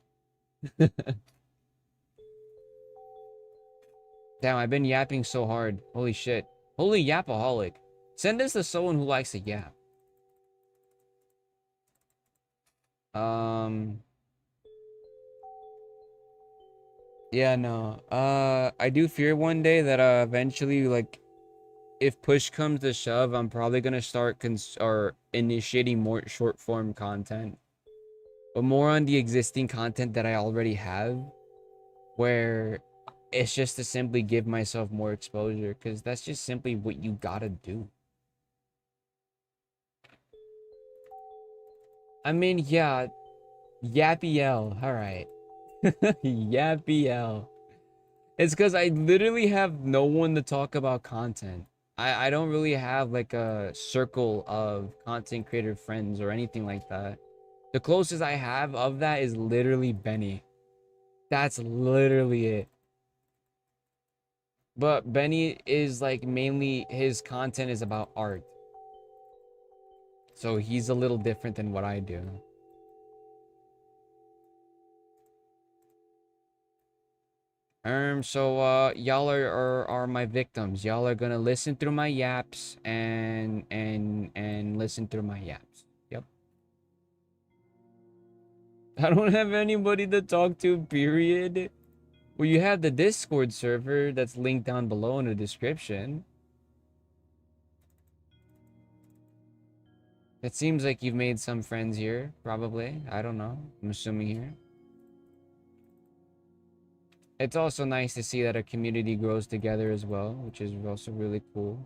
Damn, I've been yapping so hard. Holy shit. Holy yapaholic. Send this to someone who likes to yap. Um yeah, no. I do fear one day that eventually like if push comes to shove, I'm probably gonna start or initiating more short form content. But more on the existing content that I already have, where it's just to simply give myself more exposure, because that's just simply what you gotta do. I mean, yeah, Yappy L. Alright. Yappy L. It's because I literally have no one to talk about content. I don't really have like a circle of content creator friends or anything like that. The closest I have of that is literally Benny. That's literally it. But Benny is like mainly his content is about art. So he's a little different than what I do. So y'all are my victims. Y'all are gonna listen through my yaps and listen through my yaps. Yep. I don't have anybody to talk to, period. Well, you have the Discord server that's linked down below in the description. It seems like you've made some friends here, probably. I don't know. I'm assuming here. It's also nice to see that a community grows together as well, which is also really cool.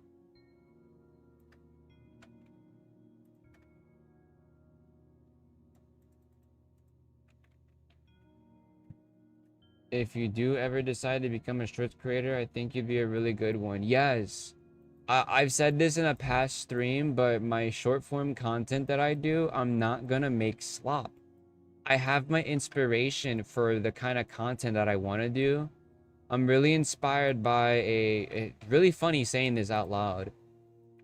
If you do ever decide to become a shorts creator, I think you'd be a really good one. Yes. I've said this in a past stream, but my short form content that I do, I'm not gonna make slop. I have my inspiration for the kind of content that I want to do. I'm really inspired by a really funny saying this out loud,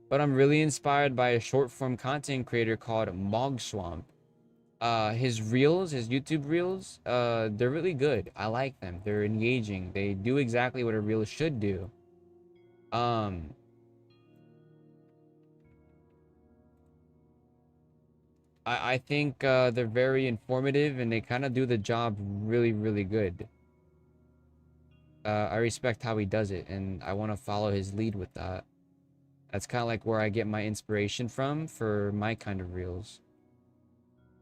but I'm really inspired by a short form content creator called Mogswamp. His reels, his YouTube reels, they're really good. I like them. They're engaging. They do exactly what a reel should do. Um, I think they're very informative and they kind of do the job really, really good. I respect how he does it, and I want to follow his lead with that. That's kind of like where I get my inspiration from for my kind of reels.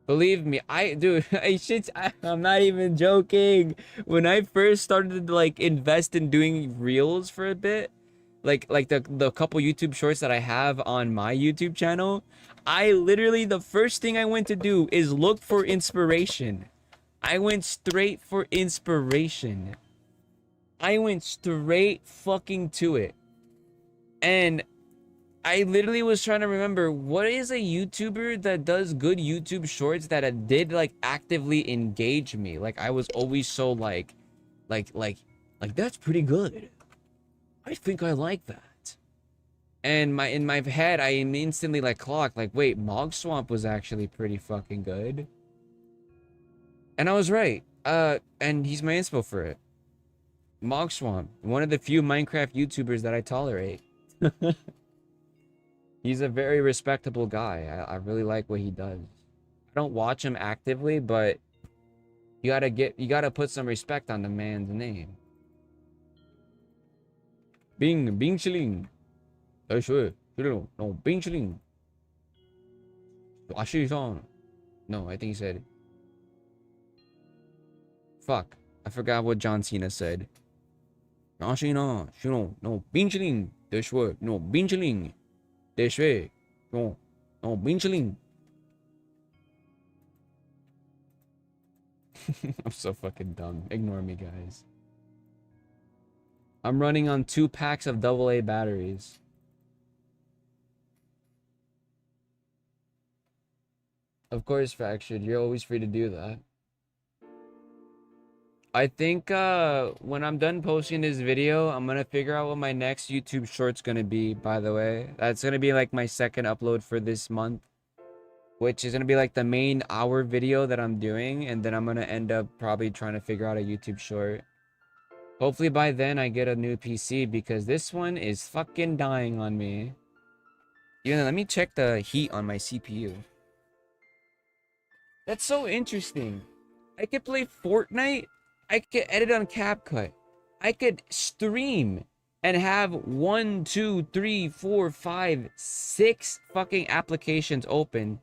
Believe me, dude, I'm not even joking. When I first started to like invest in doing reels for a bit, like the couple YouTube shorts that I have on my YouTube channel, I literally the first thing I went to do is look for inspiration. I went straight for inspiration. I went straight fucking to it. And I literally was trying to remember what is a YouTuber that does good YouTube shorts that did like actively engage me. Like I was always so like that's pretty good. I think I like that. And in my head I instantly like clocked like wait, Mogswamp was actually pretty fucking good. And I was right. And he's my inspo for it. Mogswamp, one of the few Minecraft YouTubers that I tolerate. He's a very respectable guy. I really like what he does. I don't watch him actively, but you gotta put some respect on the man's name. Bing Chilling. No, Bing Chilling. No, I think he said. Fuck. I forgot what John Cena said. No, Bing Chilling. No, Bing Chilling. No, Bing Chilling. I'm so fucking dumb. Ignore me, guys. I'm running on 2 packs of AA batteries. Of course, Fractured. You're always free to do that. I think when I'm done posting this video, I'm gonna figure out what my next YouTube short's gonna be, by the way. That's gonna be like my second upload for this month, which is gonna be like the main hour video that I'm doing, and then I'm gonna end up probably trying to figure out a YouTube short. Hopefully by then I get a new PC because this one is fucking dying on me. Let me check the heat on my CPU. That's so interesting. I could play Fortnite. I could edit on CapCut. I could stream and have 1, 2, 3, 4, 5, 6 fucking applications open.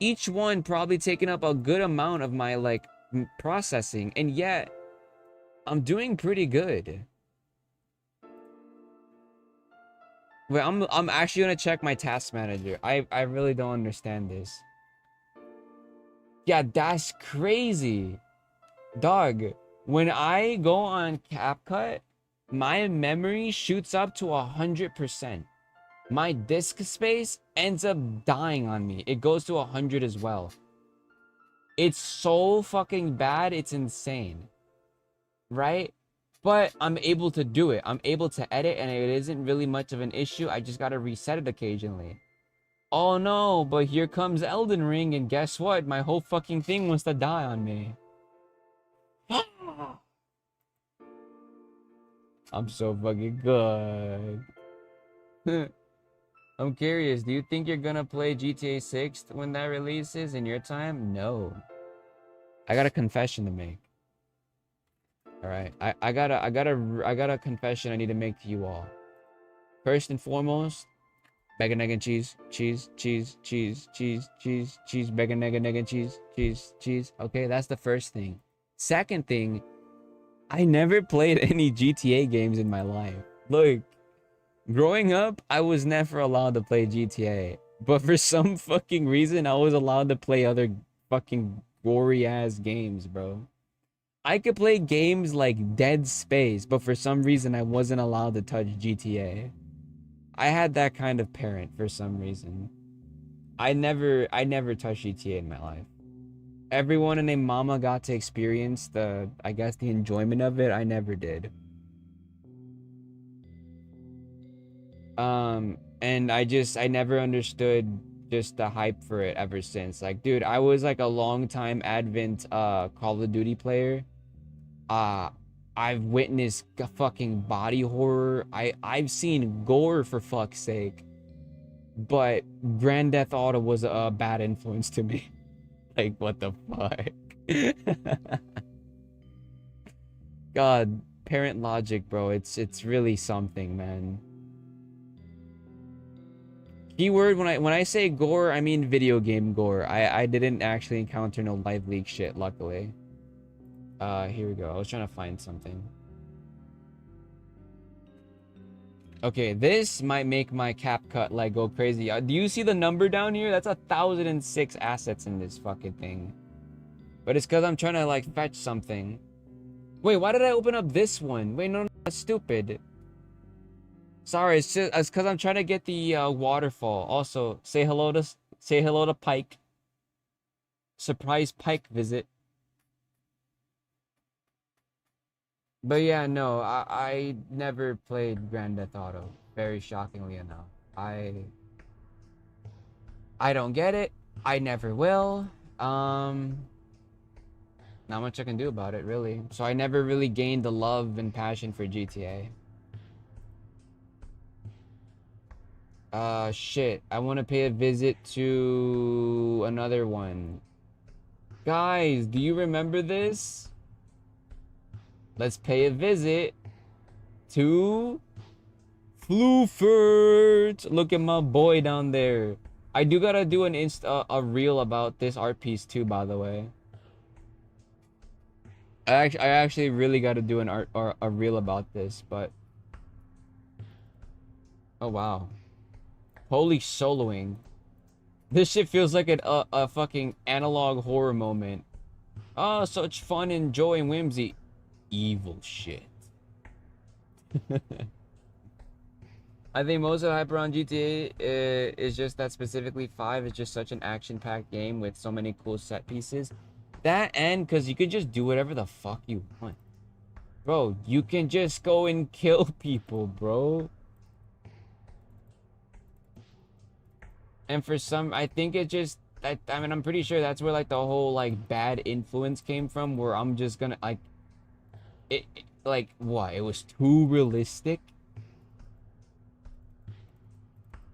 Each one probably taking up a good amount of my like processing, and yet I'm doing pretty good. Wait, I'm actually gonna check my task manager. I really don't understand this. Yeah, that's crazy. Dog, when I go on CapCut, my memory shoots up to 100%. My disk space ends up dying on me. It goes to 100 as well. It's so fucking bad, it's insane. Right? But I'm able to do it. I'm able to edit, and it isn't really much of an issue. I just gotta reset it occasionally. Oh no, but here comes Elden Ring, and guess what? My whole fucking thing wants to die on me. I'm so fucking good. I'm curious, do you think you're gonna play GTA 6 when that releases in your time? No. I got a confession to make. Alright, I got a confession I need to make to you all. First and foremost, bacon, egg, and cheese. Cheese, bacon, egg, and cheese. Cheese. Okay, that's the first thing. Second thing, I never played any GTA games in my life. Look, growing up, I was never allowed to play GTA. But for some fucking reason, I was allowed to play other fucking gory-ass games, bro. I could play games like Dead Space, but for some reason, I wasn't allowed to touch GTA. I had that kind of parent for some reason. I never touched GTA in my life. Everyone and their mama got to experience the, I guess, the enjoyment of it. I never did. And I never understood just the hype for it ever since. Like, dude, I was like a long time Advent Call of Duty player. Uh I've witnessed fucking body horror. I've seen gore for fuck's sake. But Grand Theft Auto was a bad influence to me. Like, what the fuck? God, parent logic, bro. It's really something, man. Keyword when I say gore, I mean video game gore. I didn't actually encounter no live leak shit, luckily. Here we go. I was trying to find something. Okay, this might make my cap cut like go crazy. Do you see the number down here? That's 1,006 assets in this fucking thing. But it's because I'm trying to like fetch something. Wait, why did I open up this one? Wait, no, that's stupid. Sorry, it's because I'm trying to get the waterfall. Also, say hello to Pike. Surprise Pike visit. But yeah, no, I never played Grand Theft Auto. Very shockingly enough, I don't get it. I never will. Not much I can do about it, really. So I never really gained the love and passion for GTA. Shit. I want to pay a visit to another one. Guys, do you remember this? Let's pay a visit to Flufert. Look at my boy down there. I do gotta do an a reel about this art piece too, by the way. I actually really gotta do an art or a reel about this, but oh wow. Holy soloing. This shit feels like a fucking analog horror moment. Oh, such fun and joy and whimsy. Evil shit. I think most of the hype around GTA is just that specifically 5 is just such an action-packed game with so many cool set pieces. That and because you could just do whatever the fuck you want. Bro, you can just go and kill people, bro. And for some, I think it just, I mean, I'm pretty sure that's where like the whole like bad influence came from, where I'm just gonna like, like what? It was too realistic.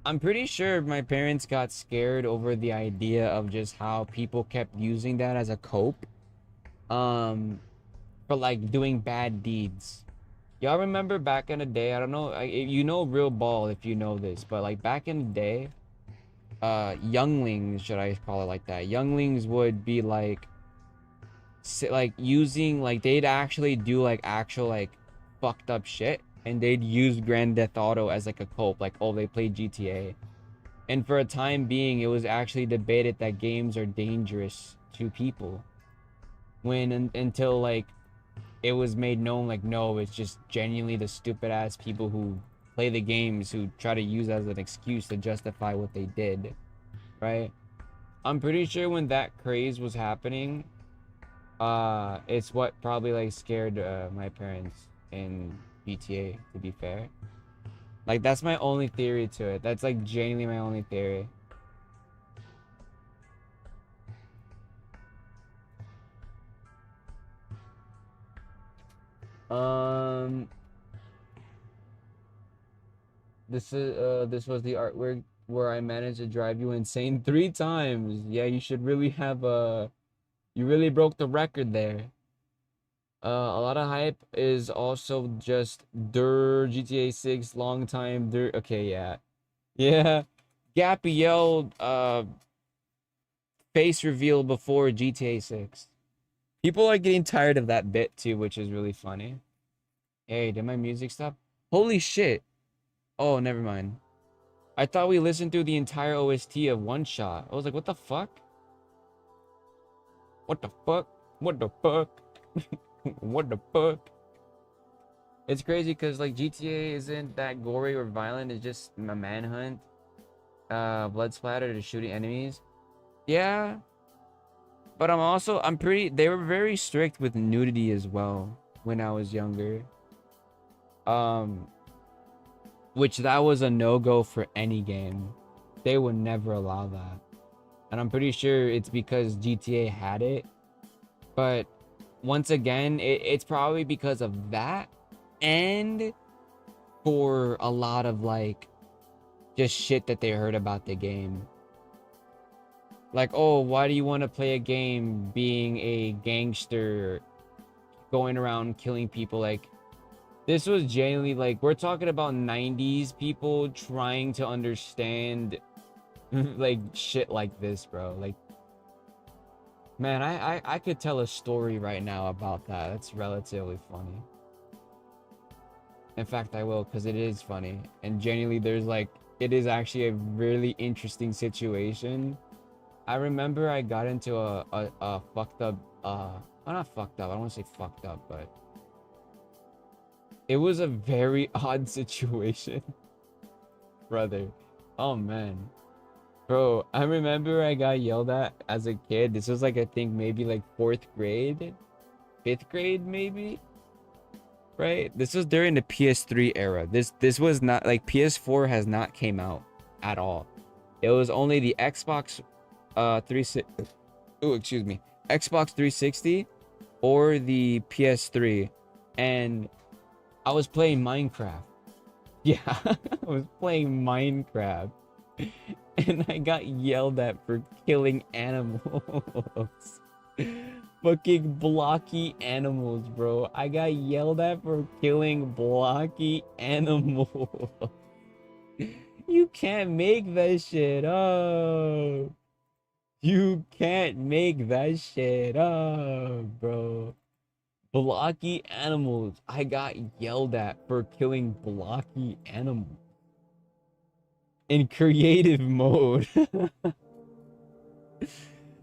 I'm pretty sure my parents got scared over the idea of just how people kept using that as a cope, for like doing bad deeds. Y'all remember back in the day? I don't know, you know Real Ball if you know this, but like back in the day, younglings, should I call it like that? Younglings would be like using like they'd actually do like actual like fucked up shit, and they'd use Grand Theft Auto as like a cope, like oh they played GTA. And for a time being, it was actually debated that games are dangerous to people. Until like it was made known like no, it's just genuinely the stupid ass people who play the games who try to use as an excuse to justify what they did, right? I'm pretty sure when that craze was happening, it's what probably like scared my parents in GTA, to be fair. Like that's my only theory to it. That's like genuinely my only theory. Um this was the artwork where I managed to drive you insane 3 times. Yeah, you should really have you really broke the record there. A lot of hype is also just GTA 6 long time okay, yeah. Yeah. Gappy yelled face reveal before GTA 6. People are getting tired of that bit too, which is really funny. Hey, did my music stop? Holy shit. Oh, never mind. I thought we listened through the entire OST of One Shot. I was like, what the fuck? What the fuck? What the fuck? What the fuck? It's crazy because like GTA isn't that gory or violent. It's just a manhunt, blood splatter to shooting enemies. Yeah, but I'm pretty. They were very strict with nudity as well when I was younger. Um, which that was a no-go for any game. They would never allow that. And I'm pretty sure it's because GTA had it. But once again, it's probably because of that and for a lot of like just shit that they heard about the game. Like, oh, why do you want to play a game being a gangster going around killing people? Like, this was genuinely like, we're talking about 90s people trying to understand like shit like this, bro. Like, man, I could tell a story right now about that. That's relatively funny. In fact, I will, because it is funny. And genuinely, there's like, it is actually a really interesting situation. I remember I got into a fucked up, well, not fucked up, I don't want to say fucked up, but it was a very odd situation, brother. Oh, man. Bro, I remember I got yelled at as a kid. This was like, I think maybe like 4th grade, 5th grade, maybe. Right? This was during the PS3 era. This was not like PS4 has not came out at all. It was only the Xbox 360. Oh, excuse me. Xbox 360 or the PS3, and I was playing Minecraft. Yeah, I was playing Minecraft. And I got yelled at for killing animals. Fucking blocky animals, bro. I got yelled at for killing blocky animals. You can't make that shit up. You can't make that shit up, bro. Blocky animals. I got yelled at for killing blocky animals. In creative mode.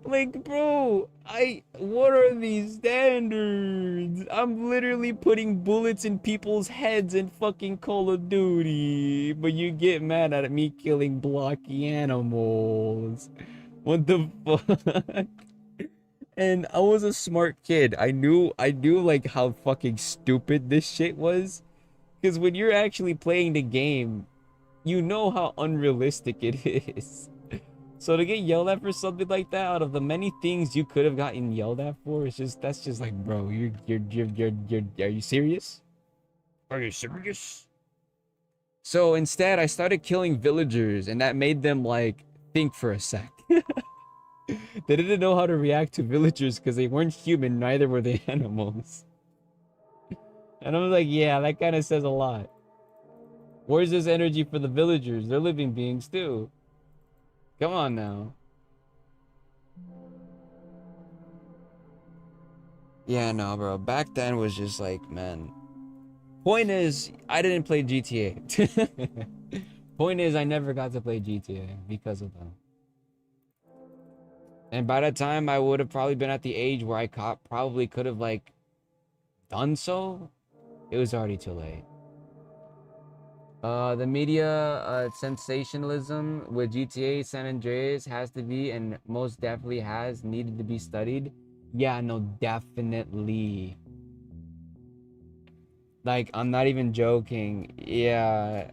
Like, bro, what are these standards? I'm literally putting bullets in people's heads in fucking Call of Duty, but you get mad at me killing blocky animals. What the fuck? And I was a smart kid. I knew like how fucking stupid this shit was. Because when you're actually playing the game, you know how unrealistic it is. So to get yelled at for something like that, out of the many things you could have gotten yelled at for, that's just like, bro, are you serious? Are you serious? So instead, I started killing villagers, and that made them like think for a sec. They didn't know how to react to villagers because they weren't human, neither were they animals. And I was like, yeah, that kind of says a lot. Where's this energy for the villagers? They're living beings too. Come on now. Yeah, no, bro. Back then was just like, man. Point is, I didn't play GTA. Point is, I never got to play GTA because of them. And by that time, I would have probably been at the age where I probably could have, like, done so. It was already too late. The media sensationalism with GTA San Andreas has to be, and most definitely has needed to be studied. Yeah, no, definitely. Like, I'm not even joking. Yeah.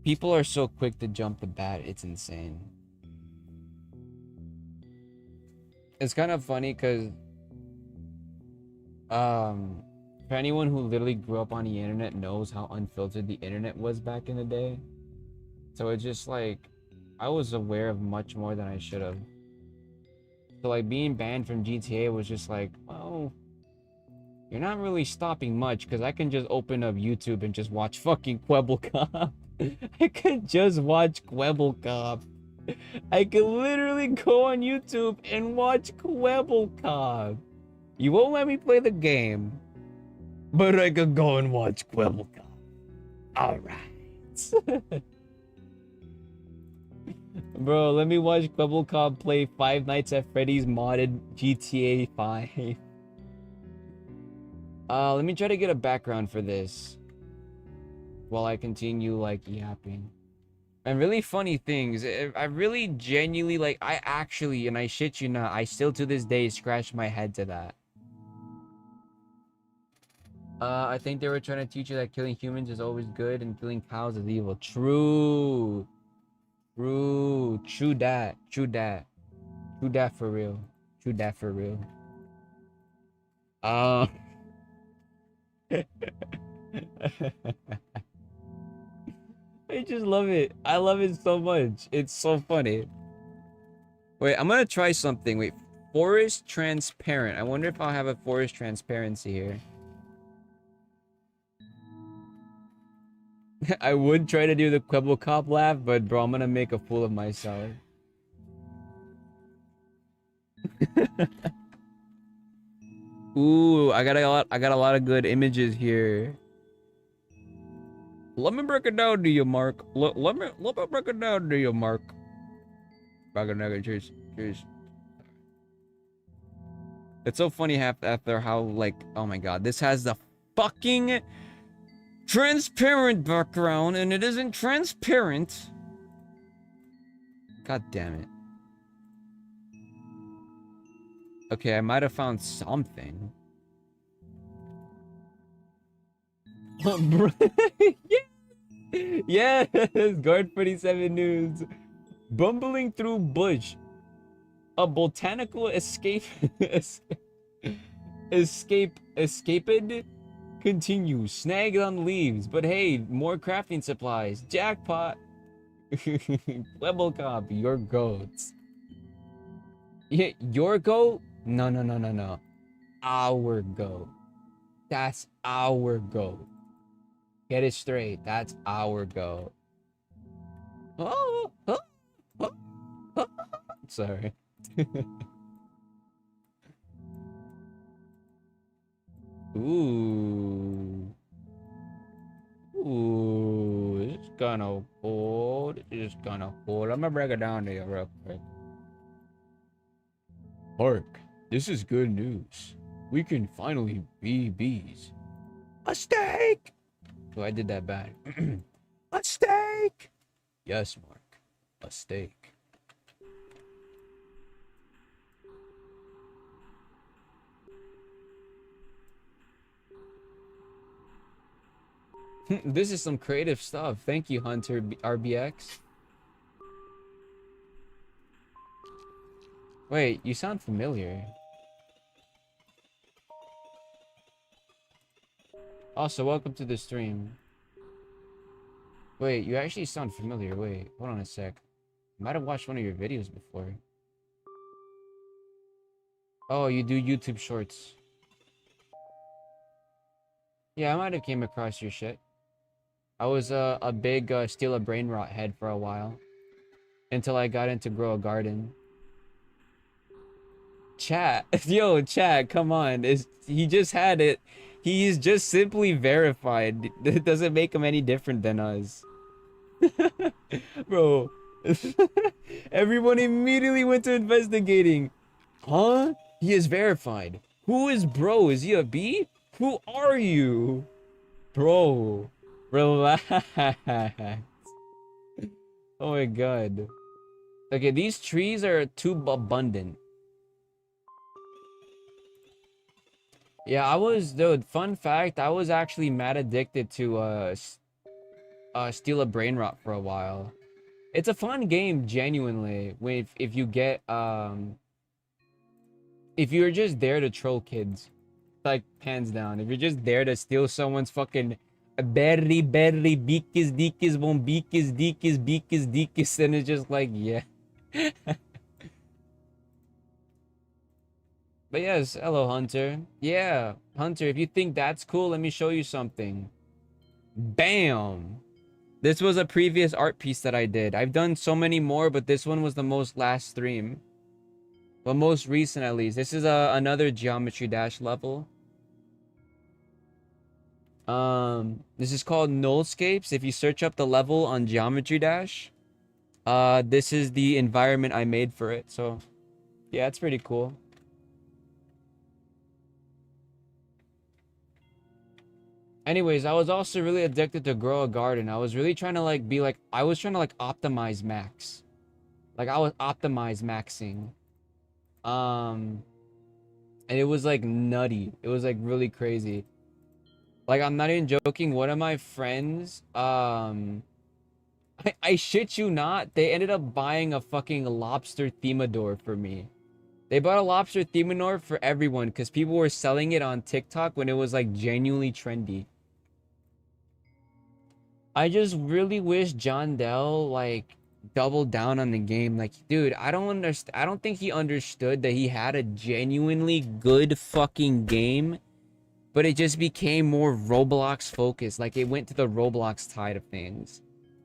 People are so quick to jump the bat, it's insane. It's kind of funny because, for anyone who literally grew up on the internet knows how unfiltered the internet was back in the day. So it's just like, I was aware of much more than I should have. So like being banned from GTA was just like, well, you're not really stopping much because I can just open up YouTube and just watch fucking Kwebbelkop. I could just watch Kwebbelkop. I could literally go on YouTube and watch Kwebbelkop. You won't let me play the game, but I could go and watch Kwebbelkop. Alright. Bro, let me watch Kwebbelkop play Five Nights at Freddy's modded GTA 5. Let me try to get a background for this while I continue like yapping. And really funny things. I really genuinely like. I actually, and I shit you not, I still to this day scratch my head to that. I think they were trying to teach you that killing humans is always good and killing cows is evil. True. True. True that. True that. True that for real. True that for real. Uh I just love it. I love it so much. It's so funny. Wait, I'm gonna try something. Wait, forest transparent. I wonder if I'll have a forest transparency here. I would try to do the Quibble Cop laugh, but bro, I'm gonna make a fool of myself. Ooh, I got a lot of good images here. Let me break it down to you, Mark. Let me break it down to you, Mark. Cheers. Cheers. It's so funny after how like, oh my god, this has the fucking transparent background and it isn't transparent. God damn it. Okay, I might have found something. Yes, Guard 47 News. Bumbling through bush. A botanical escaped continues. Snagged on leaves. But hey, more crafting supplies. Jackpot. Level your goats. Yeah, your goat? No. Our goat. That's our goat. Get it straight. That's our goat. Oh. Sorry. Ooh. Ooh. It's kinda cool. It's kinda cool. I'm gonna break it down to you real quick. Hark. This is good news. We can finally be bees. A steak! Oh, I did that bad. A steak! Yes, Mark. A steak. This is some creative stuff. Thank you, Hunter RBX. Wait, you sound familiar. Also, welcome to the stream. Wait, you actually sound familiar. Wait, hold on a sec. I might have watched one of your videos before. Oh, you do YouTube shorts. Yeah, I might have came across your shit. I was a big steal a brain rot head for a while. Until I got into grow a garden. Chat. Yo, chat, come on. He just had it. He's just simply verified. It doesn't make him any different than us. Bro. Everyone immediately went to investigating. Huh? He is verified. Who is bro? Is he a B? Who are you? Bro. Relax. Oh my god. Okay, these trees are too abundant. Yeah, dude, fun fact, I was actually mad addicted to Steal a Brain Rot for a while. It's a fun game, genuinely, if you get if you're just there to troll kids. Like, hands down. If you're just there to steal someone's fucking berry beakis deekis bombikis deekis beakis deekis, and it's just like, yeah. But yes, hello Hunter. Yeah, Hunter, if you think that's cool, let me show you something. Bam! This was a previous art piece that I did. I've done so many more, but this one was the most last stream. Well, most recent at least. This is another Geometry Dash level. This is called Nullscapes. If you search up the level on Geometry Dash, this is the environment I made for it. So, yeah, it's pretty cool. Anyways, I was also really addicted to grow a garden. I was really trying to like be like I was trying to like optimize max. Like I was optimize maxing. Um and it was like nutty. It was like really crazy. Like I'm not even joking. One of my friends, I shit you not, they ended up buying a fucking lobster themador for me. They bought a lobster themador for everyone because people were selling it on TikTok when it was like genuinely trendy. I just really wish John Dell like doubled down on the game. Like, dude, I don't understand. I don't think he understood that he had a genuinely good fucking game, but it just became more Roblox focused. Like, it went to the Roblox side of things.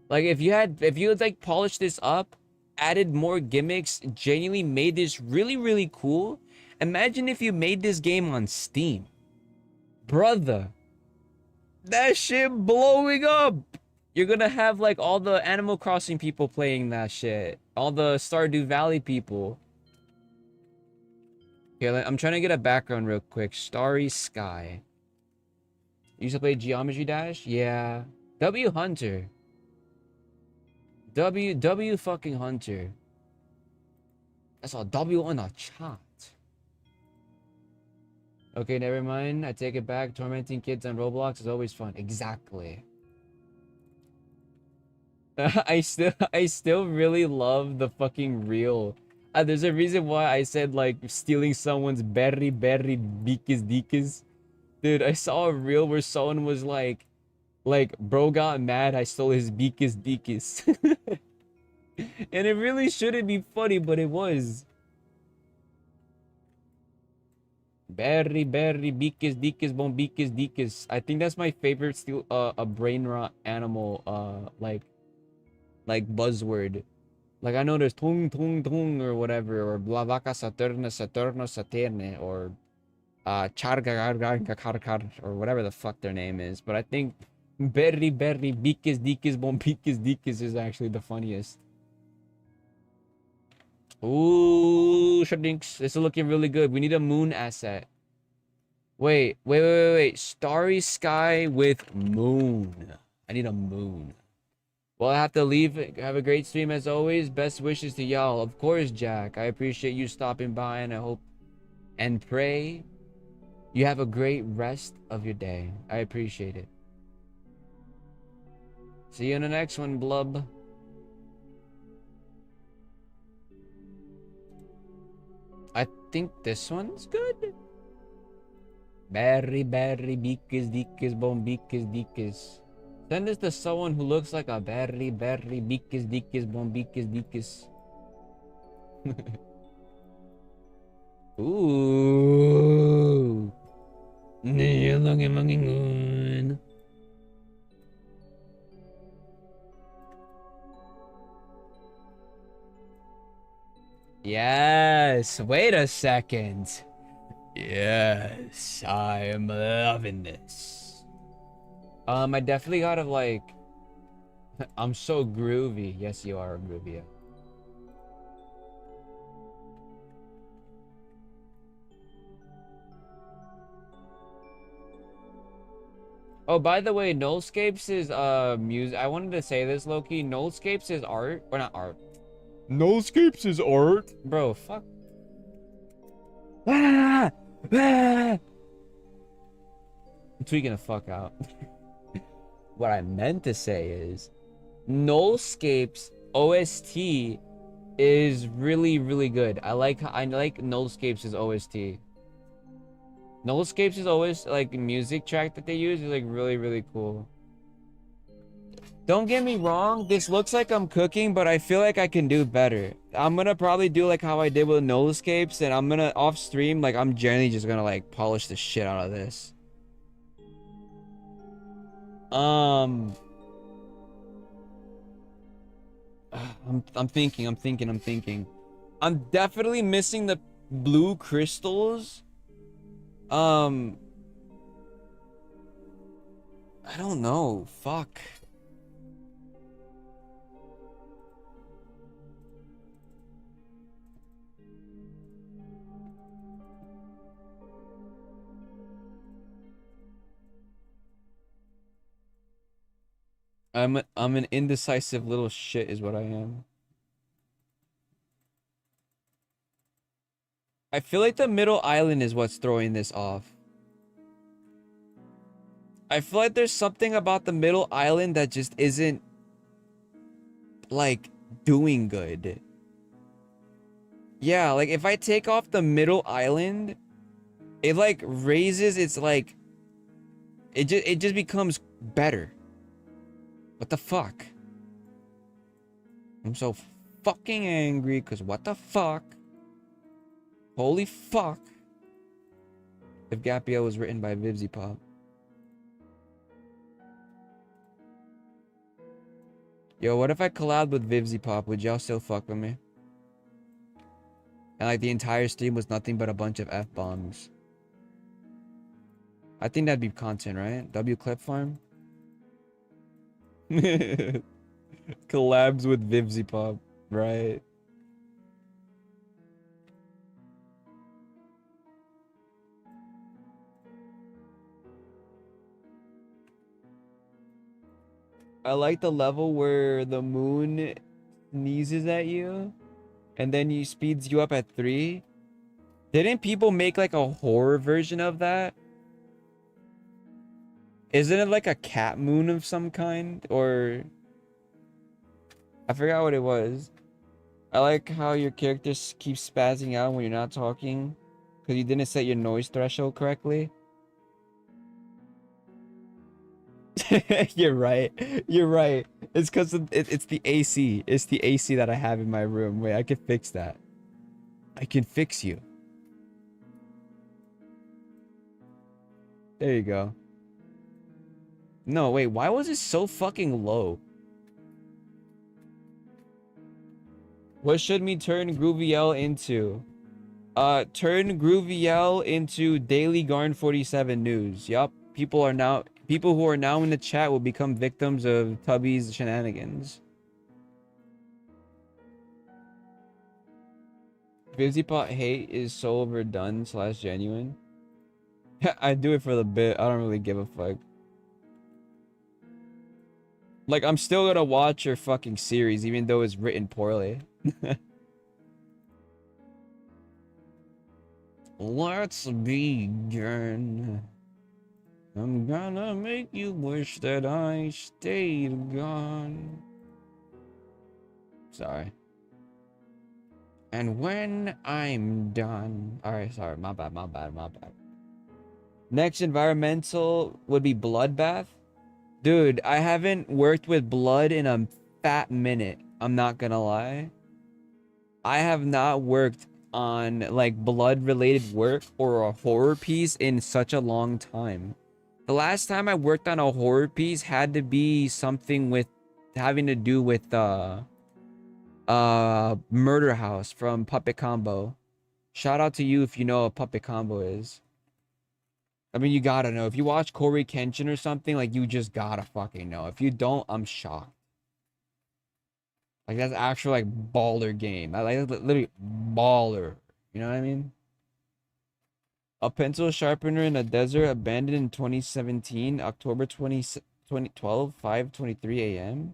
Like, if you had like polished this up, added more gimmicks, genuinely made this really, really cool. Imagine if you made this game on Steam, brother. That shit blowing up. You're gonna have like all the Animal Crossing people playing that shit. All the Stardew Valley people. Okay, I'm trying to get a background real quick. Starry Sky. You used to play Geometry Dash? Yeah. W Hunter. W fucking Hunter. That's all W on the chat. Okay, never mind. I take it back. Tormenting kids on Roblox is always fun. Exactly. I still really love the fucking reel. There's a reason why I said like stealing someone's berry beakis deekis. Dude, I saw a reel where someone was like bro got mad I stole his beakis deekis. And it really shouldn't be funny, but it was. Berry beakis deekis bombikis deekis. I think that's my favorite steal a brain rot animal like buzzword. Like I know there's tung tung or whatever, or bla vaca saturna saturno saterne, or charga or whatever the fuck their name is. But I think berry bikis dikis bombikis dikis is actually the funniest. Ooh, shadinks. This is looking really good. We need a moon asset. Wait. Starry sky with moon. I need a moon. Well, I have to leave. Have a great stream as always. Best wishes to y'all. Of course, Jack. I appreciate you stopping by, and I hope and pray you have a great rest of your day. I appreciate it. See you in the next one, Blub. I think this one's good. Berry beakis deekis bombikis deekis. Send this to someone who looks like a berry beakis deekis bombikis deekis. Ooh. Yes, wait a second. Yes, I am loving this. I definitely gotta like I'm so groovy. Yes, you are groovy. Oh, by the way, Nullscapes is music. I wanted to say this, Loki. Nullscapes is art, or not art. Nullscapes is art, bro. Fuck. Ah! Ah! I'm tweaking the fuck out. What I meant to say is, Nullscapes OST is really good. I like Nullscapes' OST. Nullscapes' always like music track that they use is like really cool. Don't get me wrong, this looks like I'm cooking, but I feel like I can do better. I'm gonna probably do like how I did with Nullscapes, and I'm gonna off stream, like I'm generally just gonna like polish the shit out of this. I'm thinking. I'm definitely missing the blue crystals. I don't know. Fuck. I'm an indecisive little shit is what I am. I feel like the middle island is what's throwing this off. I feel like there's something about the middle island that just isn't like doing good. Yeah, like if I take off the middle island, it like raises its like it just becomes better. What the fuck? I'm so fucking angry because what the fuck? Holy fuck. If Gapio was written by Vivzy Pop. Yo, what if I collabed with Vivzy Pop? Would y'all still fuck with me? And like the entire stream was nothing but a bunch of F-bombs. I think that'd be content, right? W Clip Farm? Collabs with Vivzy Pop, right? I like the level where the moon sneezes at you and then he speeds you up at 3. Didn't people make like a horror version of that? Isn't it like a cat moon of some kind? Or I forgot what it was. I like how your character keeps spazzing out when you're not talking because you didn't set your noise threshold correctly. You're right. You're right. It's because it's the AC. It's the AC that I have in my room. Wait, I can fix that. I can fix you. There you go. No, wait. Why was it so fucking low? What should me turn Grooviel into? Turn Grooviel into Daily Garn 47 news. Yup. People who are now in the chat will become victims of Tubby's shenanigans. VivzyPot hate is so overdone / genuine. I do it for the bit. I don't really give a fuck. Like, I'm still gonna watch your fucking series, even though it's written poorly. Let's begin. I'm gonna make you wish that I stayed gone. Sorry. And when I'm done... Alright, sorry. My bad. Next environmental would be Bloodbath. Dude, I haven't worked with blood in a fat minute. I'm not gonna lie. I have not worked on, like, blood-related work or a horror piece in such a long time. The last time I worked on a horror piece had to be something with... having to do with, Murder House from Puppet Combo. Shout out to you if you know what Puppet Combo is. I mean, you gotta know. If you watch Corey Kenshin or something, like, you just gotta fucking know. If you don't, I'm shocked. Like, that's actual, like, baller game. I like, literally, baller. You know what I mean? A pencil sharpener in a desert abandoned in 2017, October 2012, 5:23 a.m.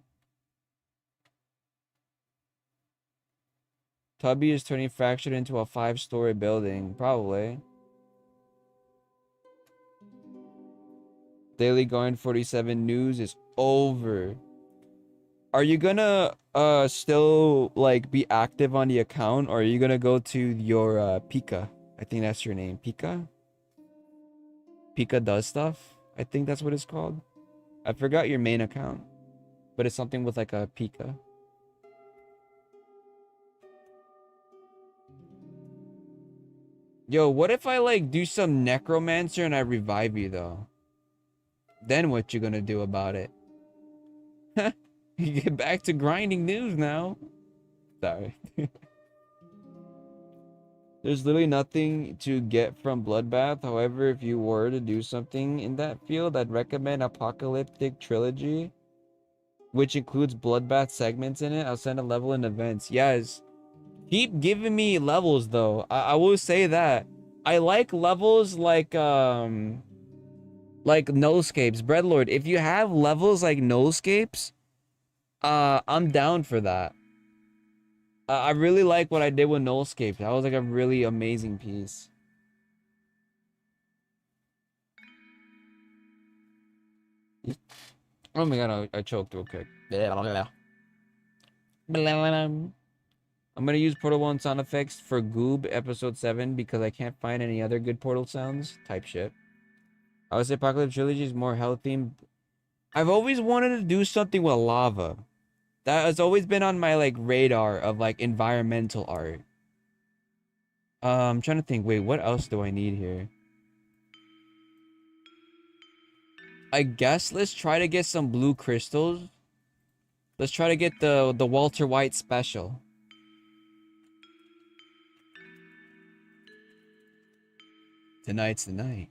Tubby is turning fractured into a 5-story building. Probably. Daily Garden 47 news is over. Are you gonna still like be active on the account, or are you gonna go to your Pika? I think that's your name. Pika? Pika does stuff? I think that's what it's called. I forgot your main account. But it's something with like a Pika. Yo, what if I like do some necromancer and I revive you though? Then what you gonna do about it? You get back to grinding news now. Sorry. There's literally nothing to get from Bloodbath. However, if you were to do something in that field, I'd recommend Apocalyptic Trilogy, which includes Bloodbath segments in it. I'll send a level in events. Yes. Keep giving me levels though. I will say that. I like levels like Like Nullscapes. Breadlord, if you have levels like Nullscapes, I'm down for that. I really like what I did with Nullscapes. That was like a really amazing piece. Oh my god, I choked real quick. I'm gonna use Portal 1 sound effects for Goob episode 7 because I can't find any other good Portal sounds. Type shit. I would say Apocalypse Trilogy is more healthy. I've always wanted to do something with lava. That has always been on my like radar of like environmental art. I'm trying to think. Wait, what else do I need here? I guess let's try to get some blue crystals. Let's try to get the Walter White special. Tonight's the night.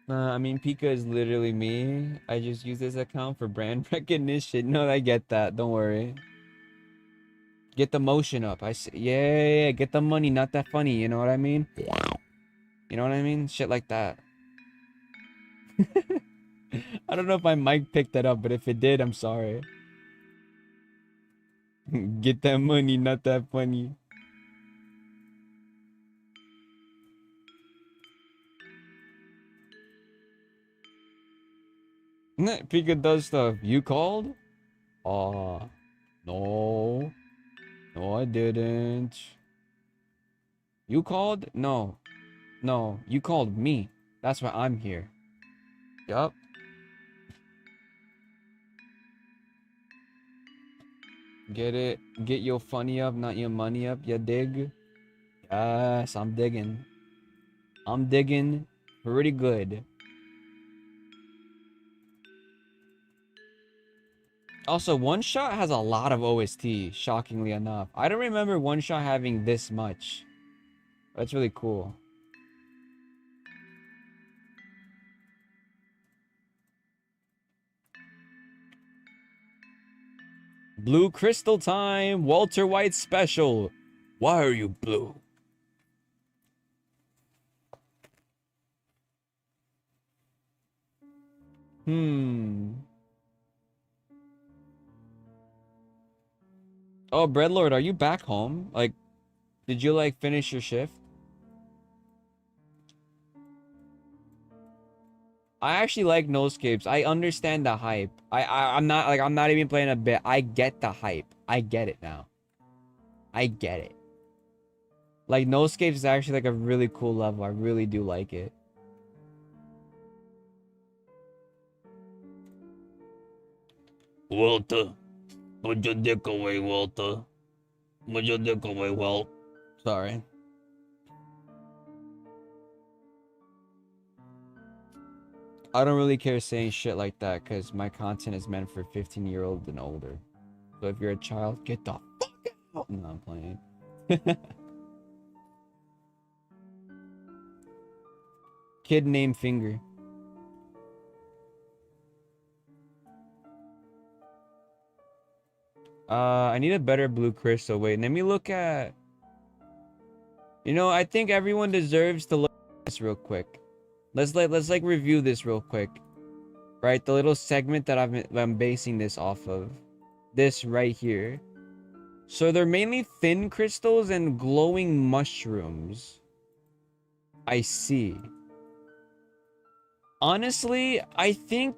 I mean, Pika is literally me. I just use this account for brand recognition. No, I get that. Don't worry. Get the motion up. Yeah, get the money, not that funny. You know what I mean? You know what I mean? Shit like that. I don't know if my mic picked that up, but if it did, I'm sorry. Get that money, not that funny. Pika does stuff. You called? Aw. No. No, I didn't. You called? No. No, you called me. That's why I'm here. Yup. Get it? Get your funny up, not your money up, you dig? Yes, I'm digging. I'm digging pretty good. Also, One Shot has a lot of OST, shockingly enough. I don't remember One Shot having this much. That's really cool. Blue Crystal time! Walter White special! Why are you blue? Oh, Breadlord, are you back home? Like, did you, like, finish your shift? I actually like Nullscapes. I understand the hype. I'm not even playing a bit. I get the hype. I get it now. I get it. Like Nullscapes is actually like a really cool level. I really do like it. Walter, put your dick away, Walter. Put your dick away, Walt. Sorry. I don't really care saying shit like that because my content is meant for 15-year-olds and older. So if you're a child, get the fuck out. No, I'm playing. Kid named Finger. I need a better blue crystal. Wait, let me look at... You know, I think everyone deserves to look at this real quick. Let's like review this real quick. Right, the little segment that I'm basing this off of. This right here. So they're mainly thin crystals and glowing mushrooms. I see. Honestly, I think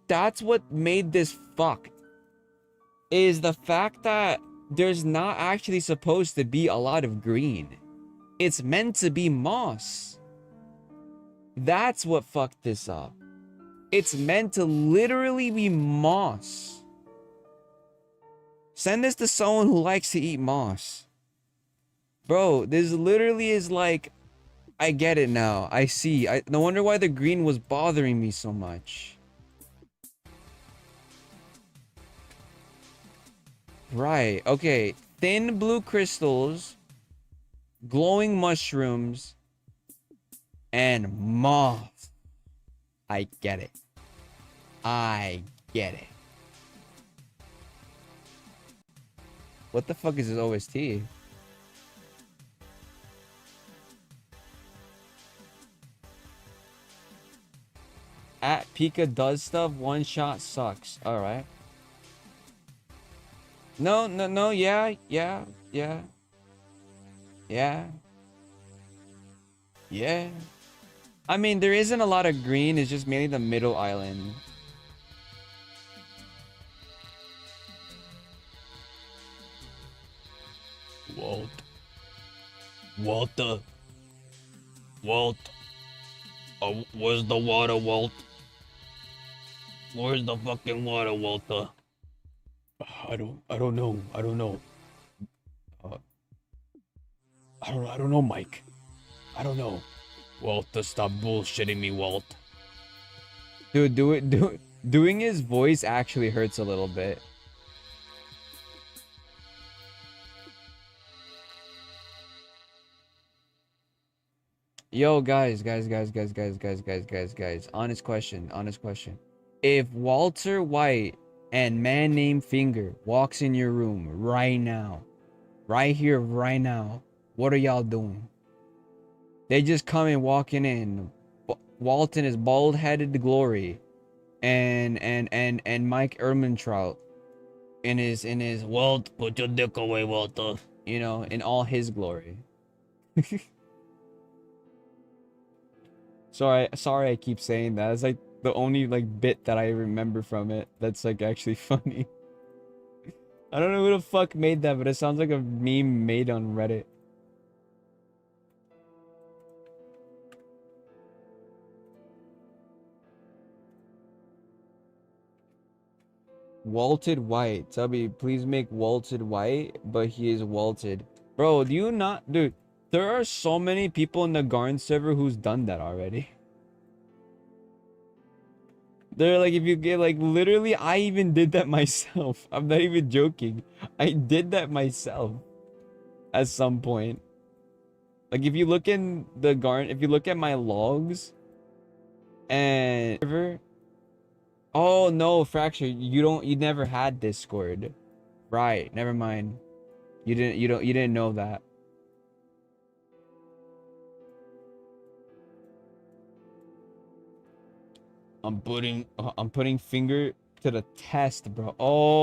that's what made this fucked. Is the fact that there's not actually supposed to be a lot of green. It's meant to be moss. That's what fucked this up. It's meant to literally be moss. Send this to someone who likes to eat moss. Bro, this literally is like... I get it now. I see. No wonder why the green was bothering me so much. Right. Okay. Thin blue crystals, glowing mushrooms, and moss. I get it. I get it. What the fuck is this OST? At Pika does stuff. One shot sucks. All right. No, no, no. Yeah, yeah, yeah, yeah, yeah. I mean, there isn't a lot of green. It's just mainly the middle island. Walt. Walter. Walt. Where's the water, Walt? Where's the fucking water, Walter? I don't know. I don't know. Uh, I don't know, Mike. I don't know. Walter, stop bullshitting me, Walt. Dude, doing his voice actually hurts a little bit. Yo, guys. Honest question. If Walter White and man named Finger walks in your room right now, right here, right now, what are y'all doing? They just come in walking in. Walton is bald-headed glory, and Mike Ehrmantraut in his Walt, put your dick away, Walter. You know, in all his glory. Sorry I keep saying that. It's like the only like bit that I remember from it that's like actually funny. I don't know who the fuck made that, but it sounds like a meme made on Reddit. Walted White. Tubby, please make Walted White, but he is Walted. Bro, do you not... Dude, there are so many people in the Garn server who's done that already. They're like, if you get like, literally, I even did that myself. I'm not even joking. I did that myself at some point. Like, if you look in the Garn, if you look at my logs and... Oh, no, Fracture, you never had Discord. Right, never mind. You didn't know that. I'm putting Finger to the test, bro. Oh.